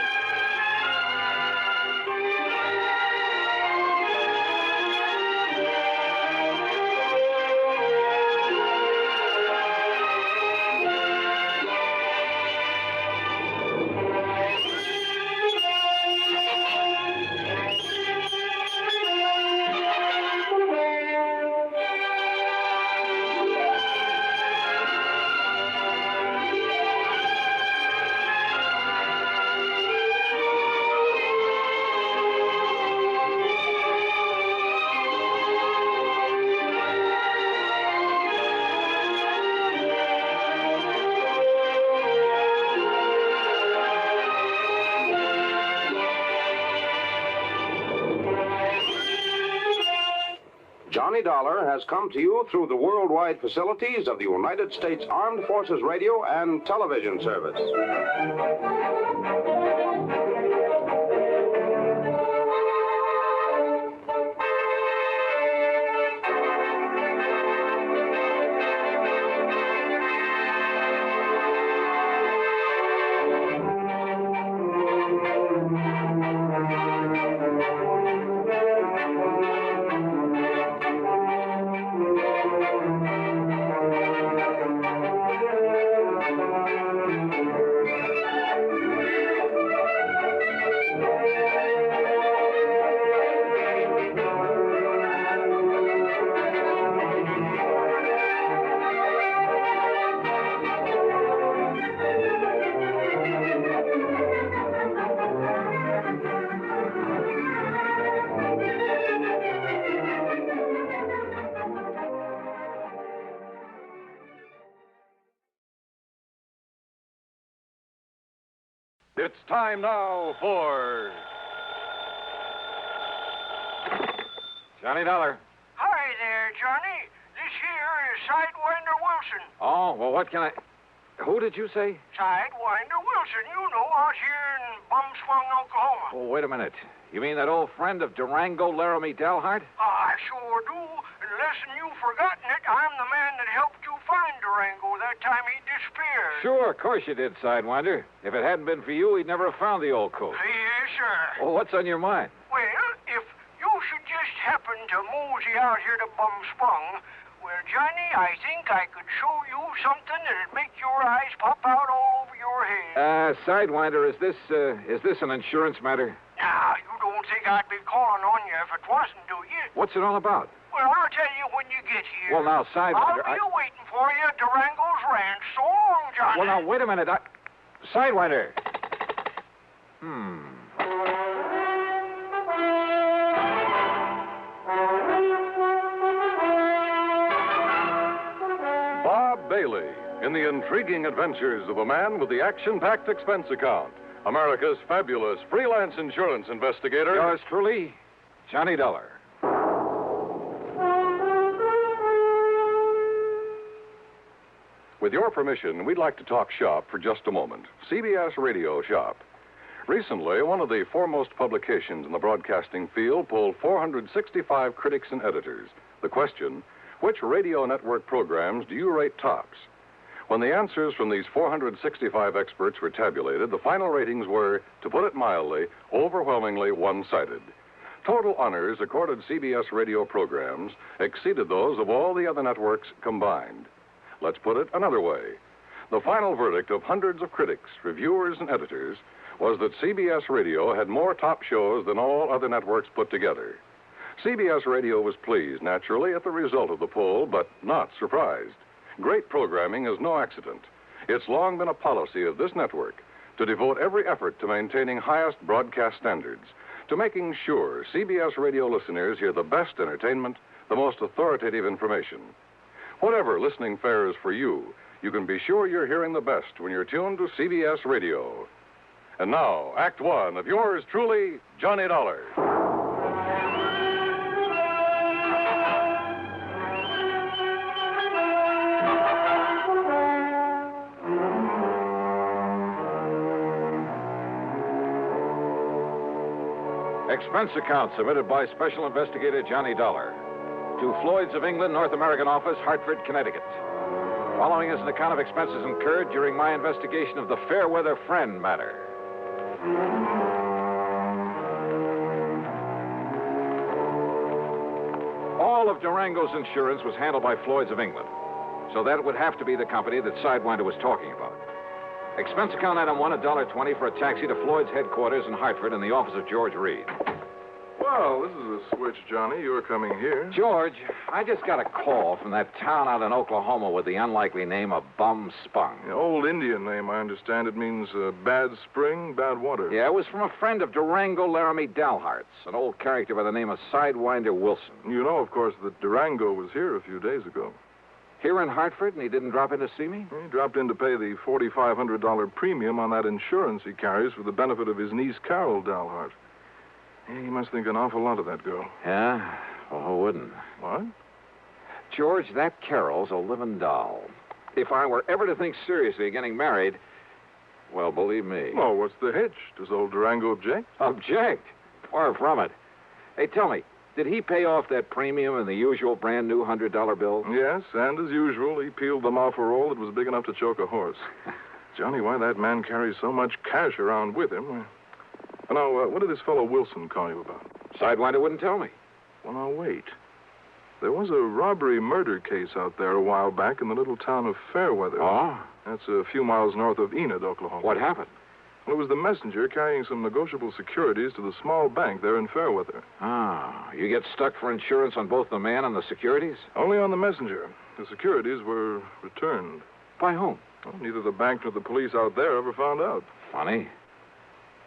Speaker 10: Johnny Dollar has come to you through the worldwide facilities of the United States Armed Forces Radio and Television Service.
Speaker 13: It's time now for Johnny Dollar.
Speaker 11: Hi there, Johnny. This here is Sidewinder Wilson.
Speaker 2: Oh, well, what can I...
Speaker 9: Who did you say?
Speaker 11: Sidewinder Wilson, you know, out here in Bumswung, Oklahoma.
Speaker 9: Oh, wait a minute. You mean that old friend of Durango, Laramie Dalhart?
Speaker 11: I sure do. Unless you've forgotten it, I'm the man that helped you find Durango that time he disappeared.
Speaker 9: Sure, of course you did, Sidewinder. If it hadn't been for you, he'd never have found the old coat.
Speaker 11: Yes, sir.
Speaker 9: Well, what's on your mind?
Speaker 11: Well, if you should just happen to mosey out here to Bumspung, well, Johnny, I think I could show you something that'd make your eyes pop out all over your head.
Speaker 9: Sidewinder, is this an insurance matter?
Speaker 11: Now, you don't think I'd be calling on you if it wasn't, do you?
Speaker 9: What's it all about?
Speaker 11: Well, I'll tell you when you get here.
Speaker 9: Well, now, Sidewinder,
Speaker 11: I'll be waiting for you at Durango's ranch. So long, Johnny.
Speaker 9: Well, now, wait a minute. Sidewinder.
Speaker 13: Bob Bailey in the intriguing adventures of a man with the action-packed expense account. America's fabulous freelance insurance investigator.
Speaker 9: Yours truly, Johnny Dollar.
Speaker 13: With your permission, we'd like to talk shop for just a moment. CBS Radio Shop. Recently, one of the foremost publications in the broadcasting field polled 465 critics and editors. The question, which radio network programs do you rate tops? When the answers from these 465 experts were tabulated, the final ratings were, to put it mildly, overwhelmingly one-sided. Total honors accorded CBS radio programs exceeded those of all the other networks combined. Let's put it another way. The final verdict of hundreds of critics, reviewers, and editors was that CBS Radio had more top shows than all other networks put together. CBS Radio was pleased, naturally, at the result of the poll, but not surprised. Great programming is no accident. It's long been a policy of this network to devote every effort to maintaining highest broadcast standards, to making sure CBS Radio listeners hear the best entertainment, the most authoritative information. Whatever listening fare is for you, you can be sure you're hearing the best when you're tuned to CBS Radio. And now, Act One of yours truly, Johnny Dollar.
Speaker 9: Expense account submitted by Special Investigator Johnny Dollar to Floyd's of England, North American Office, Hartford, Connecticut. Following is an account of expenses incurred during my investigation of the Fairweather Friend matter. All of Durango's insurance was handled by Floyd's of England, so that would have to be the company that Sidewinder was talking about. Expense account item one, $1.20 for a taxi to Floyd's headquarters in Hartford in the office of George Reed.
Speaker 13: Well, this is a switch, Johnny. You're coming here.
Speaker 9: George, I just got a call from that town out in Oklahoma with the unlikely name of Bumspung.
Speaker 13: The old Indian name, I understand. It means bad spring, bad water.
Speaker 9: Yeah, it was from a friend of Durango, Laramie Dalhart's, an old character by the name of Sidewinder Wilson.
Speaker 13: You know, of course, that Durango was here a few days ago.
Speaker 9: Here in Hartford, and he didn't drop in to see me?
Speaker 13: He dropped in to pay the $4,500 premium on that insurance he carries for the benefit of his niece, Carol Dalhart. He must think an awful lot of that girl.
Speaker 9: Yeah? Well, who wouldn't?
Speaker 13: What?
Speaker 9: George, that Carol's a living doll. If I were ever to think seriously of getting married, well, believe me.
Speaker 13: Oh, what's the hitch? Does old Durango object?
Speaker 9: Object? Far from it. Hey, tell me, did he pay off that premium in the usual brand new $100 bill?
Speaker 13: Yes, and as usual, he peeled them off a roll that was big enough to choke a horse. Johnny, why that man carries so much cash around with him? Now, what did this fellow Wilson call you about?
Speaker 9: Sidewinder wouldn't tell me.
Speaker 13: Well, now, wait. There was a robbery murder case out there a while back in the little town of Fairweather.
Speaker 9: Oh?
Speaker 13: That's a few miles north of Enid, Oklahoma.
Speaker 9: What happened?
Speaker 13: Well, it was the messenger carrying some negotiable securities to the small bank there in Fairweather.
Speaker 9: Ah, you get stuck for insurance on both the man and the securities?
Speaker 13: Only on the messenger. The securities were returned.
Speaker 9: By whom?
Speaker 13: Well, neither the bank nor the police out there ever found out.
Speaker 9: Funny.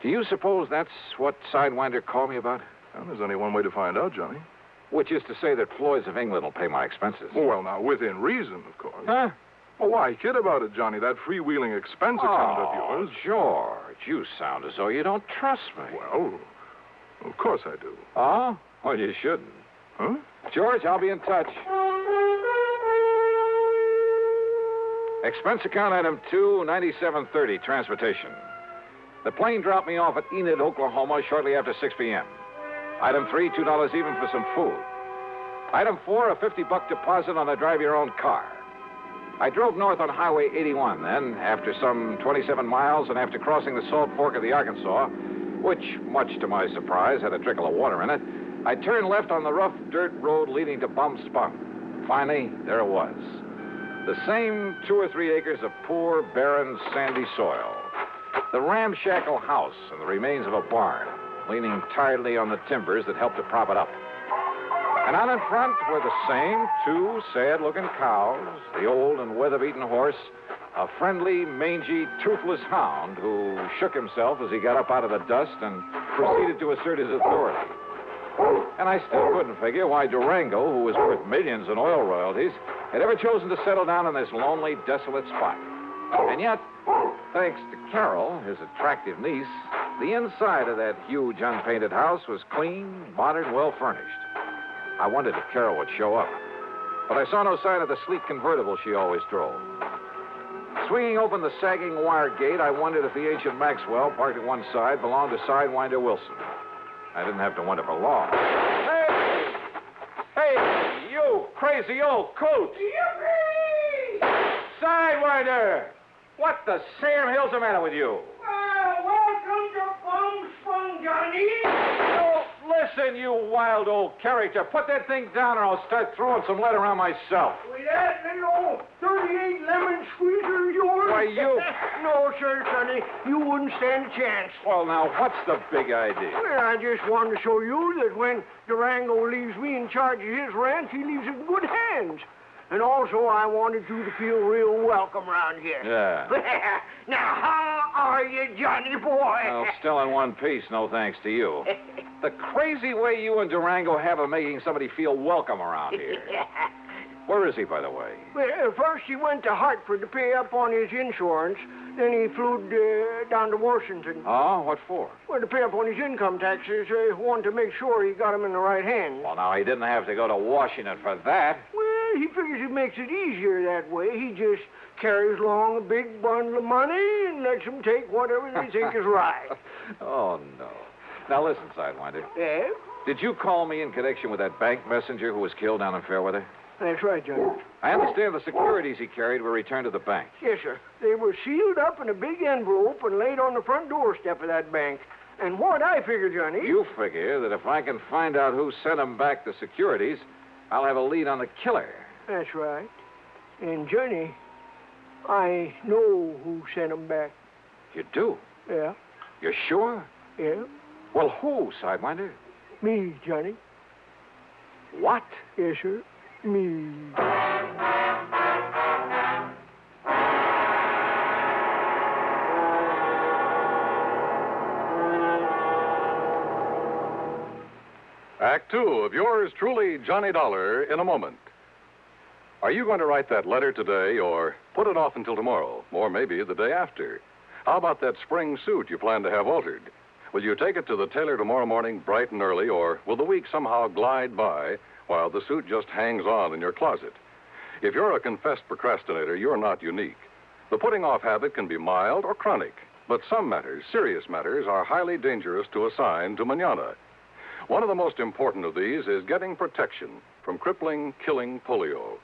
Speaker 9: Do you suppose that's what Sidewinder called me about?
Speaker 13: Well, there's only one way to find out, Johnny.
Speaker 9: Which is to say that Floyd's of England will pay my expenses.
Speaker 13: Well, now, within reason, of course.
Speaker 9: Huh?
Speaker 13: Well, why kid about it, Johnny? That freewheeling expense account of yours.
Speaker 9: George, you sound as though you don't trust me.
Speaker 13: Well, of course I do.
Speaker 9: Oh? Well, you shouldn't.
Speaker 13: Huh?
Speaker 9: George, I'll be in touch.
Speaker 2: Expense account item 2, 9730, transportation. The plane dropped me off at Enid, Oklahoma, shortly after 6 p.m. Item 3, $2 even for some food. Item 4, a $50 deposit on a drive-your-own car. I drove north on Highway 81 then, after some 27 miles and after crossing the Salt Fork of the Arkansas, which, much to my surprise, had a trickle of water in it, I turned left on the rough dirt road leading to Bum Spung. Finally, there it was. The same 2 or 3 acres of poor, barren, sandy soil. The ramshackle house and the remains of a barn, leaning tiredly on the timbers that helped to prop it up. And out in front were the same 2 sad-looking cows, the old and weather-beaten horse, a friendly, mangy, toothless hound who shook himself as he got up out of the dust and proceeded to assert his authority. And I still couldn't figure why Durango, who was worth millions in oil royalties, had ever chosen to settle down in this lonely, desolate spot. And yet, thanks to Carol, his attractive niece, the inside of that huge, unpainted house was clean, modern, well-furnished. I wondered if Carol would show up, but I saw no sign of the sleek convertible she always drove. Swinging open the sagging wire gate, I wondered if the ancient Maxwell, parked at one side, belonged to Sidewinder Wilson. I didn't have to wonder for long. Hey! Hey, you crazy old coot! Yippee! Sidewinder! What the Sam Hill's the matter with you?
Speaker 11: Welcome to Bum Spung, Johnny.
Speaker 2: Oh, listen, you wild old character. Put that thing down or I'll start throwing some lead around myself.
Speaker 11: With that little 38 lemon squeezer of yours?
Speaker 2: Why, you...
Speaker 11: No, sir, Sonny. You wouldn't stand a chance.
Speaker 2: Well, now, what's the big idea?
Speaker 11: Well, I just wanted to show you that when Durango leaves me in charge of his ranch, he leaves it in good hands. And also, I wanted you to feel real welcome around here.
Speaker 2: Yeah.
Speaker 11: Now, how are you, Johnny boy?
Speaker 2: Well, still in one piece, no thanks to you. The crazy way you and Durango have of making somebody feel welcome around here. Where is he, by the way?
Speaker 11: Well, first he went to Hartford to pay up on his insurance. Then he flew down to Washington.
Speaker 2: Oh, what for?
Speaker 11: Well, to pay up on his income taxes. Wanted to make sure he got them in the right hands.
Speaker 2: Well, now, he didn't have to go to Washington for that.
Speaker 11: Well, he figures it makes it easier that way. He just carries along a big bundle of money and lets them take whatever they think is right.
Speaker 2: Oh, no. Now, listen, Sidewinder.
Speaker 11: Yeah?
Speaker 2: Did you call me in connection with that bank messenger who was killed down in Fairweather?
Speaker 11: That's right, Johnny.
Speaker 2: I understand the securities he carried were returned to the bank.
Speaker 11: Yes, sir. They were sealed up in a big envelope and laid on the front doorstep of that bank. And what I figure, Johnny...
Speaker 2: You figure that if I can find out who sent him back the securities, I'll have a lead on the killer.
Speaker 11: That's right. And, Johnny, I know who sent them back.
Speaker 2: You do?
Speaker 11: Yeah.
Speaker 2: You're sure?
Speaker 11: Yeah.
Speaker 2: Well, who, Sidewinder?
Speaker 11: Me, Johnny.
Speaker 2: What?
Speaker 11: Yes, sir. Me.
Speaker 7: Act 2 of yours truly, Johnny Dollar, in a moment. Are you going to write that letter today or put it off until tomorrow, or maybe the day after? How about that spring suit you plan to have altered? Will you take it to the tailor tomorrow morning bright and early, or will the week somehow glide by while the suit just hangs on in your closet? If you're a confessed procrastinator, you're not unique. The putting off habit can be mild or chronic, but some matters, serious matters, are highly dangerous to assign to mañana. One of the most important of these is getting protection from crippling, killing polio.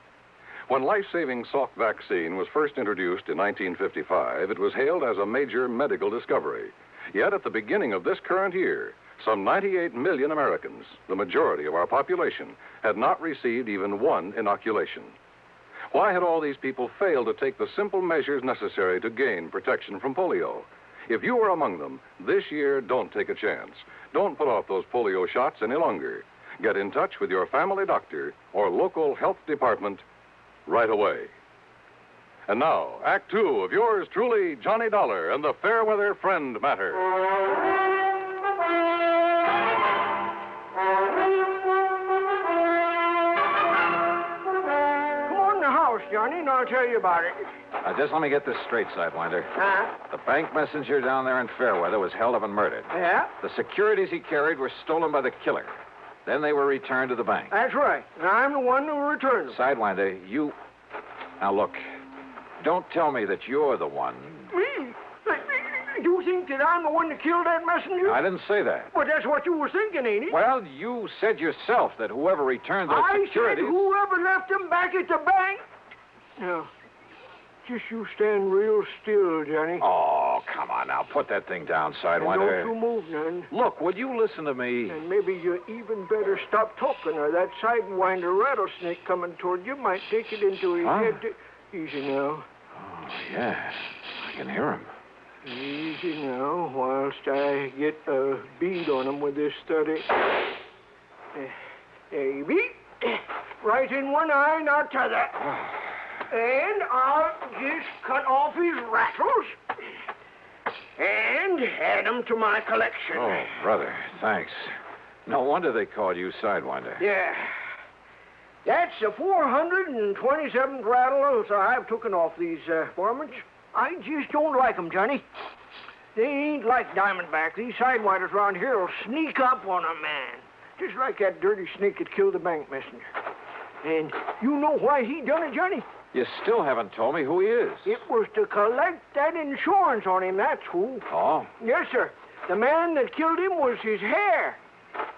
Speaker 7: When life-saving Salk vaccine was first introduced in 1955, it was hailed as a major medical discovery. Yet at the beginning of this current year, some 98 million Americans, the majority of our population, had not received even one inoculation. Why had all these people failed to take the simple measures necessary to gain protection from polio? If you were among them, this year, don't take a chance. Don't put off those polio shots any longer. Get in touch with your family doctor or local health department right away. And now, Act 2 of yours truly, Johnny Dollar and the Fairweather Friend Matter.
Speaker 11: Come on in the house, Johnny, and I'll tell you about it.
Speaker 2: Now, just let me get this straight, Sidewinder.
Speaker 11: Huh?
Speaker 2: The bank messenger down there in Fairweather was held up and murdered.
Speaker 11: Yeah?
Speaker 2: The securities he carried were stolen by the killer. Then they were returned to the bank.
Speaker 11: That's right. And I'm the one who returned them.
Speaker 2: Sidewinder, you... Now, look.
Speaker 9: Don't tell me that you're the one.
Speaker 11: Me? You think that I'm the one that killed that messenger?
Speaker 9: I didn't say that.
Speaker 11: Well, that's what you were thinking, ain't it?
Speaker 9: Well, you said yourself that whoever returned those
Speaker 11: I
Speaker 9: securities...
Speaker 11: said whoever left them back at the bank. Now, just you stand real still, Johnny.
Speaker 9: Oh, come on now. Put that thing down, Sidewinder.
Speaker 11: And don't you move none.
Speaker 9: Look, would you listen to me?
Speaker 11: And maybe you even better stop talking, or that Sidewinder rattlesnake coming toward you might take it into his head to... Easy now.
Speaker 9: Oh, yeah. I can hear him.
Speaker 11: Easy now, whilst I get a bead on him with this study. There you be. Right in one eye, not t'other. And I'll just cut off his rattles and add them to my collection.
Speaker 9: Oh, brother, thanks. No wonder they called you Sidewinder.
Speaker 11: Yeah. That's the 427th rattle I've taken off these varmints. I just don't like them, Johnny. They ain't like Diamondback. These sidewinders around here will sneak up on a man. Just like that dirty snake that killed the bank messenger. And you know why he done it, Johnny?
Speaker 9: You still haven't told me who he is.
Speaker 11: It was to collect that insurance on him, that's who.
Speaker 9: Oh?
Speaker 11: Yes, sir. The man that killed him was his hair.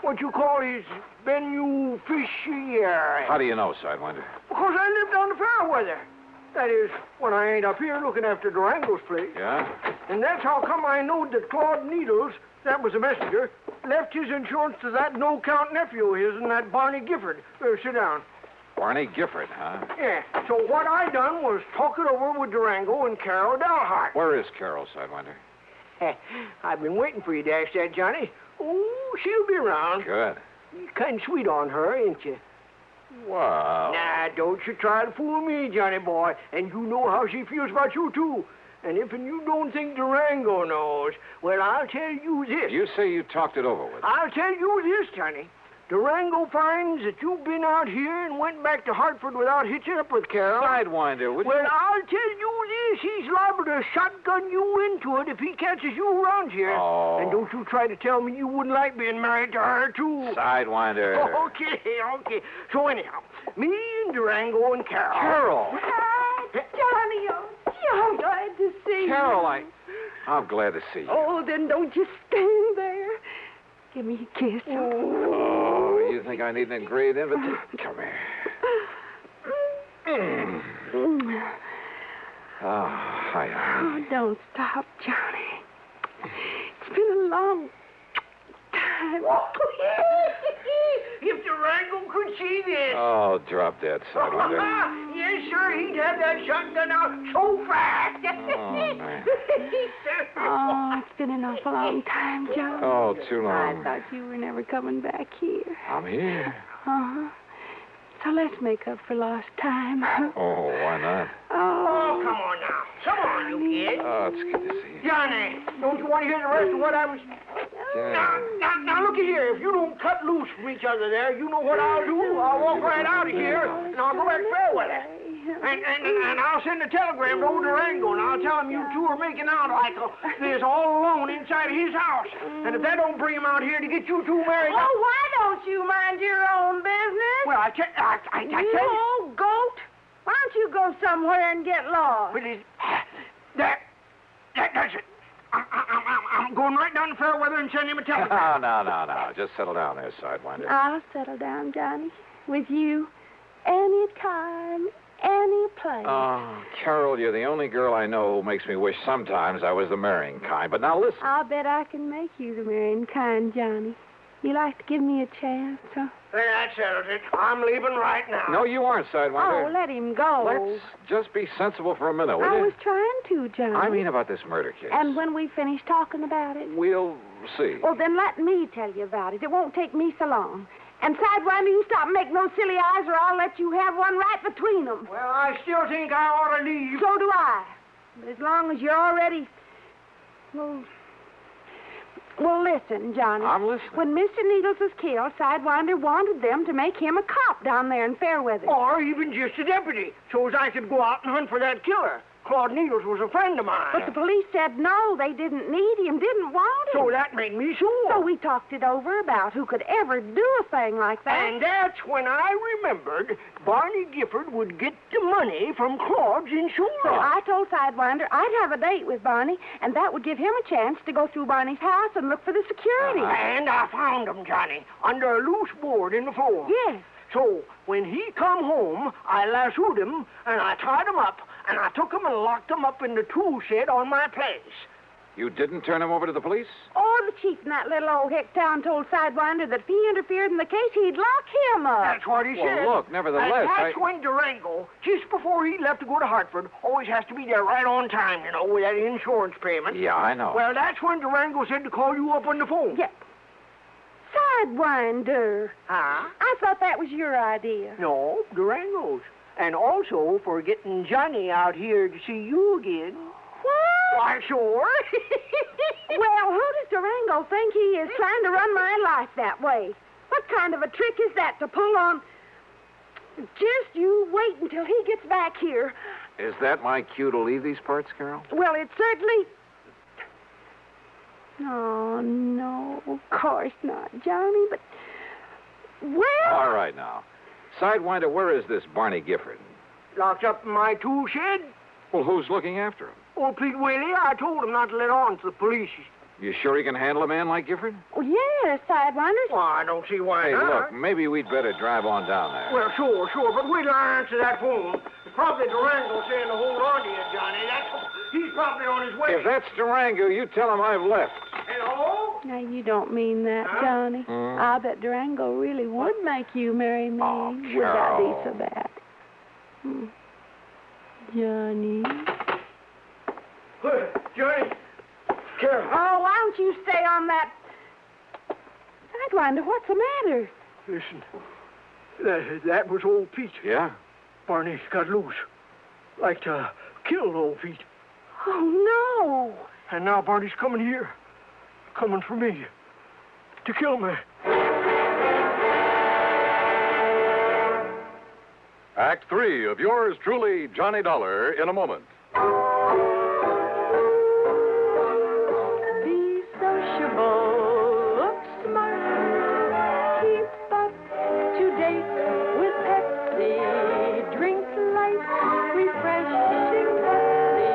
Speaker 11: What you call his beneficiary.
Speaker 9: How do you know, Sidewinder?
Speaker 11: Because I lived on the Fairweather. That is, when I ain't up here looking after Durango's place.
Speaker 9: Yeah?
Speaker 11: And that's how come I knowed that Claude Needles, that was the messenger, left his insurance to that no-count nephew of his and that Barney Gifford. Sit down.
Speaker 9: Barney Gifford, huh?
Speaker 11: Yeah. So what I done was talk it over with Durango and Carol Dalhart.
Speaker 9: Where is Carol, Sidewinder?
Speaker 11: I've been waiting for you to ask that, Johnny. Oh, she'll be around.
Speaker 9: Good.
Speaker 11: You're kind of sweet on her, ain't you?
Speaker 9: Wow.
Speaker 11: Nah, don't you try to fool me, Johnny boy. And you know how she feels about you, too. And if you don't think Durango knows, well, I'll tell you this.
Speaker 9: You say you talked it over with her.
Speaker 11: I'll tell you this, Johnny. Durango finds that you've been out here and went back to Hartford without hitching up with Carol.
Speaker 9: Sidewinder, would you...
Speaker 11: Well, I'll tell you this. He's liable to shotgun you into it if he catches you around here.
Speaker 9: Oh.
Speaker 11: And don't you try to tell me you wouldn't like being married to her, too.
Speaker 9: Sidewinder.
Speaker 11: Okay. So anyhow, me and Durango and Carol.
Speaker 9: Carol!
Speaker 4: Hi, Johnny. I'm glad to see you.
Speaker 9: Carol, I'm glad to see you.
Speaker 4: Oh, then don't you stand there. Give me a kiss.
Speaker 9: Oh, you think I need an engraved invitation? Come here. Oh, hi.
Speaker 4: Oh, don't stop, Johnny. It's been a long time.
Speaker 11: If Durango could see this.
Speaker 9: Oh, drop that, Sidewinder.
Speaker 11: Yes, sir. He'd have that shotgun out so fast.
Speaker 9: Oh, man.
Speaker 4: Oh, it's been an awful long time, Johnny.
Speaker 9: Oh, too long.
Speaker 4: I thought you were never coming back here.
Speaker 9: I'm here.
Speaker 4: Uh-huh. So let's make up for lost time.
Speaker 9: Oh, why not?
Speaker 11: Oh, come on now. Come on, you kid.
Speaker 9: Oh, it's good to see you.
Speaker 11: Johnny, don't you want to hear the rest of what I was... Now, look at here. If you don't cut loose from each other there, you know what I'll do. I'll walk right out of here, and I'll go back to Fairweather. And I'll send a telegram to old Durango, and I'll tell him you two are making out like this all alone inside of his house. And if that don't bring him out here to get you two married...
Speaker 19: Oh, why don't you mind your own business?
Speaker 11: Well, I tell
Speaker 19: you
Speaker 11: you...
Speaker 19: old goat. Why don't you go somewhere and get lost?
Speaker 11: Well, that's it. I'm going right down to Fairweather and send him a telegram.
Speaker 9: No. Just settle down there, Sidewinder.
Speaker 4: I'll settle down, Johnny, with you anytime, any place.
Speaker 9: Oh, Carol, you're the only girl I know who makes me wish sometimes I was the marrying kind. But now listen.
Speaker 4: I'll bet I can make you the marrying kind, Johnny. You like to give me a chance, huh?
Speaker 11: Well, that settles it. I'm leaving right now.
Speaker 9: No, you aren't, Sidewinder.
Speaker 4: Oh, let him go.
Speaker 9: Let's just be sensible for a minute, will you?
Speaker 4: I was trying to, Johnny.
Speaker 9: I mean about this murder case.
Speaker 4: And when we finish talking about it?
Speaker 9: We'll see.
Speaker 4: Well, then let me tell you about it. It won't take me so long. And Sidewinder, you stop making those silly eyes or I'll let you have one right between them.
Speaker 11: Well, I still think I ought to leave.
Speaker 4: So do I. But as long as you're already... Well, listen, Johnny.
Speaker 9: I'm listening.
Speaker 4: When Mr. Needles was killed, Sidewinder wanted them to make him a cop down there in Fairweather.
Speaker 11: Or even just a deputy, so as I could go out and hunt for that killer. Claude Needles was a friend of mine.
Speaker 4: But the police said no, they didn't need him, didn't want him.
Speaker 11: So that made me sure.
Speaker 4: So we talked it over about who could ever do a thing like that.
Speaker 11: And that's when I remembered Barney Gifford would get the money from Claude's insurance.
Speaker 4: So I told Sidewinder I'd have a date with Barney, and that would give him a chance to go through Barney's house and look for the security.
Speaker 11: And I found him, Johnny, under a loose board in the floor.
Speaker 4: Yes.
Speaker 11: So when he come home, I lassoed him, and I tied him up, and I took him and locked him up in the tool shed on my place.
Speaker 2: You didn't turn him over to the police?
Speaker 4: Oh, the chief in that little old hick town told Sidewinder that if he interfered in the case, he'd lock him up.
Speaker 11: That's what he said.
Speaker 2: Well, look, nevertheless,
Speaker 11: And that's when Durango, just before he left to go to Hartford, always has to be there right on time, you know, with that insurance payment.
Speaker 2: Yeah, I know.
Speaker 11: Well, that's when Durango said to call you up on the phone.
Speaker 4: Yeah. Sidewinder.
Speaker 11: Huh?
Speaker 4: I thought that was your idea.
Speaker 11: No, Durango's. And also for getting Johnny out here to see you again.
Speaker 4: What?
Speaker 11: Why, sure.
Speaker 4: Well, who does Durango think he is trying to run my life that way? What kind of a trick is that to pull on? Just you wait until he gets back here.
Speaker 2: Is that my cue to leave these parts, Carol?
Speaker 4: Well, it certainly... Oh, no, of course not, Johnny, but... Well...
Speaker 2: All right, now. Sidewinder, where is this Barney Gifford?
Speaker 11: Locked up in my tool shed.
Speaker 2: Well, who's looking after him?
Speaker 11: Oh, Pete Whaley, I told him not to let on to the police.
Speaker 2: You sure he can handle a man like Gifford?
Speaker 4: Oh, yes, Sidewinder.
Speaker 11: Well, I don't see why
Speaker 2: Hey,
Speaker 11: not.
Speaker 2: look, maybe we'd better drive on down there.
Speaker 11: Well, sure, but wait till I answer that phone. It's probably Durango saying to hold on to you, Johnny. He's probably on his way.
Speaker 2: If that's Durango, you tell him I've left.
Speaker 11: Hello?
Speaker 4: Now, you don't mean that, Johnny. I bet Durango really would make you marry me.
Speaker 2: Oh,
Speaker 4: Would that be
Speaker 2: Carol.
Speaker 4: so bad? Johnny.
Speaker 11: Johnny. Carol.
Speaker 4: Oh, why don't you stay on that... Sidewinder, what's the matter?
Speaker 11: Listen, that was old Pete.
Speaker 2: Yeah?
Speaker 11: Barney got loose. Like to kill old Pete.
Speaker 4: Oh, no.
Speaker 11: And now Barney's coming here. Coming for me. To kill me.
Speaker 13: Act 3 of yours truly, Johnny Dollar, in a moment.
Speaker 12: Be sociable, look smart, keep up to date with Pepsi. Drink light, refreshing Pepsi.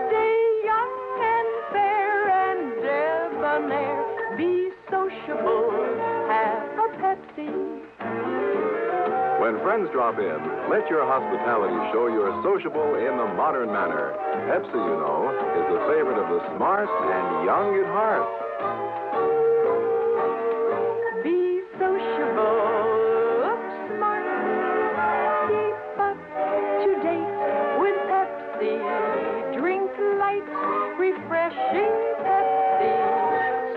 Speaker 12: Stay young and fair and debonair. Be sociable, have a Pepsi.
Speaker 13: When friends drop in, let your hospitality show you're sociable in the modern manner. Pepsi, you know, is the favorite of the smart and young at heart.
Speaker 12: Be sociable, look smart, keep up to date with Pepsi. Drink light, refreshing Pepsi.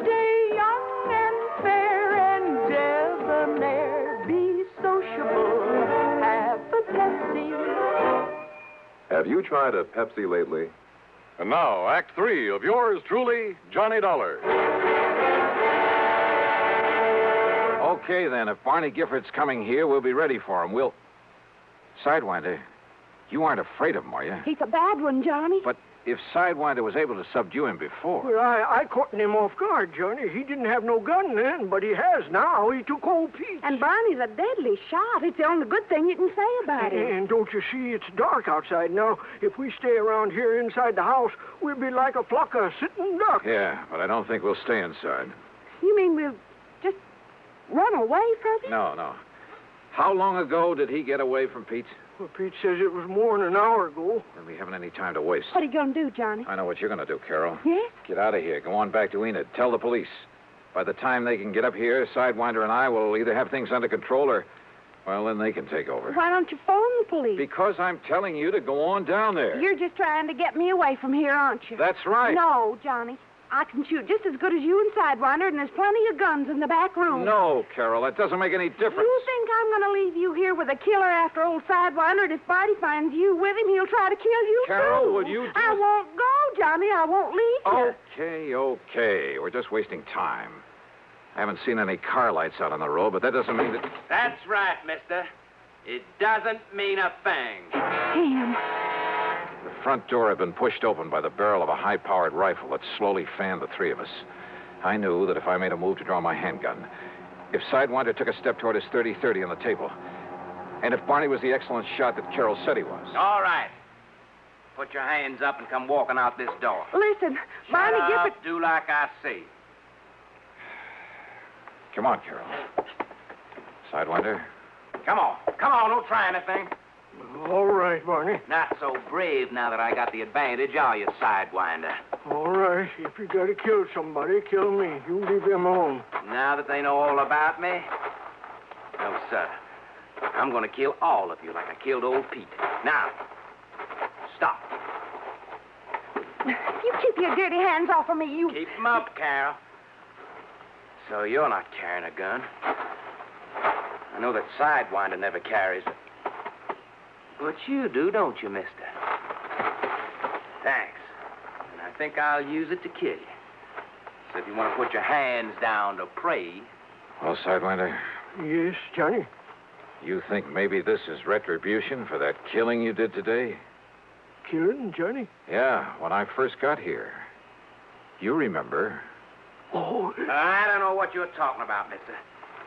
Speaker 12: Stay young and fair and debonair. Be sociable, have a Pepsi.
Speaker 13: Have you tried a Pepsi lately? And now, Act 3 of yours truly, Johnny Dollar.
Speaker 2: Okay, then. If Barney Gifford's coming here, we'll be ready for him. We'll... Sidewinder, you aren't afraid of him, are you?
Speaker 4: He's a bad one, Johnny.
Speaker 2: But if Sidewinder was able to subdue him before...
Speaker 11: Well, I caught him off guard, Johnny. He didn't have no gun then, but he has now. He took old Pete.
Speaker 4: And Barney's a deadly shot. It's the only good thing you can say about him.
Speaker 11: And don't you see, it's dark outside now. If we stay around here inside the house, we'll be like a flock of sitting ducks.
Speaker 2: Yeah, but I don't think we'll stay inside.
Speaker 4: You mean we'll just run away from him?
Speaker 2: No. How long ago did he get away from Pete?
Speaker 11: Well, Pete says it was more than an hour ago.
Speaker 2: Then we haven't any time to waste.
Speaker 4: What are you going to do, Johnny?
Speaker 2: I know what you're going to do, Carol.
Speaker 4: Yes?
Speaker 2: Get out of here. Go on back to Enid. Tell the police. By the time they can get up here, Sidewinder and I will either have things under control or, well, then they can take over.
Speaker 4: Why don't you phone the police?
Speaker 2: Because I'm telling you to go on down there.
Speaker 4: You're just trying to get me away from here, aren't you?
Speaker 2: That's right.
Speaker 4: No, Johnny. I can shoot just as good as you and Sidewinder, and there's plenty of guns in the back room.
Speaker 2: No, Carol, that doesn't make any difference.
Speaker 4: You think I'm going to leave you here with a killer after old Sidewinder, and if Barney finds you with him, he'll try to kill you,
Speaker 2: Carol,
Speaker 4: too.
Speaker 2: will you just...
Speaker 4: I won't go, Johnny. I won't leave you.
Speaker 2: Okay. We're just wasting time. I haven't seen any car lights out on the road, but that doesn't mean that...
Speaker 14: That's right, mister. It doesn't mean a thing.
Speaker 4: Him.
Speaker 2: The
Speaker 8: front door had been pushed open by the barrel of a high-powered rifle that slowly fanned the three of us. I knew that if I made a move to draw my handgun, if Sidewinder took a step toward his .30-30 on the table, and if Barney was the excellent shot that Carol said he was.
Speaker 14: All right. Put your hands up and come walking out this door.
Speaker 12: Listen, Barney,
Speaker 14: Shut
Speaker 12: give
Speaker 14: up,
Speaker 12: it...
Speaker 14: do like I say.
Speaker 8: Come on, Carol. Sidewinder.
Speaker 14: Come on. Come on, don't try anything.
Speaker 11: All right, Barney.
Speaker 14: Not so brave now that I got the advantage, are you, Sidewinder?
Speaker 11: All right. If you gotta kill somebody, kill me. You leave them alone.
Speaker 14: Now that they know all about me? No, sir. I'm gonna kill all of you like I killed old Pete. Now, stop.
Speaker 12: You keep your dirty hands off of me, you...
Speaker 14: Keep them up, Carol. So you're not carrying a gun. I know that Sidewinder never carries it. But you do, don't you, mister? Thanks. And I think I'll use it to kill you. So if you want to put your hands down to pray...
Speaker 8: Well, Sidewinder,
Speaker 11: Yes, Johnny?
Speaker 8: you think maybe this is retribution for that killing you did today?
Speaker 11: Killing, Johnny?
Speaker 8: Yeah, when I first got here. You remember.
Speaker 11: Oh.
Speaker 14: I don't know what you're talking about, mister.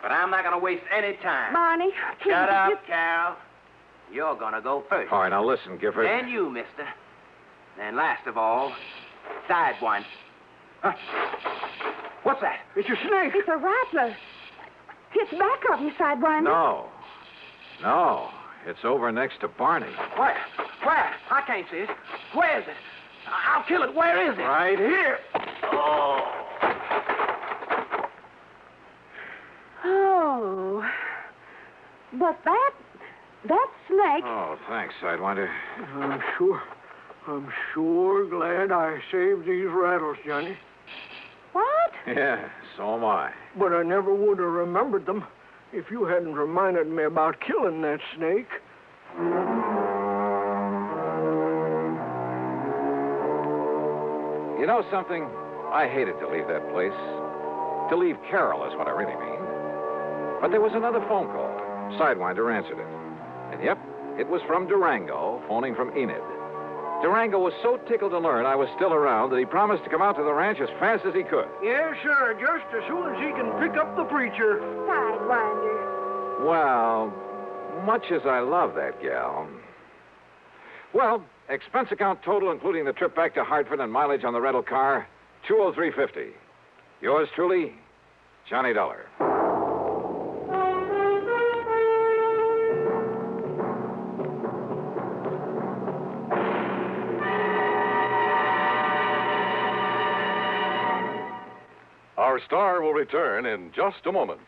Speaker 14: But I'm not going to waste any time.
Speaker 12: Barney, please...
Speaker 14: Shut up, Carol. You're going to go first.
Speaker 8: All right, now listen, Gifford.
Speaker 14: And you, mister. And last of all, Sidewinder. Huh? What's that?
Speaker 11: It's a snake.
Speaker 12: It's a rattler. It's back of you, Sidewinder.
Speaker 8: No, it's over next to Barney.
Speaker 14: Where? Where? I can't see it. Where is it? I'll kill it. Where is it?
Speaker 8: Right here.
Speaker 12: Oh. But that snake...
Speaker 8: Oh, thanks, Sidewinder.
Speaker 11: I'm sure glad I saved these rattles, Johnny.
Speaker 12: What?
Speaker 8: Yeah, so am I.
Speaker 11: But I never would have remembered them if you hadn't reminded me about killing that snake.
Speaker 8: You know something? I hated to leave that place. To leave Carol is what I really mean. But there was another phone call. Sidewinder answered it. And yep, it was from Durango, phoning from Enid. Durango was so tickled to learn I was still around that he promised to come out to the ranch as fast as he could.
Speaker 11: Yes, sir, just as soon as he can pick up the preacher.
Speaker 12: Sidewinder.
Speaker 8: Well, much as I love that gal. Well, expense account total, including the trip back to Hartford and mileage on the rental car, $203.50. Yours truly, Johnny Dollar.
Speaker 13: Our star will return in just a moment.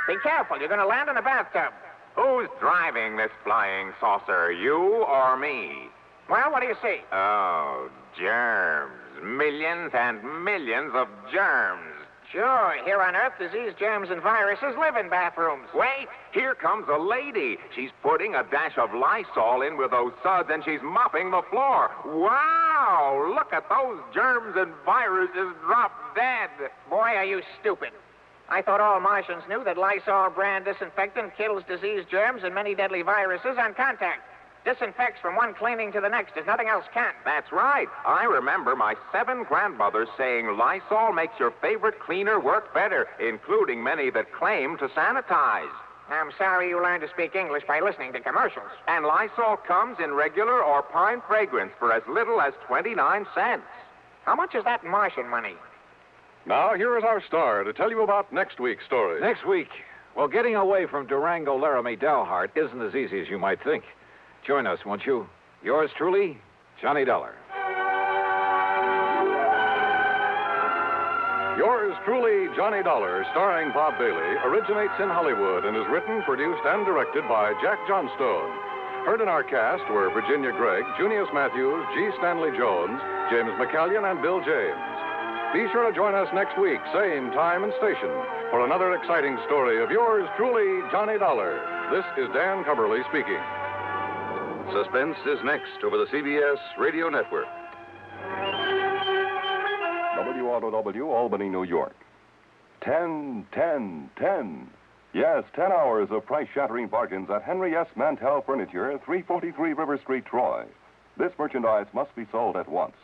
Speaker 15: Be careful, you're going to land in a bathtub. Who's driving this flying saucer, you or me? Well, what do you see? Oh, germs. Millions and millions of germs.
Speaker 14: Sure, here on Earth, disease, germs, and viruses live in bathrooms.
Speaker 15: Wait, here comes a lady. She's putting a dash of Lysol in with those suds, and she's mopping the floor. Wow, look at those germs and viruses drop dead.
Speaker 14: Boy, are you stupid. I thought all Martians knew that Lysol brand disinfectant kills disease, germs, and many deadly viruses on contact. Disinfects from one cleaning to the next as nothing else can.
Speaker 15: That's right. I remember my 7 grandmothers saying Lysol makes your favorite cleaner work better, including many that claim to sanitize.
Speaker 14: I'm sorry you learned to speak English by listening to commercials.
Speaker 15: And Lysol comes in regular or pine fragrance for as little as 29 cents.
Speaker 14: How much is that in Martian money?
Speaker 13: Now, here is our star to tell you about next week's story.
Speaker 8: Next week, well, getting away from Durango Laramie Dalhart isn't as easy as you might think. Join us, won't you? Yours truly, Johnny Dollar.
Speaker 13: Yours truly, Johnny Dollar, starring Bob Bailey, originates in Hollywood and is written, produced, and directed by Jack Johnstone. Heard in our cast were Virginia Gregg, Junius Matthews, G. Stanley Jones, James McCallion, and Bill James. Be sure to join us next week, same time and station, for another exciting story of yours truly, Johnny Dollar. This is Dan Cumberly speaking.
Speaker 23: Suspense is next over the CBS Radio Network.
Speaker 24: WROW, Albany, New York. 10, 10, 10.
Speaker 17: Yes, 10 hours of price-shattering bargains at Henry S. Mantell Furniture, 343 River Street, Troy. This merchandise must be sold at once,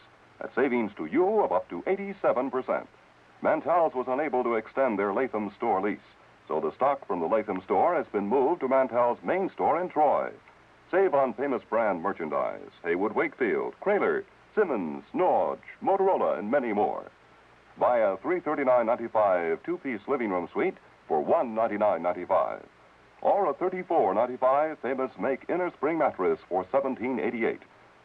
Speaker 17: at savings to you of up to 87%. Mantell's was unable to extend their Latham store lease, so the stock from the Latham store has been moved to Mantell's main store in Troy. Save on famous brand merchandise, Haywood Wakefield, Kraler, Simmons, Norge, Motorola, and many more. Buy a $339.95 two-piece living room suite for $199.95. Or a $34.95 famous Make Inner Spring mattress for $17.88.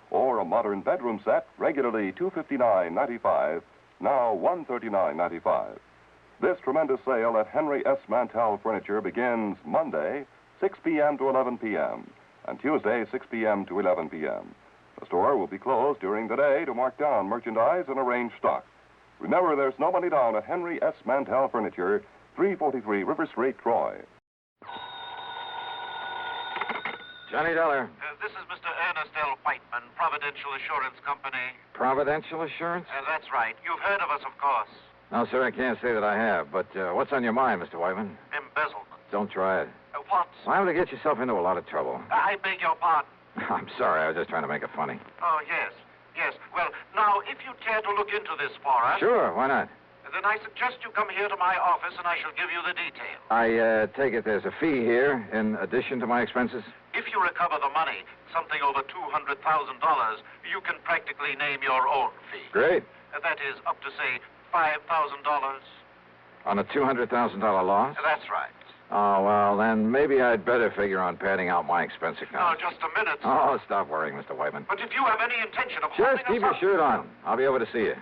Speaker 17: Or a modern bedroom set, regularly $259.95, now $139.95. This tremendous sale at Henry S. Mantell Furniture begins Monday, 6 p.m. to 11 p.m., and Tuesday, 6 p.m. to 11 p.m. The store will be closed during the day to mark down merchandise and arrange stock. Remember, there's no money down at Henry S. Mantell Furniture, 343 River Street, Troy.
Speaker 2: Johnny Dollar.
Speaker 20: This is Mr. Ernest L. Whiteman, Providential Assurance Company.
Speaker 2: Providential Assurance?
Speaker 20: That's right. You've heard of us, of course.
Speaker 2: No, sir, I can't say that I have. But what's on your mind, Mr. Whiteman?
Speaker 20: Embezzlement.
Speaker 2: Don't try it.
Speaker 20: What?
Speaker 2: Liable to get yourself into a lot of trouble.
Speaker 20: I beg your pardon.
Speaker 2: I'm sorry. I was just trying to make it funny.
Speaker 20: Oh, yes. Yes. Well, now, if you care to look into this for us...
Speaker 2: Sure, why not?
Speaker 20: Then I suggest you come here to my office and I shall give you the details.
Speaker 2: I take it there's a fee here in addition to my expenses?
Speaker 20: If you recover the money, something over $200,000, you can practically name your own fee.
Speaker 2: Great.
Speaker 20: That is up to, say, $5,000.
Speaker 2: On a $200,000 loss?
Speaker 20: That's right.
Speaker 2: Oh, well, then maybe I'd better figure on padding out my expense
Speaker 20: Now,
Speaker 2: account.
Speaker 20: just a minute.
Speaker 2: Oh, stop worrying, Mr. Whiteman.
Speaker 20: But if you have any intention of
Speaker 2: Just
Speaker 20: holding
Speaker 2: keep
Speaker 20: us
Speaker 2: your shirt on. I'll be over to see you.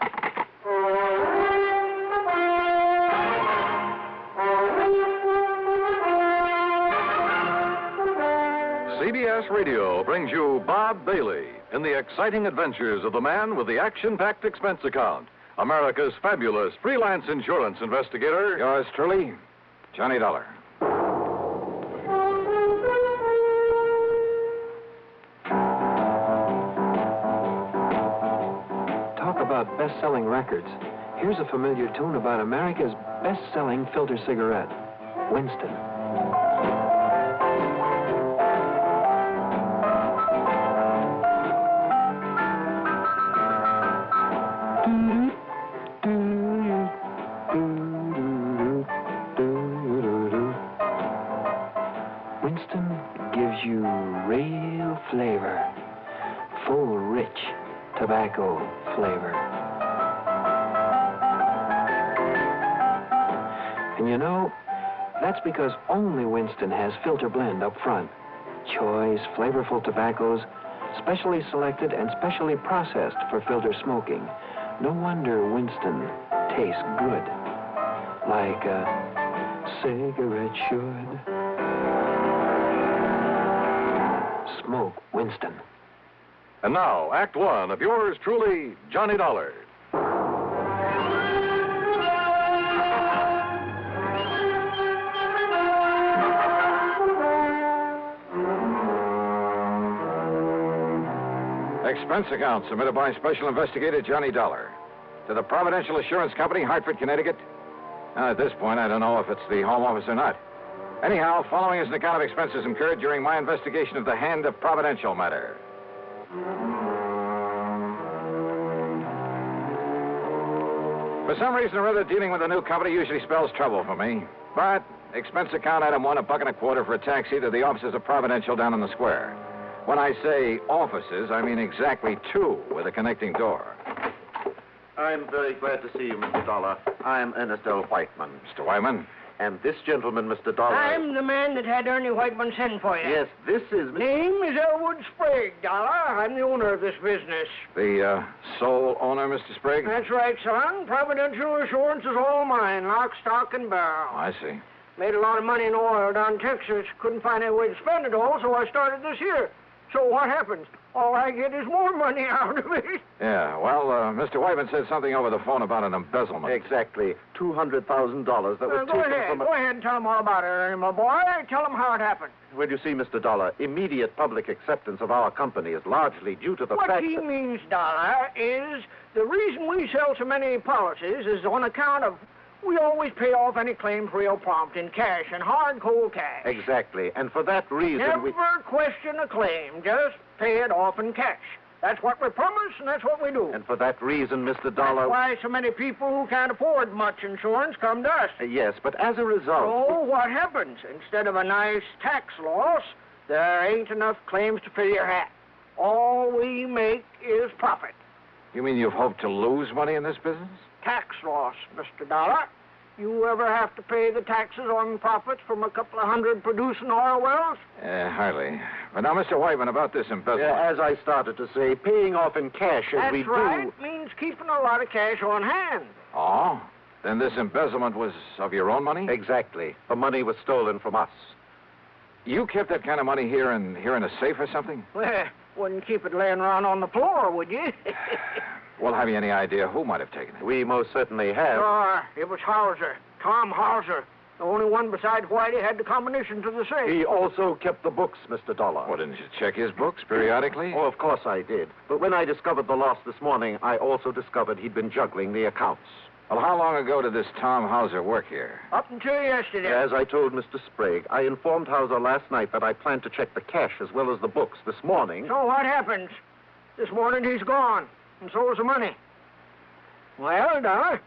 Speaker 21: CBS Radio brings you Bob Bailey in the exciting adventures of the man with the action-packed expense account, America's fabulous freelance insurance investigator.
Speaker 2: Yours truly, Johnny Dollar.
Speaker 24: Talk about best-selling records. Here's a familiar tune about America's best-selling filter cigarette, Winston. Winston gives you real flavor, full, rich tobacco flavor. And you know, that's because only Winston has filter blend up front. Choice, flavorful tobaccos, specially selected and specially processed for filter smoking. No wonder Winston tastes good, like a cigarette should. Smoke Winston.
Speaker 21: And now, Act One of yours truly, Johnny Dollar.
Speaker 2: Expense account submitted by Special Investigator Johnny Dollar to the Providential Assurance Company, Hartford, Connecticut. Now, at this point, I don't know if it's the home office or not. Anyhow, following is an account of expenses incurred during my investigation of the Hand of Providential matter. For some reason or other, dealing with a new company usually spells trouble for me. But expense account item one, $1.25 for a taxi to the offices of Providential down in the square. When I say offices, I mean exactly two with a connecting door.
Speaker 25: I'm very glad to see you, Mr. Dollar. I'm Ernest L. Whiteman.
Speaker 2: Mr. Whiteman?
Speaker 25: And this gentleman, Mr. Dollar...
Speaker 11: I'm the man that had Ernie Whiteman send for you.
Speaker 25: Yes, this is...
Speaker 11: Name is Elwood Sprague, Dollar. I'm the owner of this business.
Speaker 2: The sole owner, Mr. Sprague?
Speaker 11: That's right, son. Providential Assurance is all mine, lock, stock, and barrel.
Speaker 2: I see.
Speaker 11: Made a lot of money in oil down in Texas. Couldn't find any way to spend it all, so I started this here. So what happens? All I get is more money out of it.
Speaker 2: Yeah, well, Mr. Whiteman said something over the phone about an embezzlement.
Speaker 25: Exactly. $200,000 that was taken from...
Speaker 11: Go ahead and tell them all about it, Ernie, my boy. Tell them how it happened.
Speaker 25: Well, you see, Mr. Dollar, immediate public acceptance of our company is largely due to the
Speaker 11: What
Speaker 25: fact
Speaker 11: he
Speaker 25: that...
Speaker 11: means, Dollar, is the reason we sell so many policies is on account of We always pay off any claims real prompt in cash and hard, cold cash.
Speaker 25: Exactly. And for that reason,
Speaker 11: Never question a claim. Just pay it off in cash. That's what we promise, and that's what we do.
Speaker 25: And for that reason, Mr. Dollar...
Speaker 11: That's why so many people who can't afford much insurance come to us.
Speaker 25: Yes, but as a result...
Speaker 11: So what happens? Instead of a nice tax loss, there ain't enough claims to fill your hat. All we make is profit.
Speaker 2: You mean you've hoped to lose money in this business?
Speaker 11: Tax loss, Mr. Dollar. You ever have to pay the taxes on profits from a couple of hundred producing oil wells?
Speaker 2: Hardly. But now, Mr. Whiteman, about this embezzlement.
Speaker 25: As I started to say, paying off in cash as we
Speaker 11: That's right.
Speaker 25: do...
Speaker 11: Means keeping a lot of cash on hand.
Speaker 2: Oh? Then this embezzlement was of your own money?
Speaker 25: Exactly. The money was stolen from us.
Speaker 2: You kept that kind of money here in a safe or something?
Speaker 11: Well, wouldn't keep it laying around on the floor, would you?
Speaker 2: Well, have you any idea who might have taken it?
Speaker 25: We most certainly have.
Speaker 11: Sure. It was Hauser. Tom Hauser. The only one besides Whitey had the combination to the safe.
Speaker 25: He also kept the books, Mr. Dollar.
Speaker 2: Well, didn't you check his books periodically?
Speaker 25: Oh, of course I did. But when I discovered the loss this morning, I also discovered he'd been juggling the accounts.
Speaker 2: Well, how long ago did this Tom Hauser work here?
Speaker 11: Up until yesterday.
Speaker 25: As I told Mr. Sprague, I informed Hauser last night that I planned to check the cash as well as the books this morning.
Speaker 11: So what happens? This morning he's gone, and so is the money. Well, Dollar?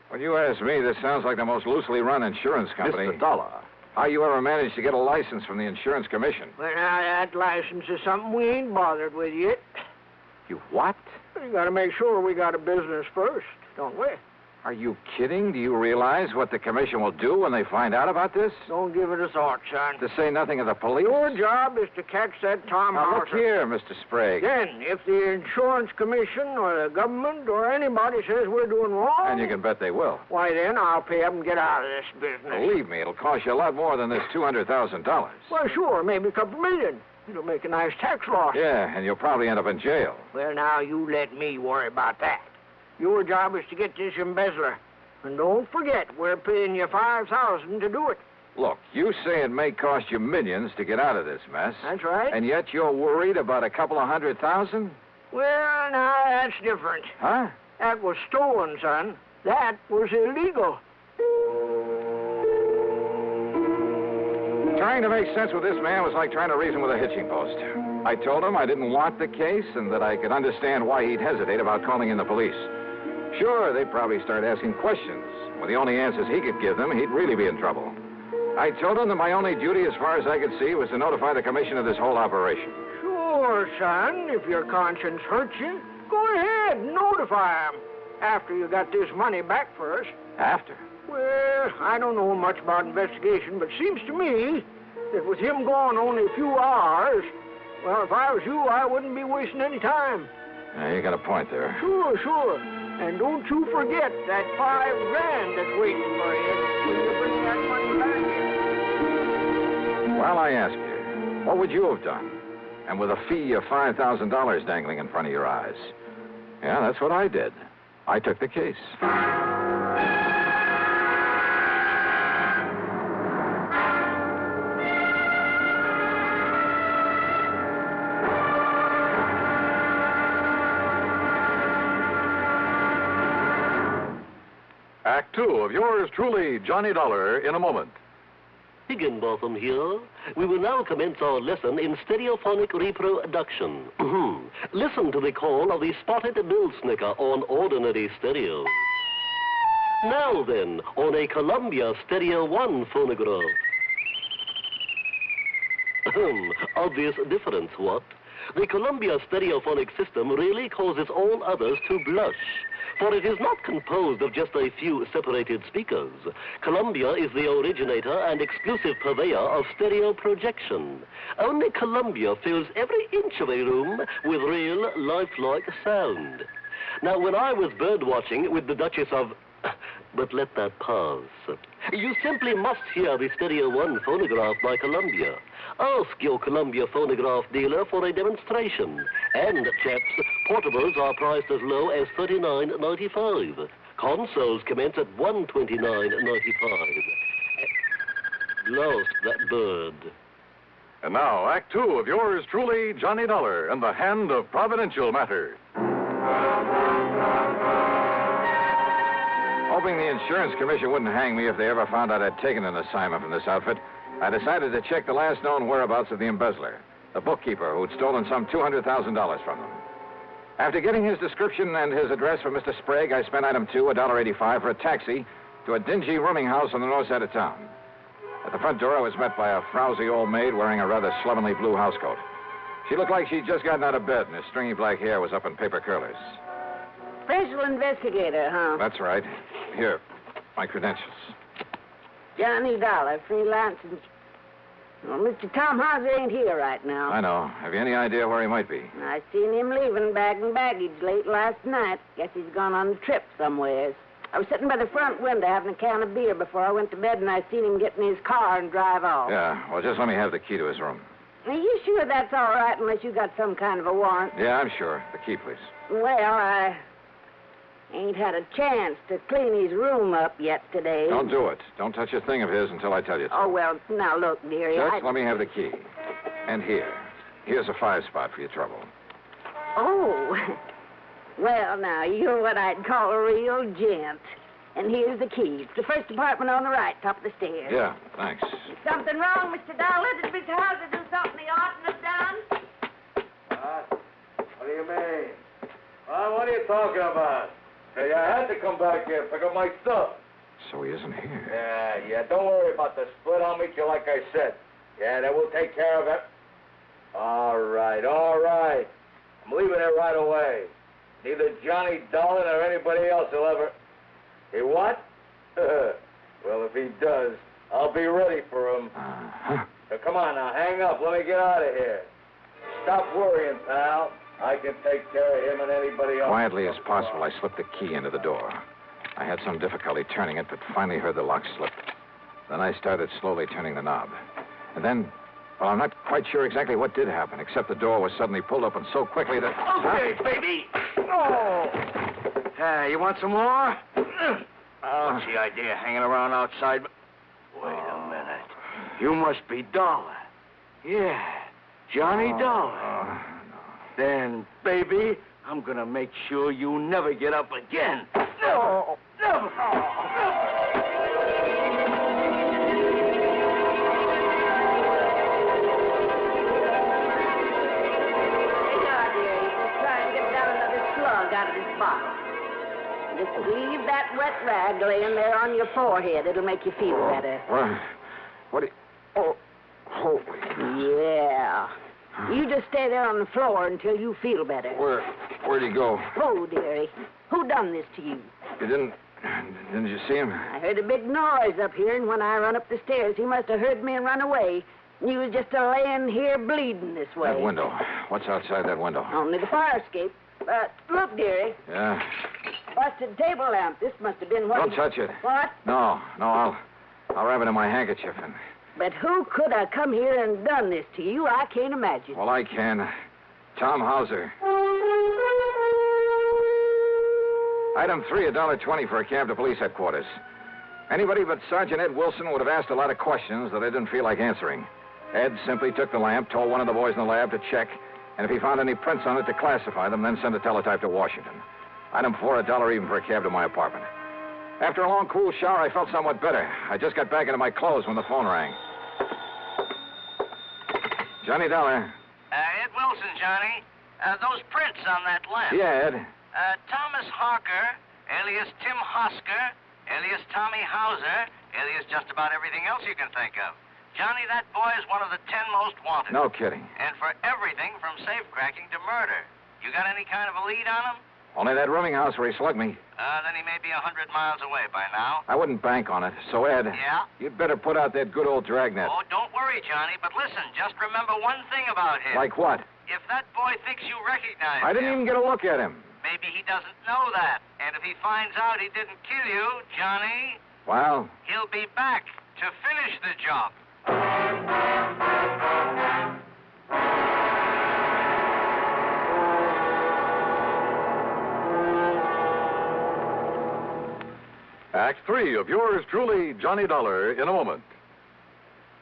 Speaker 2: When you ask me, this sounds like the most loosely run insurance company.
Speaker 25: Mr. Dollar.
Speaker 2: How you ever managed to get a license from the insurance commission?
Speaker 11: Well, now, that license is something we ain't bothered with yet.
Speaker 2: You what?
Speaker 11: We gotta make sure we got a business first, don't we?
Speaker 2: Are you kidding? Do you realize what the commission will do when they find out about this?
Speaker 11: Don't give it a thought, son.
Speaker 2: To say nothing of the police?
Speaker 11: Your job is to catch that Tom
Speaker 2: Now,
Speaker 11: Hauser.
Speaker 2: look here, Mr. Sprague.
Speaker 11: Then, if the insurance commission or the government or anybody says we're doing wrong...
Speaker 2: And you can bet they will.
Speaker 11: Why, then I'll pay up and get out of this business.
Speaker 2: Believe me, it'll cost you a lot more than this $200,000.
Speaker 11: Well, sure, maybe a couple million. It'll make a nice tax loss.
Speaker 2: Yeah, and you'll probably end up in jail.
Speaker 11: Well, now, you let me worry about that. Your job is to get this embezzler. And don't forget, we're paying you $5,000 to do it.
Speaker 2: Look, you say it may cost you millions to get out of this mess.
Speaker 11: That's right.
Speaker 2: And yet you're worried about a couple of $100,000?
Speaker 11: Well, now, that's different.
Speaker 2: Huh?
Speaker 11: That was stolen, son. That was illegal.
Speaker 2: Trying to make sense with this man was like trying to reason with a hitching post. I told him I didn't want the case and that I could understand why he'd hesitate about calling in the police. Sure, they'd probably start asking questions. With the only answers he could give them, he'd really be in trouble. I told him that my only duty, as far as I could see, was to notify the commission of this whole operation.
Speaker 11: Sure, son. If your conscience hurts you, go ahead and notify him. After you got this money back first.
Speaker 2: After?
Speaker 11: Well, I don't know much about investigation, but seems to me that with him gone only a few hours, well, if I was you, I wouldn't be wasting any time.
Speaker 2: You got a point there.
Speaker 11: Sure. And don't you forget that $5,000 that's waiting for you when you bring that money back.
Speaker 2: Well, I ask you, what would you have done? And with a fee of $5,000 dangling in front of your eyes? Yeah, that's what I did. I took the case.
Speaker 21: Act two of yours truly, Johnny Dollar, in a moment.
Speaker 3: Higginbotham here. We will now commence our lesson in stereophonic reproduction. Listen to the call of the spotted bill snicker on ordinary stereo. Now then, on a Columbia Stereo 1 phonograph. Obvious difference, what? The Columbia stereophonic system really causes all others to blush. For it is not composed of just a few separated speakers. Columbia is the originator and exclusive purveyor of stereo projection. Only Columbia fills every inch of a room with real, lifelike sound. Now, when I was bird-watching with the Duchess of... But let that pass. You simply must hear the Stereo 1 phonograph by Columbia. Ask your Columbia phonograph dealer for a demonstration. And, chaps, portables are priced as low as $39.95. Consoles commence at $129.95. Lost that bird.
Speaker 21: And now, Act two of yours truly, Johnny Dollar, and the Hand of Providential Matter.
Speaker 8: Hoping the insurance commission wouldn't hang me if they ever found out I'd taken an assignment from this outfit, I decided to check the last known whereabouts of the embezzler, the bookkeeper who'd stolen some $200,000 from them. After getting his description and his address for Mr. Sprague, I spent item 2, $1.85, for a taxi to a dingy rooming house on the north side of town. At the front door, I was met by a frowsy old maid wearing a rather slovenly blue housecoat. She looked like she'd just gotten out of bed, and her stringy black hair was up in paper curlers.
Speaker 4: Special investigator, huh?
Speaker 8: That's right. Here, my credentials.
Speaker 4: Johnny Dollar, freelance. Well, Mr. Tom Hauser ain't here right now.
Speaker 8: I know. Have you any idea where he might be?
Speaker 4: I seen him leaving bag and baggage late last night. Guess he's gone on a trip somewheres. I was sitting by the front window having a can of beer before I went to bed, and I seen him get in his car and drive off.
Speaker 8: Yeah, well, just let me have the key to his room.
Speaker 4: Are you sure that's all right unless you got some kind of a warrant?
Speaker 8: Yeah, I'm sure. The key, please.
Speaker 4: Well, I ain't had a chance to clean his room up yet today.
Speaker 8: Don't do it. Don't touch a thing of his until I tell you to.
Speaker 4: Oh, well, now look, dearie.
Speaker 8: Just let me have the key. And here's a 5-spot for your trouble.
Speaker 4: Oh. Well, now, you're what I'd call a real gent. And here's the key. It's the first apartment on the right, top of the stairs.
Speaker 8: Yeah, thanks.
Speaker 4: Is something wrong, Mr. Dollar? Did Mr. Hauser do something he oughtn't have done?
Speaker 5: What do you mean? What are you talking about? Hey, I had to come back here, pick up my stuff.
Speaker 8: So he isn't here.
Speaker 5: Yeah, don't worry about the split. I'll meet you like I said. Yeah, then we'll take care of it. All right. I'm leaving it right away. Neither Johnny Dolan or anybody else will ever... Hey, what? Well, if he does, I'll be ready for him. So come on now, hang up. Let me get out of here. Stop worrying, pal. I can take care of him and anybody else.
Speaker 8: Quietly as possible, I slipped the key into the door. I had some difficulty turning it, but finally heard the lock slip. Then I started slowly turning the knob. And then, well, I'm not quite sure exactly what did happen, except the door was suddenly pulled open so quickly that...
Speaker 5: Okay, baby. Oh! You want some more? What's the idea hanging around outside? Wait a minute. You must be Dollar. Yeah, Johnny Dollar. Then, baby, I'm gonna make sure you never get up again. Never! Never!
Speaker 4: Out of this bottle. Just leave that wet rag laying there on your forehead. It'll make you feel better.
Speaker 8: What do you... Oh, holy...
Speaker 4: Yeah. You just stay there on the floor until you feel better.
Speaker 8: Where'd he go?
Speaker 4: Oh, dearie. Who done this to you?
Speaker 8: You didn't you see him?
Speaker 4: I heard a big noise up here, and when I run up the stairs, he must have heard me and run away. You was just laying here bleeding this way.
Speaker 8: That window. What's outside that window?
Speaker 4: Only the fire escape. Look, dearie.
Speaker 8: Yeah?
Speaker 4: Busted table lamp. This must have been what...
Speaker 8: Don't touch it.
Speaker 4: What?
Speaker 8: No, I'll wrap it in my handkerchief and...
Speaker 4: But who could have come here and done this to you? I can't imagine.
Speaker 8: Well, I can. Tom Hauser. Item 3, $1.20 for a cab to police headquarters. Anybody but Sergeant Ed Wilson would have asked a lot of questions that I didn't feel like answering. Ed simply took the lamp, told one of the boys in the lab to check, and if he found any prints on it, to classify them, then send a teletype to Washington. Item 4, $1 even for a cab to my apartment. After a long, cool shower, I felt somewhat better. I just got back into my clothes when the phone rang. Johnny Dollar.
Speaker 11: Ed Wilson, Johnny. Those prints on that lamp.
Speaker 8: Yeah, Ed.
Speaker 11: Thomas Harker, alias Tim Hosker, alias Tommy Hauser, alias just about everything else you can think of. Johnny, that boy is one of the 10 most wanted.
Speaker 8: No kidding.
Speaker 11: And for everything from safe-cracking to murder. You got any kind of a lead on him?
Speaker 8: Only that rooming house where he slugged me.
Speaker 11: Then he may be 100 miles away by now.
Speaker 8: I wouldn't bank on it. So, Ed...
Speaker 11: Yeah?
Speaker 8: You'd better put out that good old dragnet.
Speaker 11: Oh, don't worry, Johnny. But listen, just remember one thing about him.
Speaker 8: Like what?
Speaker 11: If that boy thinks you recognize
Speaker 8: I didn't even get a look at him.
Speaker 11: Maybe he doesn't know that. And if he finds out he didn't kill you, Johnny...
Speaker 8: Well?
Speaker 11: He'll be back to finish the job.
Speaker 21: Act 3 of yours truly, Johnny Dollar, in a moment.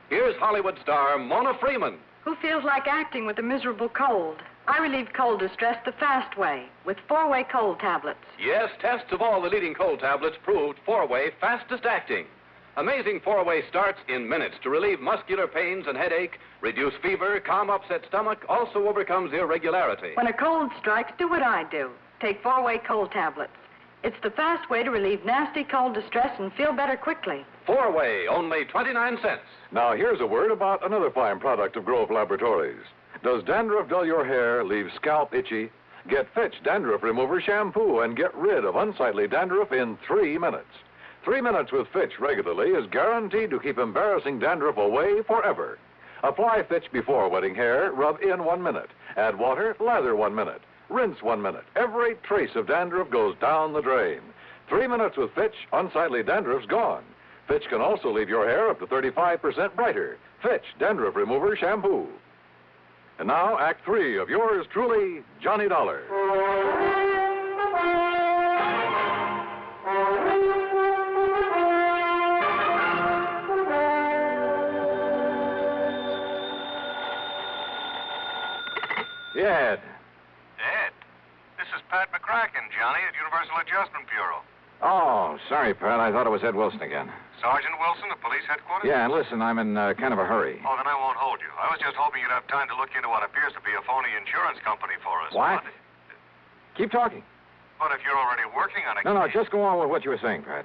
Speaker 21: Here's Hollywood star Mona Freeman.
Speaker 6: Who feels like acting with a miserable cold?
Speaker 19: I relieve cold distress the fast way with 4-way cold tablets.
Speaker 1: Yes, tests of all the leading cold tablets proved 4-way fastest acting. Amazing 4-way starts in minutes to relieve muscular pains and headache, reduce fever, calm upset stomach, also overcomes irregularity.
Speaker 19: When a cold strikes, do what I do. Take 4-way cold tablets. It's the fast way to relieve nasty cold distress and feel better quickly.
Speaker 1: 4-way, only 29 cents.
Speaker 21: Now, here's a word about another fine product of Grove Laboratories. Does dandruff dull your hair, leave scalp itchy? Get Fitch Dandruff Remover Shampoo and get rid of unsightly dandruff in 3 minutes. 3 minutes with Fitch regularly is guaranteed to keep embarrassing dandruff away forever. Apply Fitch before wetting hair, rub in 1 minute. Add water, lather 1 minute. Rinse 1 minute. Every trace of dandruff goes down the drain. 3 minutes with Fitch, unsightly dandruff's gone. Fitch can also leave your hair up to 35% brighter. Fitch Dandruff Remover Shampoo. And now, Act 3 of yours truly, Johnny Dollar. Yeah, Ed.
Speaker 20: Ed, this is Pat McCracken, Johnny, at Universal Adjustment Bureau.
Speaker 8: Oh, sorry, Pat. I thought it was Ed Wilson again.
Speaker 20: Sergeant Wilson of police headquarters?
Speaker 8: Yeah, and listen, I'm in kind of a hurry.
Speaker 20: Oh, then I won't hold you. I was just hoping you'd have time to look into what appears to be a phony insurance company for us.
Speaker 8: What? Keep talking.
Speaker 20: But if you're already working on a
Speaker 8: No,
Speaker 20: case...
Speaker 8: just go on with what you were saying, Pat.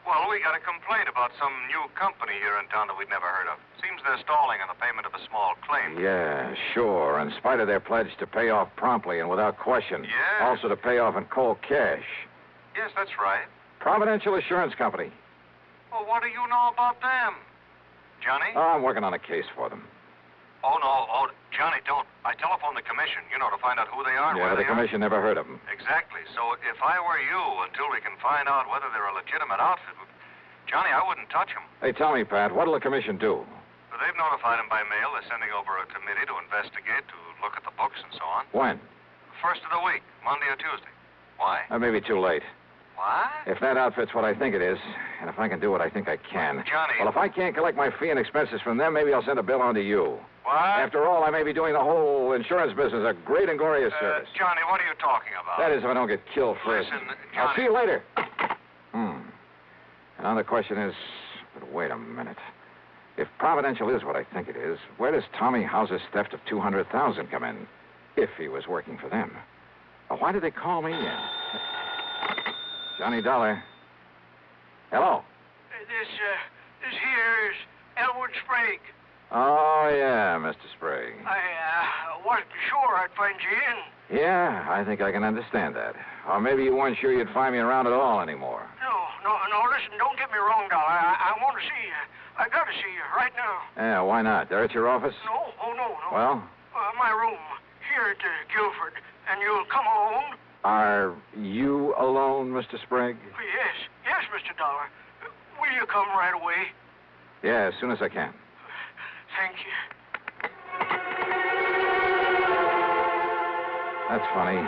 Speaker 20: Well, we got a complaint about some new company here in town that we'd never heard of. Seems they're stalling on the payment of a small claim.
Speaker 8: Yeah, sure. In spite of their pledge to pay off promptly and without question.
Speaker 20: Yeah.
Speaker 8: Also to pay off in cold cash.
Speaker 20: Yes, that's right.
Speaker 8: Providential Assurance Company.
Speaker 20: Well, what do you know about them? Johnny?
Speaker 8: Oh, I'm working on a case for them.
Speaker 20: Oh, no. Oh, Johnny, don't. I telephoned the commission, to find out who they are and
Speaker 8: Yeah,
Speaker 20: where
Speaker 8: the
Speaker 20: they are.
Speaker 8: commission never heard of them.
Speaker 20: Exactly. So if I were you, until we can find out whether they're a legitimate outfit, Johnny, I wouldn't touch them.
Speaker 8: Hey, tell me, Pat, what'll the commission do?
Speaker 20: But they've notified them by mail. They're sending over a committee to investigate, to look at the books and so on.
Speaker 8: When?
Speaker 20: First of the week, Monday or Tuesday. Why?
Speaker 8: Maybe too late.
Speaker 20: What?
Speaker 8: If that outfit's what I think it is, and if I can do what I think I can.
Speaker 20: Johnny.
Speaker 8: Well, if I can't collect my fee and expenses from them, maybe I'll send a bill on to you.
Speaker 20: What?
Speaker 8: After all, I may be doing the whole insurance business a great and glorious service.
Speaker 20: Johnny, what are you talking about?
Speaker 8: That is, if I don't get killed first.
Speaker 20: Listen, Johnny.
Speaker 8: I'll see you later. And now the question is, but wait a minute. If Providential is what I think it is, where does Tommy House's theft of $200,000 come in? If he was working for them. Well, why did they call me in? Johnny Dollar. Hello.
Speaker 11: This here is Elwood Sprague.
Speaker 8: Oh, yeah, Mr. Sprague.
Speaker 11: I wasn't sure I'd find you in.
Speaker 8: Yeah, I think I can understand that. Or maybe you weren't sure you'd find me around at all anymore.
Speaker 11: No, listen, don't get me wrong, Dollar. I want to see you. I got to see you right now.
Speaker 8: Yeah, why not? They're at your office?
Speaker 11: No.
Speaker 8: Well?
Speaker 11: My room, here at Guilford. And you'll come alone?
Speaker 8: Are you alone, Mr. Sprague?
Speaker 11: Yes, Mr. Dollar. Will you come right away?
Speaker 8: Yeah, as soon as I can.
Speaker 11: Thank you.
Speaker 8: That's funny.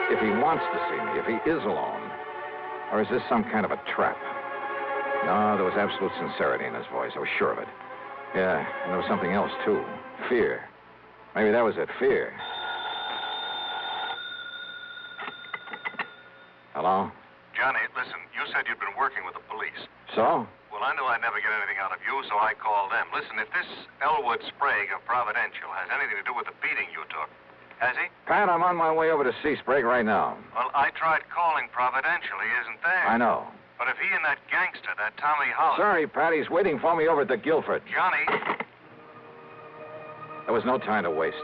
Speaker 8: If he wants to see me, if he is alone. Or is this some kind of a trap? No, there was absolute sincerity in his voice. I was sure of it. Yeah, and there was something else, too. Fear. Maybe that was it, fear. Hello?
Speaker 20: Johnny, listen, you said you'd been working with the police.
Speaker 8: So?
Speaker 20: Well, I knew I'd never get anything out of you, so I called them. Listen, if this Elwood Sprague of Providential has anything to do with the beating you took, has he?
Speaker 8: Pat, I'm on my way over to see Sprague right now.
Speaker 20: Well, I tried calling Providential. He isn't there.
Speaker 8: I know.
Speaker 20: But if he and that gangster, that Tommy House...
Speaker 8: Sorry, Pat, he's waiting for me over at the Guilford.
Speaker 20: Johnny...
Speaker 8: There was no time to waste.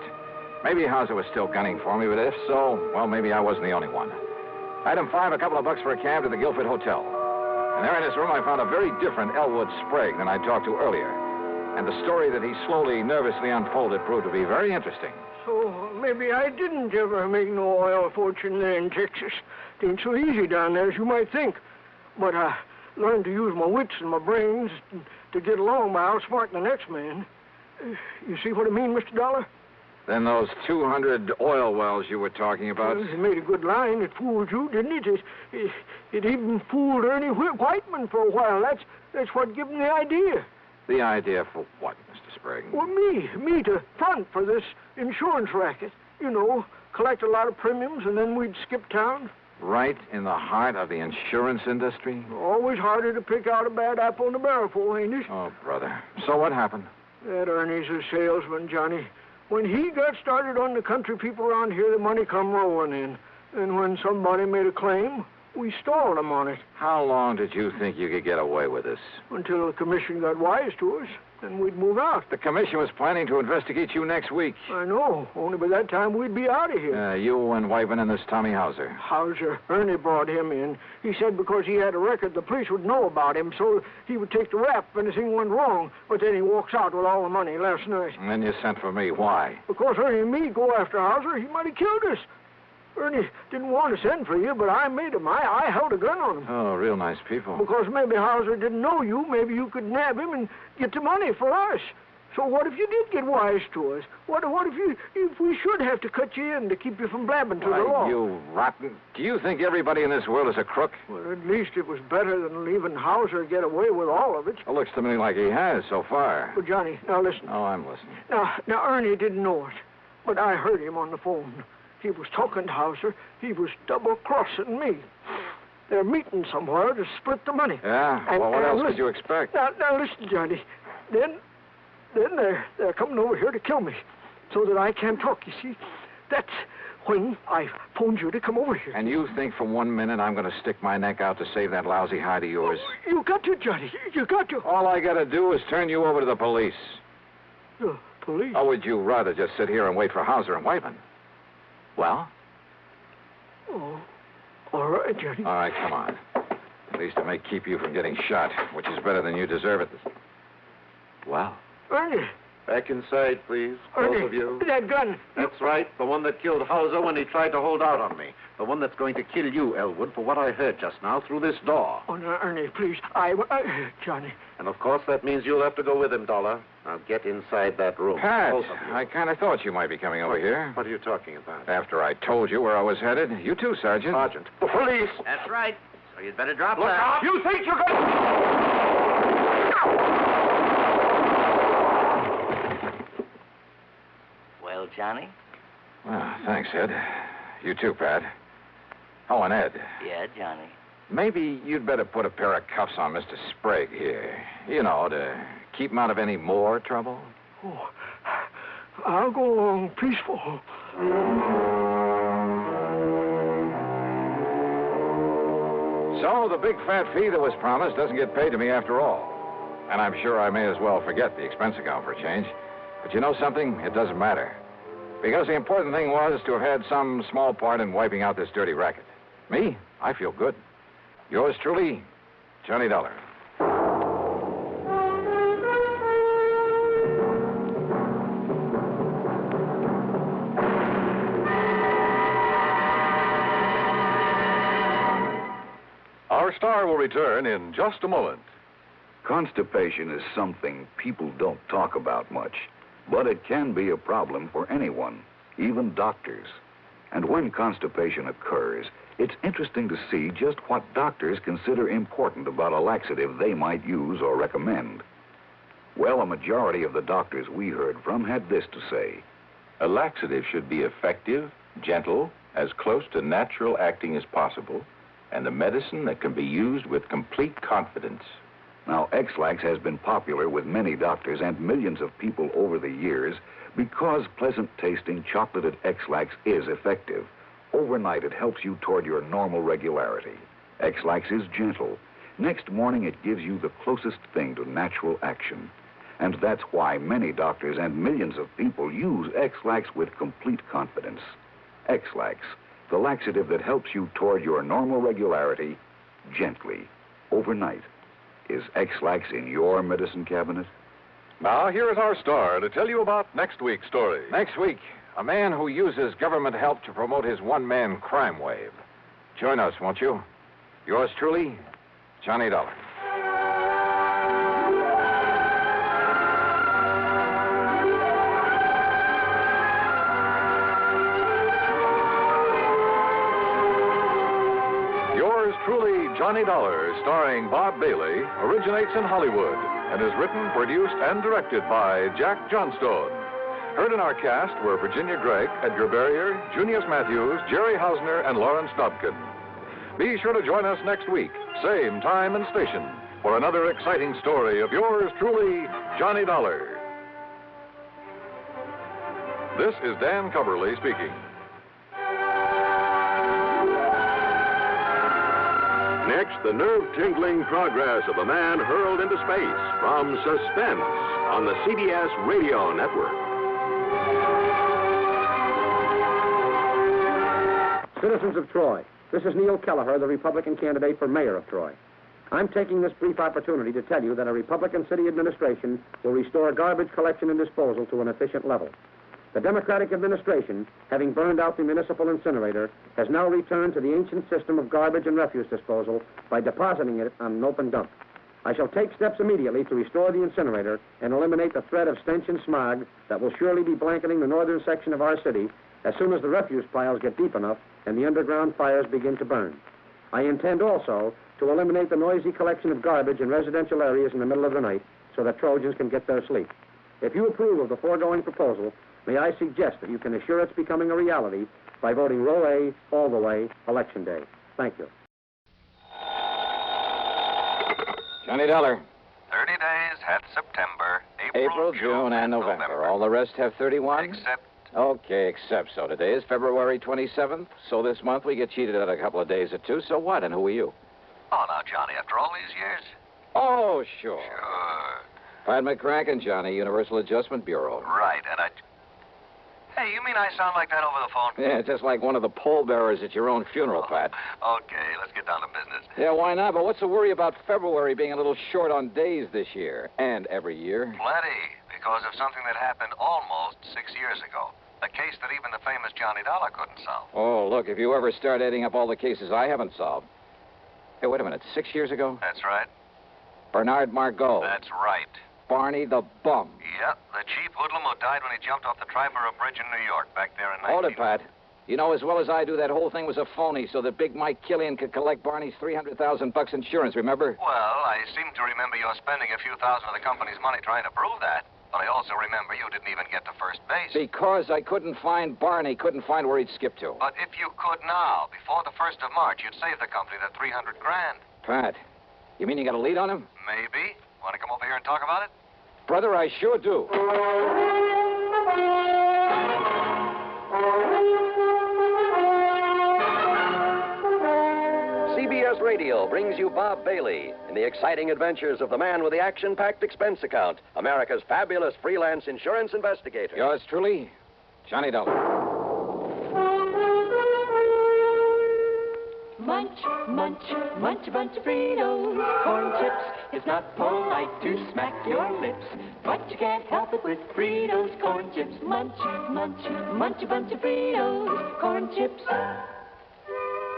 Speaker 8: Maybe Hauser was still gunning for me, but if so, well, maybe I wasn't the only one. Item 5, a couple of bucks for a cab to the Guilford Hotel. And there in his room, I found a very different Elwood Sprague than I talked to earlier. And the story that he slowly, nervously unfolded proved to be very interesting.
Speaker 11: So maybe I didn't ever make no oil fortune there in Texas. It ain't so easy down there as you might think. But I learned to use my wits and my brains to get along by outsmarting the next man. You see what I mean, Mr. Dollar?
Speaker 8: Then those 200 oil wells you were talking about...
Speaker 11: Well, it made a good line. It fooled you, didn't it? It even fooled Ernie Whiteman for a while. That's what gave him the idea.
Speaker 8: The idea for what, Mr. Sprague?
Speaker 11: Well, me to front for this insurance racket. You know, collect a lot of premiums, and then we'd skip town.
Speaker 2: Right in the heart of the insurance industry?
Speaker 11: Always harder to pick out a bad apple in the barrel for, ain't it?
Speaker 2: Oh, brother. So what happened?
Speaker 11: That Ernie's a salesman, Johnny. When he got started on the country people around here, the money come rolling in. And when somebody made a claim, we stalled him on it.
Speaker 2: How long did you think you could get away with this?
Speaker 11: Until the commission got wise to us. Then we'd move out.
Speaker 2: The commission was planning to investigate you next week.
Speaker 11: I know. Only by that time we'd be out of here.
Speaker 2: You and Wyvern and this Tommy Hauser.
Speaker 11: Hauser. Ernie brought him in. He said because he had a record, the police would know about him, so he would take the rap if anything went wrong. But then he walks out with all the money last night.
Speaker 2: And then you sent for me. Why?
Speaker 11: Because Ernie and me go after Hauser, he might have killed us. Ernie didn't want to send for you, but I made him. I held a gun on him.
Speaker 2: Oh, real nice people.
Speaker 11: Because maybe Hauser didn't know you. Maybe you could nab him and get the money for us. So what if you did get wise to us? What if we should have to cut you in to keep you from blabbing to the law?
Speaker 2: You rotten. Do you think everybody in this world is a crook?
Speaker 11: Well, at least it was better than leaving Hauser get away with all of it.
Speaker 2: It looks to me like he has so far.
Speaker 11: But, Johnny, now listen.
Speaker 2: Oh, I'm listening.
Speaker 11: Now, Ernie didn't know it, but I heard him on the phone. He was talking to Hauser. He was double-crossing me. They're meeting somewhere to split the money.
Speaker 2: Yeah? Well, what else could you expect?
Speaker 11: Now, listen, Johnny. Then they're coming over here to kill me so that I can't talk, you see. That's when I phoned you to come over here.
Speaker 2: And you think for 1 minute I'm going to stick my neck out to save that lousy hide of yours?
Speaker 11: Oh, you got to, Johnny. You got to.
Speaker 2: All I got to do is turn you over to the police.
Speaker 11: The police?
Speaker 2: Or would you rather just sit here and wait for Hauser and Wyvern? Well?
Speaker 11: Oh, all right, Johnny.
Speaker 2: All right, come on. At least it may keep you from getting shot, which is better than you deserve it. Well?
Speaker 11: Ernie.
Speaker 25: Back inside, please.
Speaker 11: Ernie,
Speaker 25: Both of you.
Speaker 11: That gun.
Speaker 25: That's right. The one that killed Hauser when he tried to hold out on me. The one that's going to kill you, Elwood, for what I heard just now through this door.
Speaker 11: Oh, no, Ernie, please. Johnny.
Speaker 25: And, of course, that means you'll have to go with him, Dollar. Now, get inside that room.
Speaker 2: Pat,
Speaker 25: Both of you.
Speaker 2: I kind of thought you might be coming over here.
Speaker 25: What are you talking about?
Speaker 2: After I told you where I was headed. You too, Sergeant.
Speaker 25: Sergeant. The police!
Speaker 14: That's right. So you'd better drop
Speaker 25: Look
Speaker 14: that.
Speaker 25: out!
Speaker 11: You think you're going
Speaker 14: Well, Johnny?
Speaker 2: Well, thanks, Ed. You too, Pat. Oh, and Ed.
Speaker 14: Yeah, Johnny.
Speaker 2: Maybe you'd better put a pair of cuffs on Mr. Sprague here. You know, to keep him out of any more trouble.
Speaker 11: Oh, I'll go along peaceful.
Speaker 2: So the big fat fee that was promised doesn't get paid to me after all. And I'm sure I may as well forget the expense account for a change. But you know something? It doesn't matter. Because the important thing was to have had some small part in wiping out this dirty racket. Me? I feel good. Yours truly, Johnny Dollar.
Speaker 21: Our star will return in just a moment.
Speaker 6: Constipation is something people don't talk about much, but it can be a problem for anyone, even doctors. And when constipation occurs, it's interesting to see just what doctors consider important about a laxative they might use or recommend. Well, a majority of the doctors we heard from had this to say.
Speaker 10: A laxative should be effective, gentle, as close to natural acting as possible, and a medicine that can be used with complete confidence.
Speaker 6: Now, X-Lax has been popular with many doctors and millions of people over the years because pleasant-tasting chocolated X-Lax is effective. Overnight, it helps you toward your normal regularity. X-Lax is gentle. Next morning, it gives you the closest thing to natural action. And that's why many doctors and millions of people use X-Lax with complete confidence. X-Lax, the laxative that helps you toward your normal regularity gently, overnight. Is X-Lax in your medicine cabinet?
Speaker 21: Now, here is our star to tell you about next week's story.
Speaker 2: Next week, a man who uses government help to promote his one-man crime wave. Join us, won't you? Yours truly, Johnny Dollar.
Speaker 21: Yours truly, Johnny Dollar, starring Bob Bailey, originates in Hollywood and is written, produced, and directed by Jack Johnstone. Heard in our cast were Virginia Gregg, Edgar Barrier, Junius Matthews, Jerry Hausner, and Lawrence Dobkin. Be sure to join us next week, same time and station, for another exciting story of yours truly, Johnny Dollar. This is Dan Coverly speaking.
Speaker 23: Next, the nerve-tingling progress of a man hurled into space from Suspense on the CBS Radio Network.
Speaker 7: Citizens of Troy, this is Neil Kelleher, the Republican candidate for mayor of Troy. I'm taking this brief opportunity to tell you that a Republican city administration will restore garbage collection and disposal to an efficient level. The Democratic administration, having burned out the municipal incinerator, has now returned to the ancient system of garbage and refuse disposal by depositing it on an open dump. I shall take steps immediately to restore the incinerator and eliminate the threat of stench and smog that will surely be blanketing the northern section of our city as soon as the refuse piles get deep enough and the underground fires begin to burn. I intend also to eliminate the noisy collection of garbage in residential areas in the middle of the night so that Trojans can get their sleep. If you approve of the foregoing proposal, may I suggest that you can assure its becoming a reality by voting row A all the way, Election Day. Thank you.
Speaker 2: Johnny Dollar.
Speaker 20: 30 days have September,
Speaker 9: April, June, and November. All the rest have 31?
Speaker 20: Except...
Speaker 9: Okay, except so. Today is February 27th, so this month we get cheated at a couple of days or two. So what, and who are you?
Speaker 20: Oh, now, Johnny, after all these years?
Speaker 9: Oh, sure.
Speaker 20: Sure.
Speaker 9: Pat McCracken, Johnny, Universal Adjustment Bureau.
Speaker 20: Right, and I... Hey, you mean I sound like that over the phone?
Speaker 9: Yeah, just like one of the pallbearers at your own funeral, Pat.
Speaker 20: Okay, let's get down to business.
Speaker 9: Yeah, why not? But what's the worry about February being a little short on days this year? And every year?
Speaker 20: Plenty, because of something that happened almost 6 years ago. A case that even the famous Johnny Dollar couldn't solve.
Speaker 9: Oh, look, if you ever start adding up all the cases I haven't solved. Hey, wait a minute, 6 years ago?
Speaker 20: That's right.
Speaker 9: Bernard Margot.
Speaker 20: That's right.
Speaker 9: Barney the Bum.
Speaker 20: Yep, the cheap hoodlum who died when he jumped off the Triborough Bridge in New York back there in
Speaker 9: Hold it, Pat. You know as well as I do that whole thing was a phony so that big Mike Killian could collect Barney's $300,000 insurance, remember?
Speaker 20: Well, I seem to remember you're spending a few thousand of the company's money trying to prove that. But I also remember you didn't even get to first base.
Speaker 9: Because I couldn't find Barney, couldn't find where he'd skip to.
Speaker 20: But if you could now, before the 1st of March, you'd save the company that $300,000.
Speaker 9: Pat, you mean you got a lead on him?
Speaker 20: Maybe. Want to come over here and talk about it?
Speaker 9: Brother, I sure do.
Speaker 16: CBS Radio brings you Bob Bailey in the exciting adventures of the man with the action-packed expense account, America's fabulous freelance insurance investigator.
Speaker 2: Yours truly, Johnny Dollar.
Speaker 18: Munch, munch, munch a bunch of Fritos, corn chips. It's not polite to smack your lips, but you can't help it with Fritos, corn chips. Munch, munch, munch a bunch of Fritos, corn chips.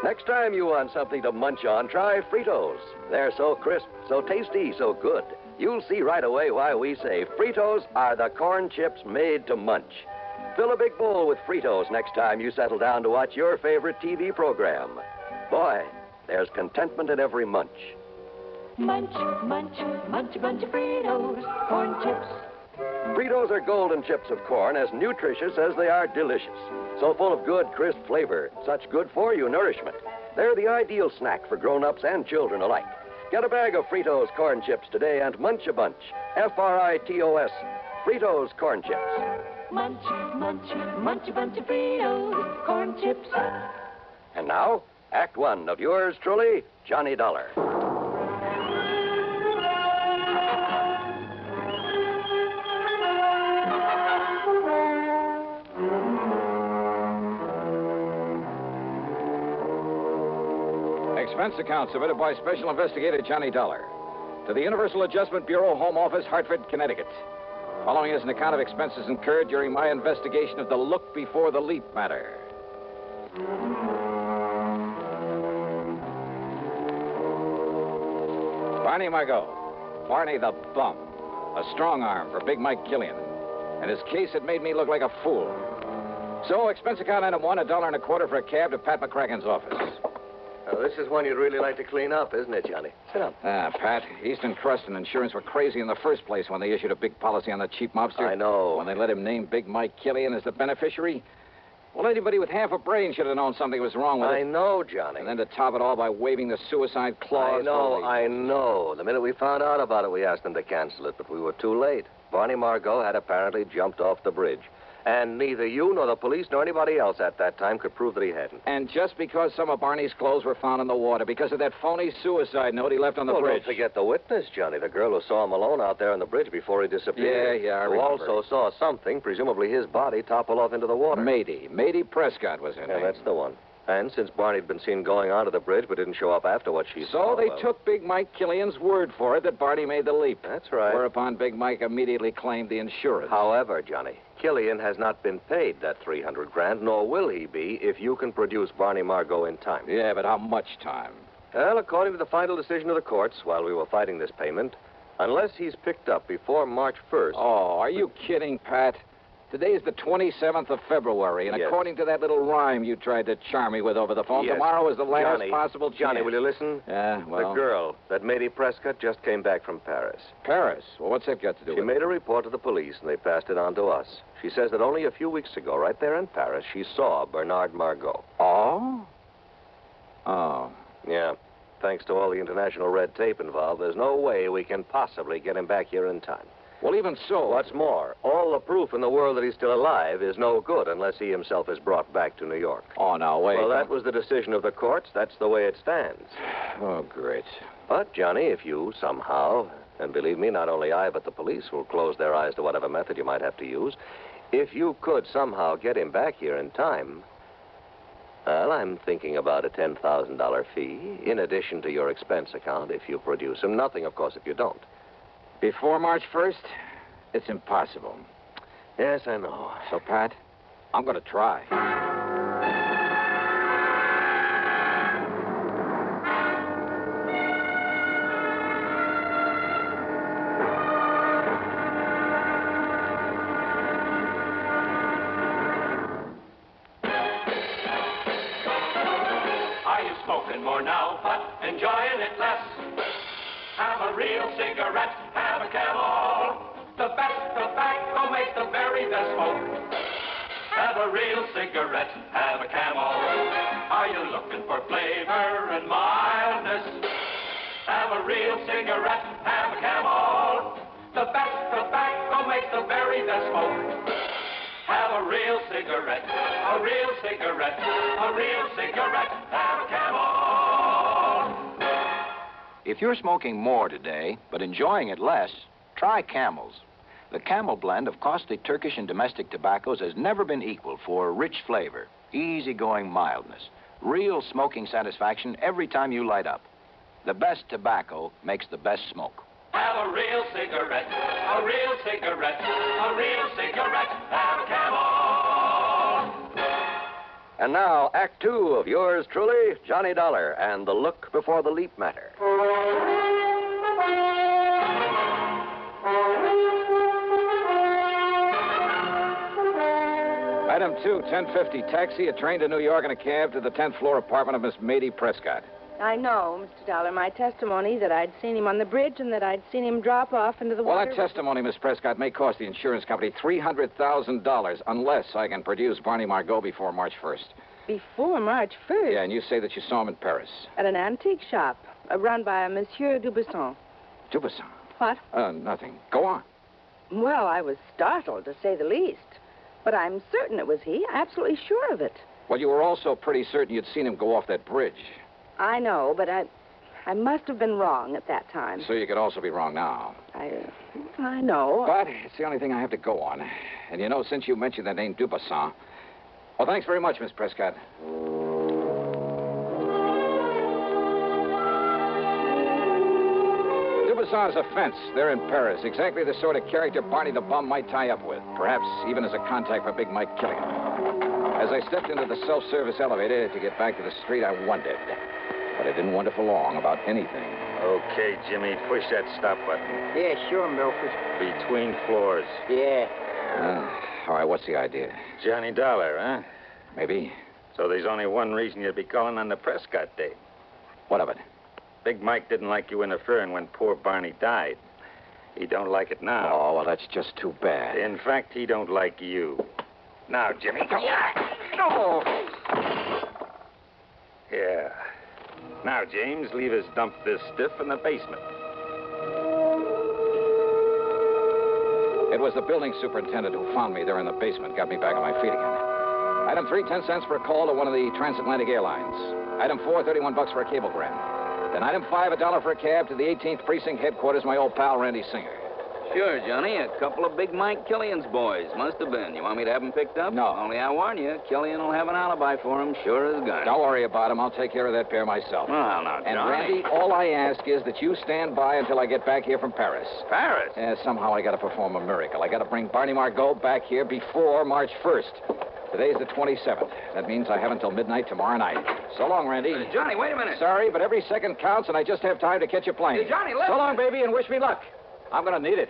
Speaker 16: Next time you want something to munch on, try Fritos. They're so crisp, so tasty, so good. You'll see right away why we say Fritos are the corn chips made to munch. Fill a big bowl with Fritos next time you settle down to watch your favorite TV program. Boy, there's contentment in every munch.
Speaker 18: Munch, munch, munch a bunch of Fritos, corn chips.
Speaker 16: Fritos are golden chips of corn, as nutritious as they are delicious. So full of good, crisp flavor, such good-for-you nourishment. They're the ideal snack for grown-ups and children alike. Get a bag of Fritos corn chips today and munch a bunch. Fritos, Fritos corn chips.
Speaker 18: Munch, munch, munch a bunch of Fritos, corn chips.
Speaker 16: And now, Act One of yours truly, Johnny Dollar.
Speaker 2: Expense account submitted by Special Investigator Johnny Dollar to the Universal Adjustment Bureau, Home Office, Hartford, Connecticut. Following is an account of expenses incurred during my investigation of the Look Before the Leap matter. Barney Margot, Barney the Bum, a strong arm for Big Mike Killian, and his case had made me look like a fool. So, expense account item one, $1.25 for a cab to Pat McCracken's office.
Speaker 16: Now, this is one you'd really like to clean up, isn't it, Johnny? Sit down.
Speaker 9: Pat, Eastern Trust and Insurance were crazy in the first place when they issued a big policy on that cheap mobster.
Speaker 16: I know.
Speaker 9: When they let him name Big Mike Killian as the beneficiary. Well, anybody with half a brain should have known something was wrong with it.
Speaker 16: I know, Johnny.
Speaker 9: And then to top it all by waving the suicide clause.
Speaker 16: I know. The minute we found out about it, we asked them to cancel it, but we were too late. Barney Margot had apparently jumped off the bridge. And neither you nor the police nor anybody else at that time could prove that he hadn't.
Speaker 9: And just because some of Barney's clothes were found in the water, because of that phony suicide note he left on the bridge.
Speaker 16: Don't forget the witness, Johnny, the girl who saw him alone out there on the bridge before he disappeared.
Speaker 9: Yeah, I
Speaker 16: who
Speaker 9: remember.
Speaker 16: also saw something, presumably his body, topple off into the water.
Speaker 9: Mady Prescott was her name.
Speaker 16: Yeah, that's the one. And since Barney had been seen going onto the bridge but didn't show up after what she saw...
Speaker 9: So they took Big Mike Killian's word for it that Barney made the leap.
Speaker 16: That's right.
Speaker 9: Whereupon Big Mike immediately claimed the insurance.
Speaker 16: However, Johnny, Killian has not been paid that $300,000, nor will he be if you can produce Barney Margot in time.
Speaker 9: Yeah, but how much time?
Speaker 16: Well, according to the final decision of the courts, while we were fighting this payment, unless he's picked up before March 1st...
Speaker 9: Oh, are you kidding, Pat? Today is the 27th of February, and
Speaker 16: Yes.
Speaker 9: according to that little rhyme you tried to charm me with over the phone,
Speaker 16: Yes.
Speaker 9: tomorrow is the last
Speaker 16: Johnny,
Speaker 9: possible chance.
Speaker 16: Johnny, will you listen?
Speaker 9: Yeah, well...
Speaker 16: The girl, that Mady Prescott, just came back from Paris.
Speaker 9: Paris? Well, what's that got to do
Speaker 16: She
Speaker 9: with it?
Speaker 16: made a report to the police, and they passed it on to us. She says that only a few weeks ago, right there in Paris, she saw Bernard Margot.
Speaker 9: Oh? Oh.
Speaker 16: Yeah. Thanks to all the international red tape involved, there's no way we can possibly get him back here in time.
Speaker 9: Well, even so...
Speaker 16: What's more, all the proof in the world that he's still alive is no good unless he himself is brought back to New York.
Speaker 9: Oh, now, wait.
Speaker 16: Well, that was the decision of the courts. That's the way it stands.
Speaker 9: Oh, great.
Speaker 16: But, Johnny, if you somehow, and believe me, not only I, but the police will close their eyes to whatever method you might have to use, if you could somehow get him back here in time, well, I'm thinking about a $10,000 fee in addition to your expense account if you produce him. Nothing, of course, if you don't.
Speaker 9: Before March 1st, it's impossible.
Speaker 16: Yes, I know.
Speaker 9: So, Pat, I'm going to try.
Speaker 18: Are you smoking more now, but enjoying it less? Have a real cigarette, have a Camel. The best tobacco makes the very best smoke. Have a real cigarette, have a Camel. Are you looking for flavor and mildness? Have a real cigarette, have a Camel. The best tobacco makes the very best smoke. Have a real cigarette, a real cigarette, a real cigarette, have a Camel.
Speaker 12: If you're smoking more today, but enjoying it less, try Camels. The Camel blend of costly Turkish and domestic tobaccos has never been equal for rich flavor, easygoing mildness, real smoking satisfaction every time you light up. The best tobacco makes the best smoke.
Speaker 18: Have a real cigarette, a real cigarette, a real cigarette, have a Camel.
Speaker 16: And now, Act Two of yours truly, Johnny Dollar, and The Look Before the Leap Matter.
Speaker 9: Item 2, 1050, taxi, a train to New York, and a cab to the 10th floor apartment of Miss Mady Prescott.
Speaker 13: I know, Mr. Dollar. My testimony that I'd seen him on the bridge and that I'd seen him drop off into the
Speaker 9: Well,
Speaker 13: water.
Speaker 9: that testimony, Miss Prescott, may cost the insurance company $300,000 unless I can produce Barney Margot before March 1st.
Speaker 13: Before March 1st?
Speaker 9: Yeah, and you say that you saw him in Paris.
Speaker 13: At an antique shop run by a Monsieur Dubuisson.
Speaker 9: Dubuisson?
Speaker 13: What?
Speaker 9: Nothing. Go on.
Speaker 13: Well, I was startled, to say the least. But I'm certain it was he. Absolutely sure of it.
Speaker 9: Well, you were also pretty certain you'd seen him go off that bridge.
Speaker 13: I know, but I must have been wrong at that time.
Speaker 9: So you could also be wrong now.
Speaker 13: I know.
Speaker 9: But it's the only thing I have to go on. And you know, since you mentioned that name Dubuisson... Well, thanks very much, Miss Prescott. Dubuisson's a fence. They're in Paris. Exactly the sort of character Barney the Bum might tie up with. Perhaps even as a contact for Big Mike Killian. As I stepped into the self-service elevator to get back to the street, I wondered. But I didn't wonder for long about anything.
Speaker 25: Okay, Jimmy, push that stop button.
Speaker 14: Yeah, sure, Milford.
Speaker 25: Between floors.
Speaker 14: Yeah.
Speaker 9: All right, what's the idea?
Speaker 25: Johnny Dollar, huh?
Speaker 9: Maybe.
Speaker 25: So there's only one reason you'd be calling on the Prescott date.
Speaker 9: What of it?
Speaker 3: Big Mike didn't like you interfering when poor Barney died. He don't like it now.
Speaker 9: Oh, well, that's just too bad.
Speaker 3: In fact, he don't like you. Now, Jimmy, come here. No! Yeah. Now, James, leave us dump this stiff in the basement.
Speaker 9: It was the building superintendent who found me there in the basement, got me back on my feet again. Item 3, 10 cents for a call to one of the transatlantic airlines. Item 4, 31 bucks for a cablegram. Then item 5, $1 for a cab to the 18th Precinct headquarters, my old pal Randy Singer.
Speaker 15: Sure, Johnny. A couple of Big Mike Killian's boys. Must have been. You want me to have them picked up?
Speaker 9: No.
Speaker 15: Only I warn you, Killian will have an alibi for him, sure as gun.
Speaker 9: Don't worry about him. I'll take care of that pair myself.
Speaker 15: Well, now, Johnny.
Speaker 9: And, Randy, all I ask is that you stand by until I get back here from Paris.
Speaker 15: Paris?
Speaker 9: Yeah, somehow I got to perform a miracle. I got to bring Barney Margot back here before March 1st. Today's the 27th. That means I have until midnight tomorrow night. So long, Randy.
Speaker 15: Johnny, wait a minute.
Speaker 9: Sorry, but every second counts, and I just have time to catch a plane.
Speaker 15: Hey, Johnny, listen.
Speaker 9: So long, baby, and wish me luck. I'm going to need it.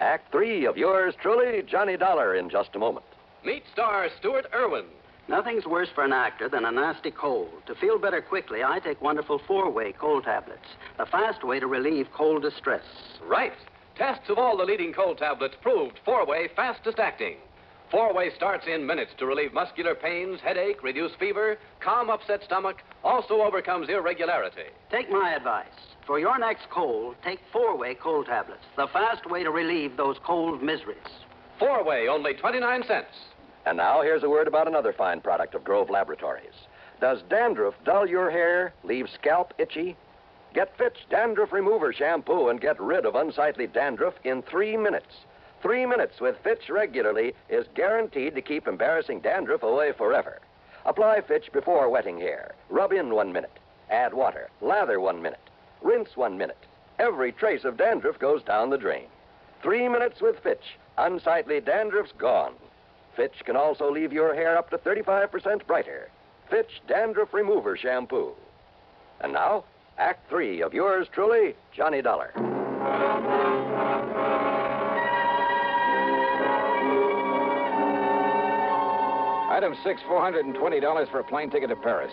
Speaker 16: Act 3 of yours truly, Johnny Dollar, in just a moment.
Speaker 1: Meet star Stuart Irwin.
Speaker 17: Nothing's worse for an actor than a nasty cold. To feel better quickly, I take wonderful 4-way cold tablets, the fast way to relieve cold distress.
Speaker 1: Right. Tests of all the leading cold tablets proved 4-way fastest acting. 4-way starts in minutes to relieve muscular pains, headache, reduce fever, calm upset stomach, also overcomes irregularity.
Speaker 17: Take my advice. For your next cold, take 4-way cold tablets, the fast way to relieve those cold miseries.
Speaker 1: 4-way, only 29 cents.
Speaker 16: And now here's a word about another fine product of Grove Laboratories. Does dandruff dull your hair, leave scalp itchy? Get Fitch Dandruff Remover Shampoo and get rid of unsightly dandruff in 3 minutes. 3 minutes with Fitch regularly is guaranteed to keep embarrassing dandruff away forever. Apply Fitch before wetting hair. Rub in 1 minute. Add water. Lather 1 minute. Rinse 1 minute. Every trace of dandruff goes down the drain. 3 minutes with Fitch. Unsightly dandruff's gone. Fitch can also leave your hair up to 35% brighter. Fitch Dandruff Remover Shampoo. And now, Act 3 of yours truly, Johnny Dollar.
Speaker 9: Item 6, $420 for a plane ticket to Paris.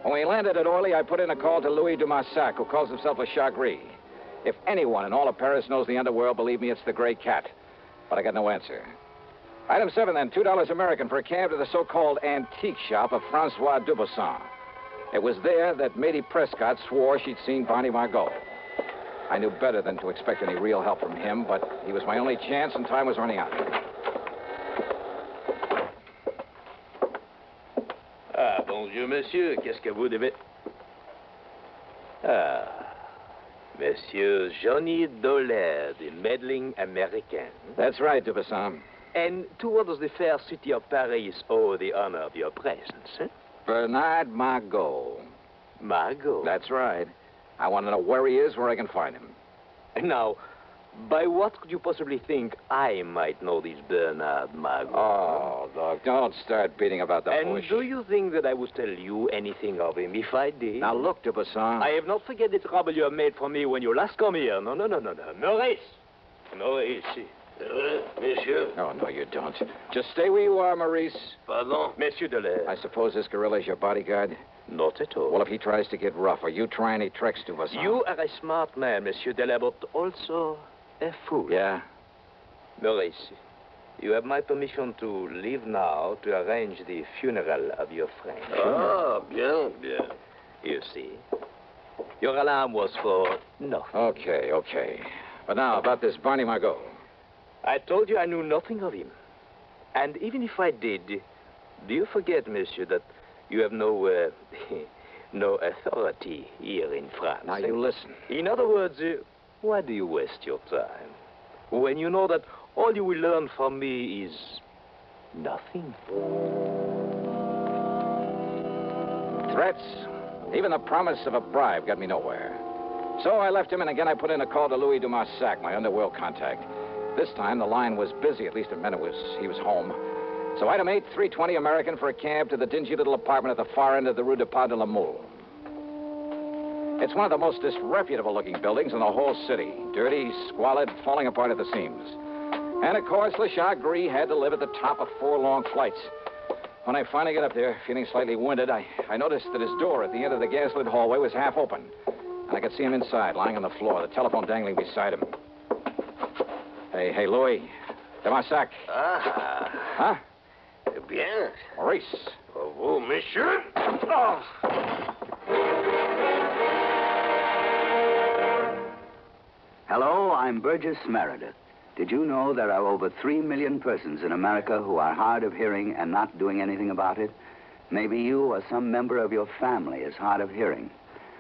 Speaker 9: When we landed at Orly, I put in a call to Louis Dumassac, who calls himself a Chagris. If anyone in all of Paris knows the underworld, believe me, it's the Gray Cat. But I got no answer. Item 7, then, $2 American for a cab to the so-called antique shop of Francois Dubuisson. It was there that Matey Prescott swore she'd seen Barney Margot. I knew better than to expect any real help from him, but he was my only chance, and time was running out.
Speaker 22: Ah, bonjour, monsieur. Qu'est-ce que vous devez... Ah, Monsieur Johnny Dollar, the meddling American.
Speaker 9: That's right, Dubuisson.
Speaker 22: And to what does the fair city of Paris owe the honor of your presence, eh?
Speaker 9: Bernard Margot.
Speaker 22: Margot?
Speaker 9: That's right. I want to know where he is, where I can find him.
Speaker 22: Now, by what could you possibly think I might know this Bernard Margot?
Speaker 9: Oh, Doc, don't start beating about the bush.
Speaker 22: And do you think that I would tell you anything of him if I did?
Speaker 9: Now, look, Dubuisson.
Speaker 22: I have not forget the trouble you have made for me when you last come here. No. Maurice. Maurice. Monsieur.
Speaker 9: Oh, no, you don't. Just stay where you are, Maurice.
Speaker 22: Pardon? Monsieur Dollar.
Speaker 9: I suppose this gorilla's your bodyguard?
Speaker 22: Not at all.
Speaker 9: Well, if he tries to get rough, or you try any tricks to us...
Speaker 22: You are a smart man, Monsieur Dollar, but also a fool.
Speaker 9: Yeah?
Speaker 22: Maurice, you have my permission to leave now to arrange the funeral of your friend.
Speaker 16: Ah, bien.
Speaker 22: You see, your alarm was for nothing.
Speaker 9: Okay. But now, about this Barney Margot.
Speaker 22: I told you I knew nothing of him. And even if I did, do you forget, monsieur, that you have no authority here in France?
Speaker 9: Now, you listen.
Speaker 22: In other words, why do you waste your time when you know that all you will learn from me is nothing?
Speaker 9: Threats, even the promise of a bribe got me nowhere. So I left him, and again I put in a call to Louis Dumassac, my underworld contact. This time, the line was busy. At least it meant he was home. So item 8, $3.20 American for a cab to the dingy little apartment at the far end of the Rue de Pas de la Mule.
Speaker 2: It's one of the most disreputable-looking buildings in the whole city. Dirty, squalid, falling apart at the seams. And, of course, Le Chat Gris had to live at the top of 4 long flights. When I finally got up there, feeling slightly winded, I noticed that his door at the end of the gaslit hallway was half open. And I could see him inside, lying on the floor, the telephone dangling beside him. Hey, Louis. Demarsac.
Speaker 4: Ah.
Speaker 2: Huh?
Speaker 4: Bien.
Speaker 2: Maurice.
Speaker 4: Vous, monsieur. Oh.
Speaker 5: Hello, I'm Burgess Meredith. Did you know there are over 3 million persons in America who are hard of hearing and not doing anything about it? Maybe you or some member of your family is hard of hearing.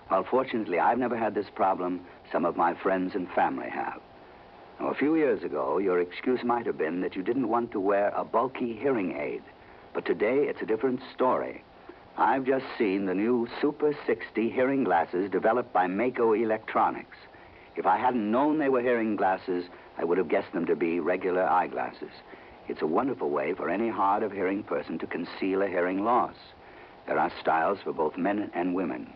Speaker 5: Well, fortunately, I've never had this problem. Some of my friends and family have. Now, a few years ago, your excuse might have been that you didn't want to wear a bulky hearing aid. But today, it's a different story. I've just seen the new Super 60 hearing glasses developed by Mako Electronics. If I hadn't known they were hearing glasses, I would have guessed them to be regular eyeglasses. It's a wonderful way for any hard of hearing person to conceal a hearing loss. There are styles for both men and women.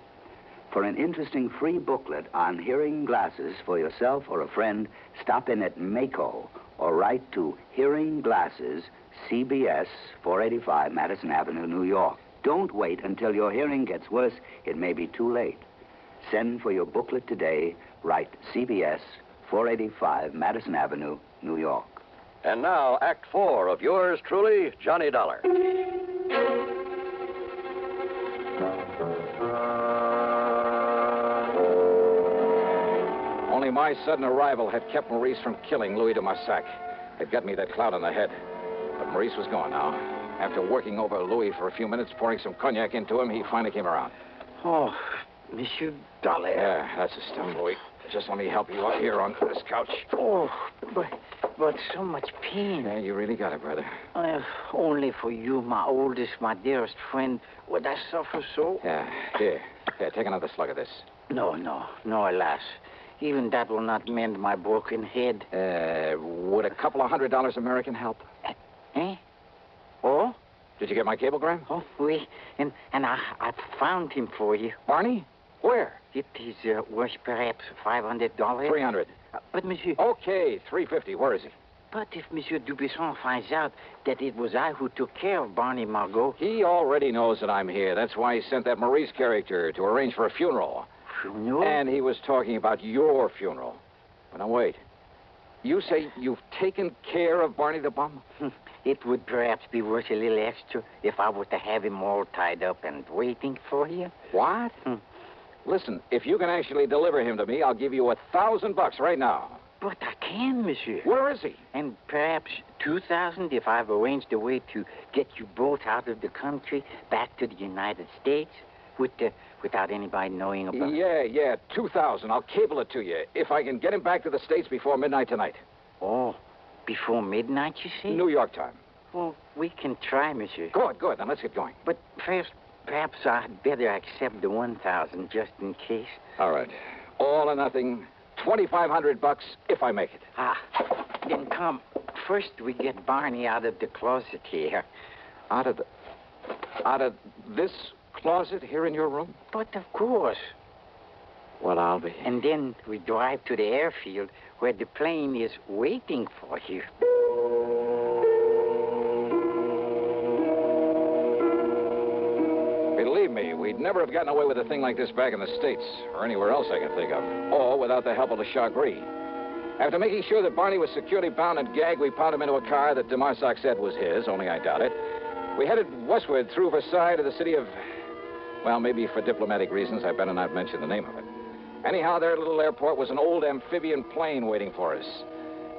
Speaker 5: For an interesting free booklet on hearing glasses for yourself or a friend, stop in at Mako or write to Hearing Glasses, CBS, 485 Madison Avenue, New York. Don't wait until your hearing gets worse. It may be too late. Send for your booklet today. Write CBS, 485 Madison Avenue, New York.
Speaker 16: And now, Act 4 of yours truly, Johnny Dollar.
Speaker 2: Only my sudden arrival had kept Maurice from killing Louis de Marsac. It got me that clout on the head. But Maurice was gone now. After working over Louis for a few minutes, pouring some cognac into him, he finally came around.
Speaker 8: Oh, Monsieur Dollar.
Speaker 2: Yeah, that's the stuff, Louis. Just let me help you up here on this couch.
Speaker 8: Oh, but so much pain.
Speaker 2: Yeah, you really got it, brother.
Speaker 8: Only for you, my oldest, my dearest friend, would I suffer so?
Speaker 2: Yeah, here, take another slug of this.
Speaker 8: No, alas. Even that will not mend my broken head.
Speaker 2: Would a couple of $100 American help?
Speaker 8: Eh? Oh?
Speaker 2: Did you get my cablegram?
Speaker 8: Oh, oui. And I found him for you.
Speaker 2: Barney? Where?
Speaker 8: It is worth perhaps $500.
Speaker 2: $300.
Speaker 8: But, monsieur...
Speaker 2: Okay, $350. Where is he?
Speaker 8: But if Monsieur Dubuisson finds out that it was I who took care of Barney Margot...
Speaker 2: He already knows that I'm here. That's why he sent that Maurice character to arrange for a funeral.
Speaker 8: Funeral?
Speaker 2: And he was talking about your funeral. But now, wait. You say you've taken care of Barney the Bum?
Speaker 8: It would perhaps be worth a little extra if I were to have him all tied up and waiting for you.
Speaker 2: What? Listen, if you can actually deliver him to me, I'll give you $1,000 right now.
Speaker 8: But I can, monsieur.
Speaker 2: Where is he?
Speaker 8: And perhaps 2,000 if I've arranged a way to get you both out of the country, back to the United States, without anybody knowing about it.
Speaker 2: Yeah, 2,000. I'll cable it to you if I can get him back to the States before midnight tonight.
Speaker 8: Oh, before midnight, you say?
Speaker 2: New York time.
Speaker 8: Well, we can try, monsieur.
Speaker 2: Good. Then let's get going.
Speaker 8: But first, perhaps I'd better accept the 1,000 just in case.
Speaker 2: All right. All or nothing. $2,500 if I make it.
Speaker 8: Then come. First, we get Barney out of the closet here.
Speaker 2: Out of this closet here in your room?
Speaker 8: But of course.
Speaker 2: Well, I'll be.
Speaker 8: And then we drive to the airfield where the plane is waiting for you.
Speaker 2: Believe me, we'd never have gotten away with a thing like this back in the States, or anywhere else I can think of, or without the help of Le Chat Gris. After making sure that Barney was securely bound and gagged, we piled him into a car that de Marsac said was his, only I doubt it. We headed westward through Versailles to the city of... Well, maybe for diplomatic reasons, I better not mention the name of it. Anyhow, their little airport was an old amphibian plane waiting for us.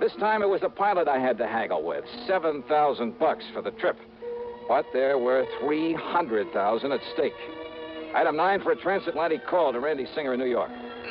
Speaker 2: This time it was the pilot I had to haggle with, $7,000 for the trip. But there were $300,000 at stake. Item 9 for a transatlantic call to Randy Singer in New York.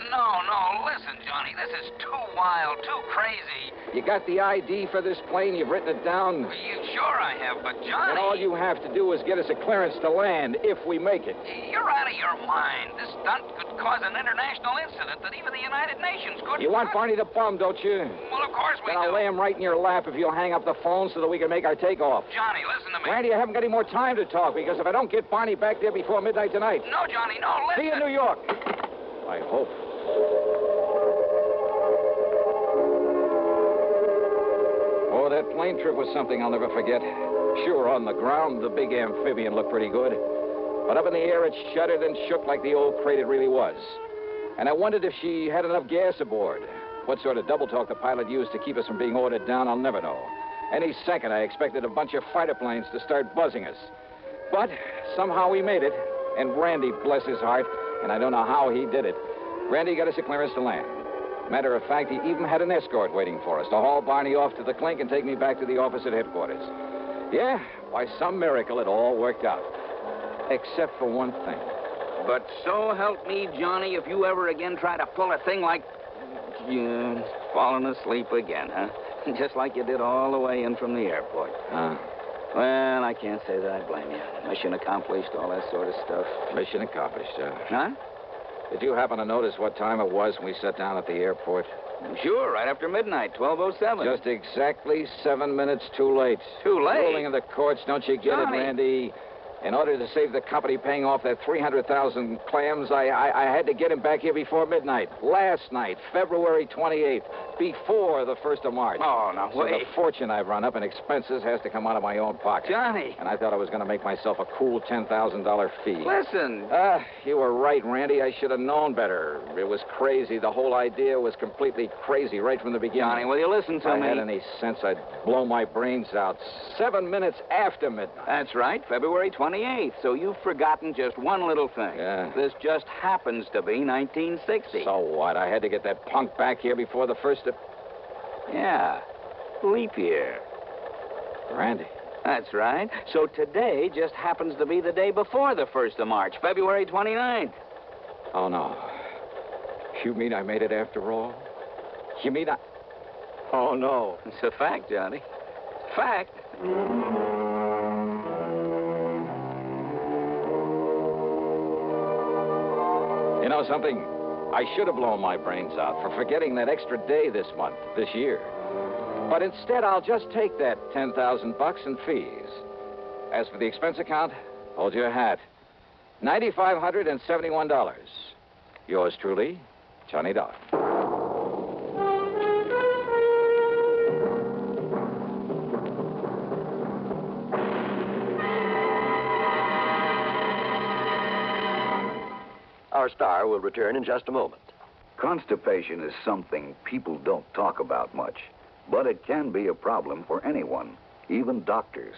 Speaker 19: No, listen, Johnny, this is too wild, too crazy.
Speaker 2: You got the ID for this plane? You've written it down?
Speaker 19: Sure I have, but Johnny...
Speaker 2: And all you have to do is get us a clearance to land, if we make it.
Speaker 19: You're out of your mind. This stunt could cause an international incident that even the United Nations couldn't...
Speaker 2: You want Barney the Bum, don't you?
Speaker 19: Well, of course we do.
Speaker 2: Then I'll lay him right in your lap if you'll hang up the phone so that we can make our takeoff.
Speaker 19: Johnny, listen to me.
Speaker 2: Randy, I haven't got any more time to talk, because if I don't get Barney back there before midnight tonight...
Speaker 19: No, Johnny, no, listen.
Speaker 2: See you in New York.
Speaker 9: I hope. Oh, that plane trip was something I'll never forget. Sure, on the ground, the big amphibian looked pretty good. But up in the air, it shuddered and shook like the old crate it really was. And I wondered if she had enough gas aboard. What sort of double talk the pilot used to keep us from being ordered down, I'll never know. Any second, I expected a bunch of fighter planes to start buzzing us. But somehow we made it. And Randy, bless his heart, and I don't know how he did it, Randy got us a clearance to land. Matter of fact, he even had an escort waiting for us to haul Barney off to the clink and take me back to the office at headquarters. Yeah, by some miracle, it all worked out. Except for one thing.
Speaker 15: But so help me, Johnny, if you ever again try to pull a thing like... falling asleep again, huh? Just like you did all the way in from the airport. Well, I can't say that I blame you. Mission accomplished, all that sort of stuff.
Speaker 9: Mission accomplished,
Speaker 15: Huh?
Speaker 9: Did you happen to notice what time it was when we sat down at the airport?
Speaker 15: Sure, right after midnight, 12:07.
Speaker 9: Just exactly 7 minutes too late.
Speaker 15: Too late?
Speaker 9: Rolling in the courts, don't you get
Speaker 15: Johnny.
Speaker 9: it, Randy? In order to save the company paying off that 300,000 clams, I had to get him back here before midnight. Last night, February 28th, before the 1st of March.
Speaker 15: Oh, no,
Speaker 9: So
Speaker 15: wait.
Speaker 9: the fortune I've run up in expenses has to come out of my own pocket.
Speaker 15: Johnny.
Speaker 9: And I thought I was going to make myself a cool $10,000 fee.
Speaker 15: Listen.
Speaker 9: You were right, Randy. I should have known better. It was crazy. The whole idea was completely crazy right from the beginning.
Speaker 15: Johnny, will you listen to
Speaker 9: if
Speaker 15: me?
Speaker 9: I had any sense, I'd blow my brains out 7 minutes after midnight.
Speaker 15: That's right, February 28th. So you've forgotten just one little thing.
Speaker 9: Yeah.
Speaker 15: This just happens to be 1960.
Speaker 9: So what? I had to get that punk back here before the 1st of...
Speaker 15: Yeah, leap year.
Speaker 9: Randy.
Speaker 15: That's right. So today just happens to be the day before the 1st of March, February 29th.
Speaker 9: Oh, no. You mean I made it after all? You mean I... Oh, no.
Speaker 15: It's a fact, Johnny. Fact.
Speaker 9: You know something? I should have blown my brains out for forgetting that extra day this month, this year. But instead, I'll just take that $10,000 in fees. As for the expense account, hold your hat. $9,571. Yours truly, Johnny Dollar.
Speaker 16: Our star will return in just a moment.
Speaker 5: Constipation is something people don't talk about much, but it can be a problem for anyone, even doctors.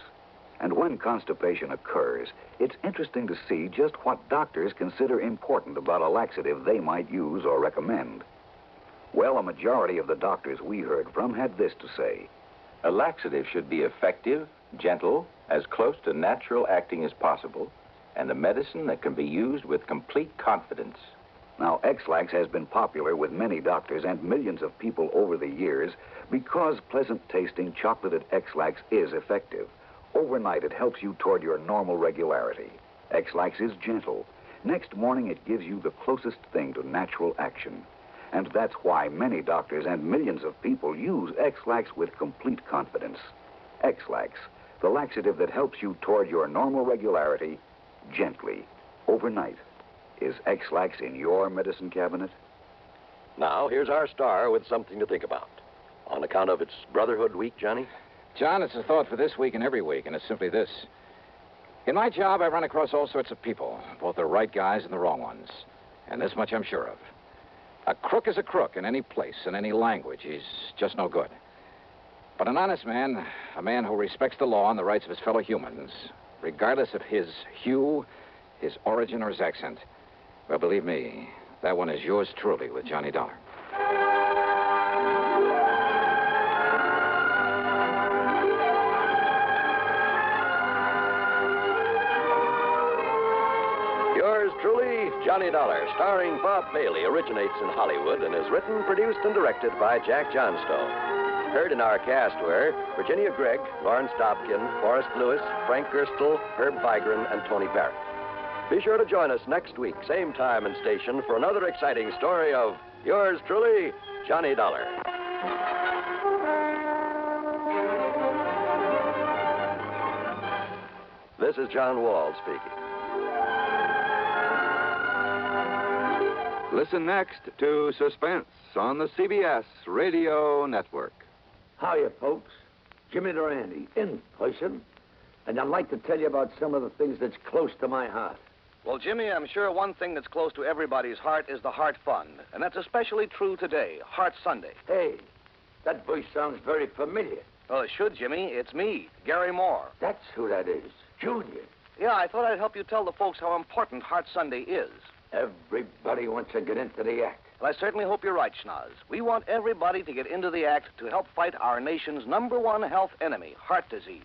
Speaker 5: And when constipation occurs, it's interesting to see just what doctors consider important about a laxative they might use or recommend. Well, a majority of the doctors we heard from had this to say.
Speaker 6: A laxative should be effective, gentle, as close to natural acting as possible, and a medicine that can be used with complete confidence.
Speaker 5: Now, X-Lax has been popular with many doctors and millions of people over the years because pleasant-tasting chocolated X-Lax is effective. Overnight, it helps you toward your normal regularity. X-Lax is gentle. Next morning, it gives you the closest thing to natural action. And that's why many doctors and millions of people use X-Lax with complete confidence. X-Lax, the laxative that helps you toward your normal regularity gently, overnight. Is X-Lax in your medicine cabinet?
Speaker 16: Now, here's our star with something to think about. On account of its Brotherhood Week, Johnny?
Speaker 9: John, it's a thought for this week and every week, and it's simply this. In my job, I run across all sorts of people, both the right guys and the wrong ones. And this much I'm sure of. A crook is a crook in any place, in any language. He's just no good. But an honest man, a man who respects the law and the rights of his fellow humans, regardless of his hue, his origin, or his accent, well, believe me, that one is yours truly with Johnny Dollar.
Speaker 16: Yours truly, Johnny Dollar, starring Bob Bailey, originates in Hollywood and is written, produced, and directed by Jack Johnstone. Heard in our cast were Virginia Gregg, Lawrence Dobkin, Forrest Lewis, Frank Gerstle, Herb Vigran, and Tony Barrett. Be sure to join us next week, same time and station, for another exciting story of yours truly, Johnny Dollar. This is John Wall speaking.
Speaker 10: Listen next to Suspense on the CBS Radio Network.
Speaker 11: Hiya, folks. Jimmy Durante, in person. And I'd like to tell you about some of the things that's close to my heart.
Speaker 21: Well, Jimmy, I'm sure one thing that's close to everybody's heart is the Heart Fund. And that's especially true today, Heart Sunday.
Speaker 11: Hey, that voice sounds very familiar.
Speaker 21: Well, it should, Jimmy. It's me, Gary Moore.
Speaker 11: That's who that is, Junior.
Speaker 21: Yeah, I thought I'd help you tell the folks how important Heart Sunday is.
Speaker 11: Everybody wants to get into the act.
Speaker 21: Well, I certainly hope you're right, Schnoz. We want everybody to get into the act to help fight our nation's #1 health enemy, heart disease.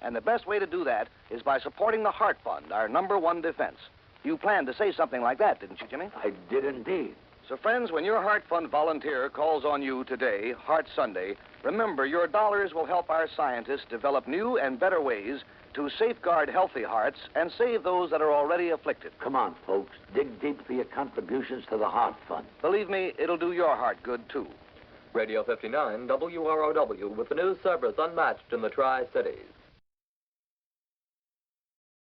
Speaker 21: And the best way to do that is by supporting the Heart Fund, our #1 defense. You planned to say something like that, didn't you, Jimmy?
Speaker 11: I did indeed.
Speaker 21: So, friends, when your Heart Fund volunteer calls on you today, Heart Sunday, remember your dollars will help our scientists develop new and better ways to safeguard healthy hearts and save those that are already afflicted.
Speaker 11: Come on, folks. Dig deep for your contributions to the Heart Fund.
Speaker 21: Believe me, it'll do your heart good, too.
Speaker 23: Radio 59, WROW, with the news service unmatched in the Tri-Cities.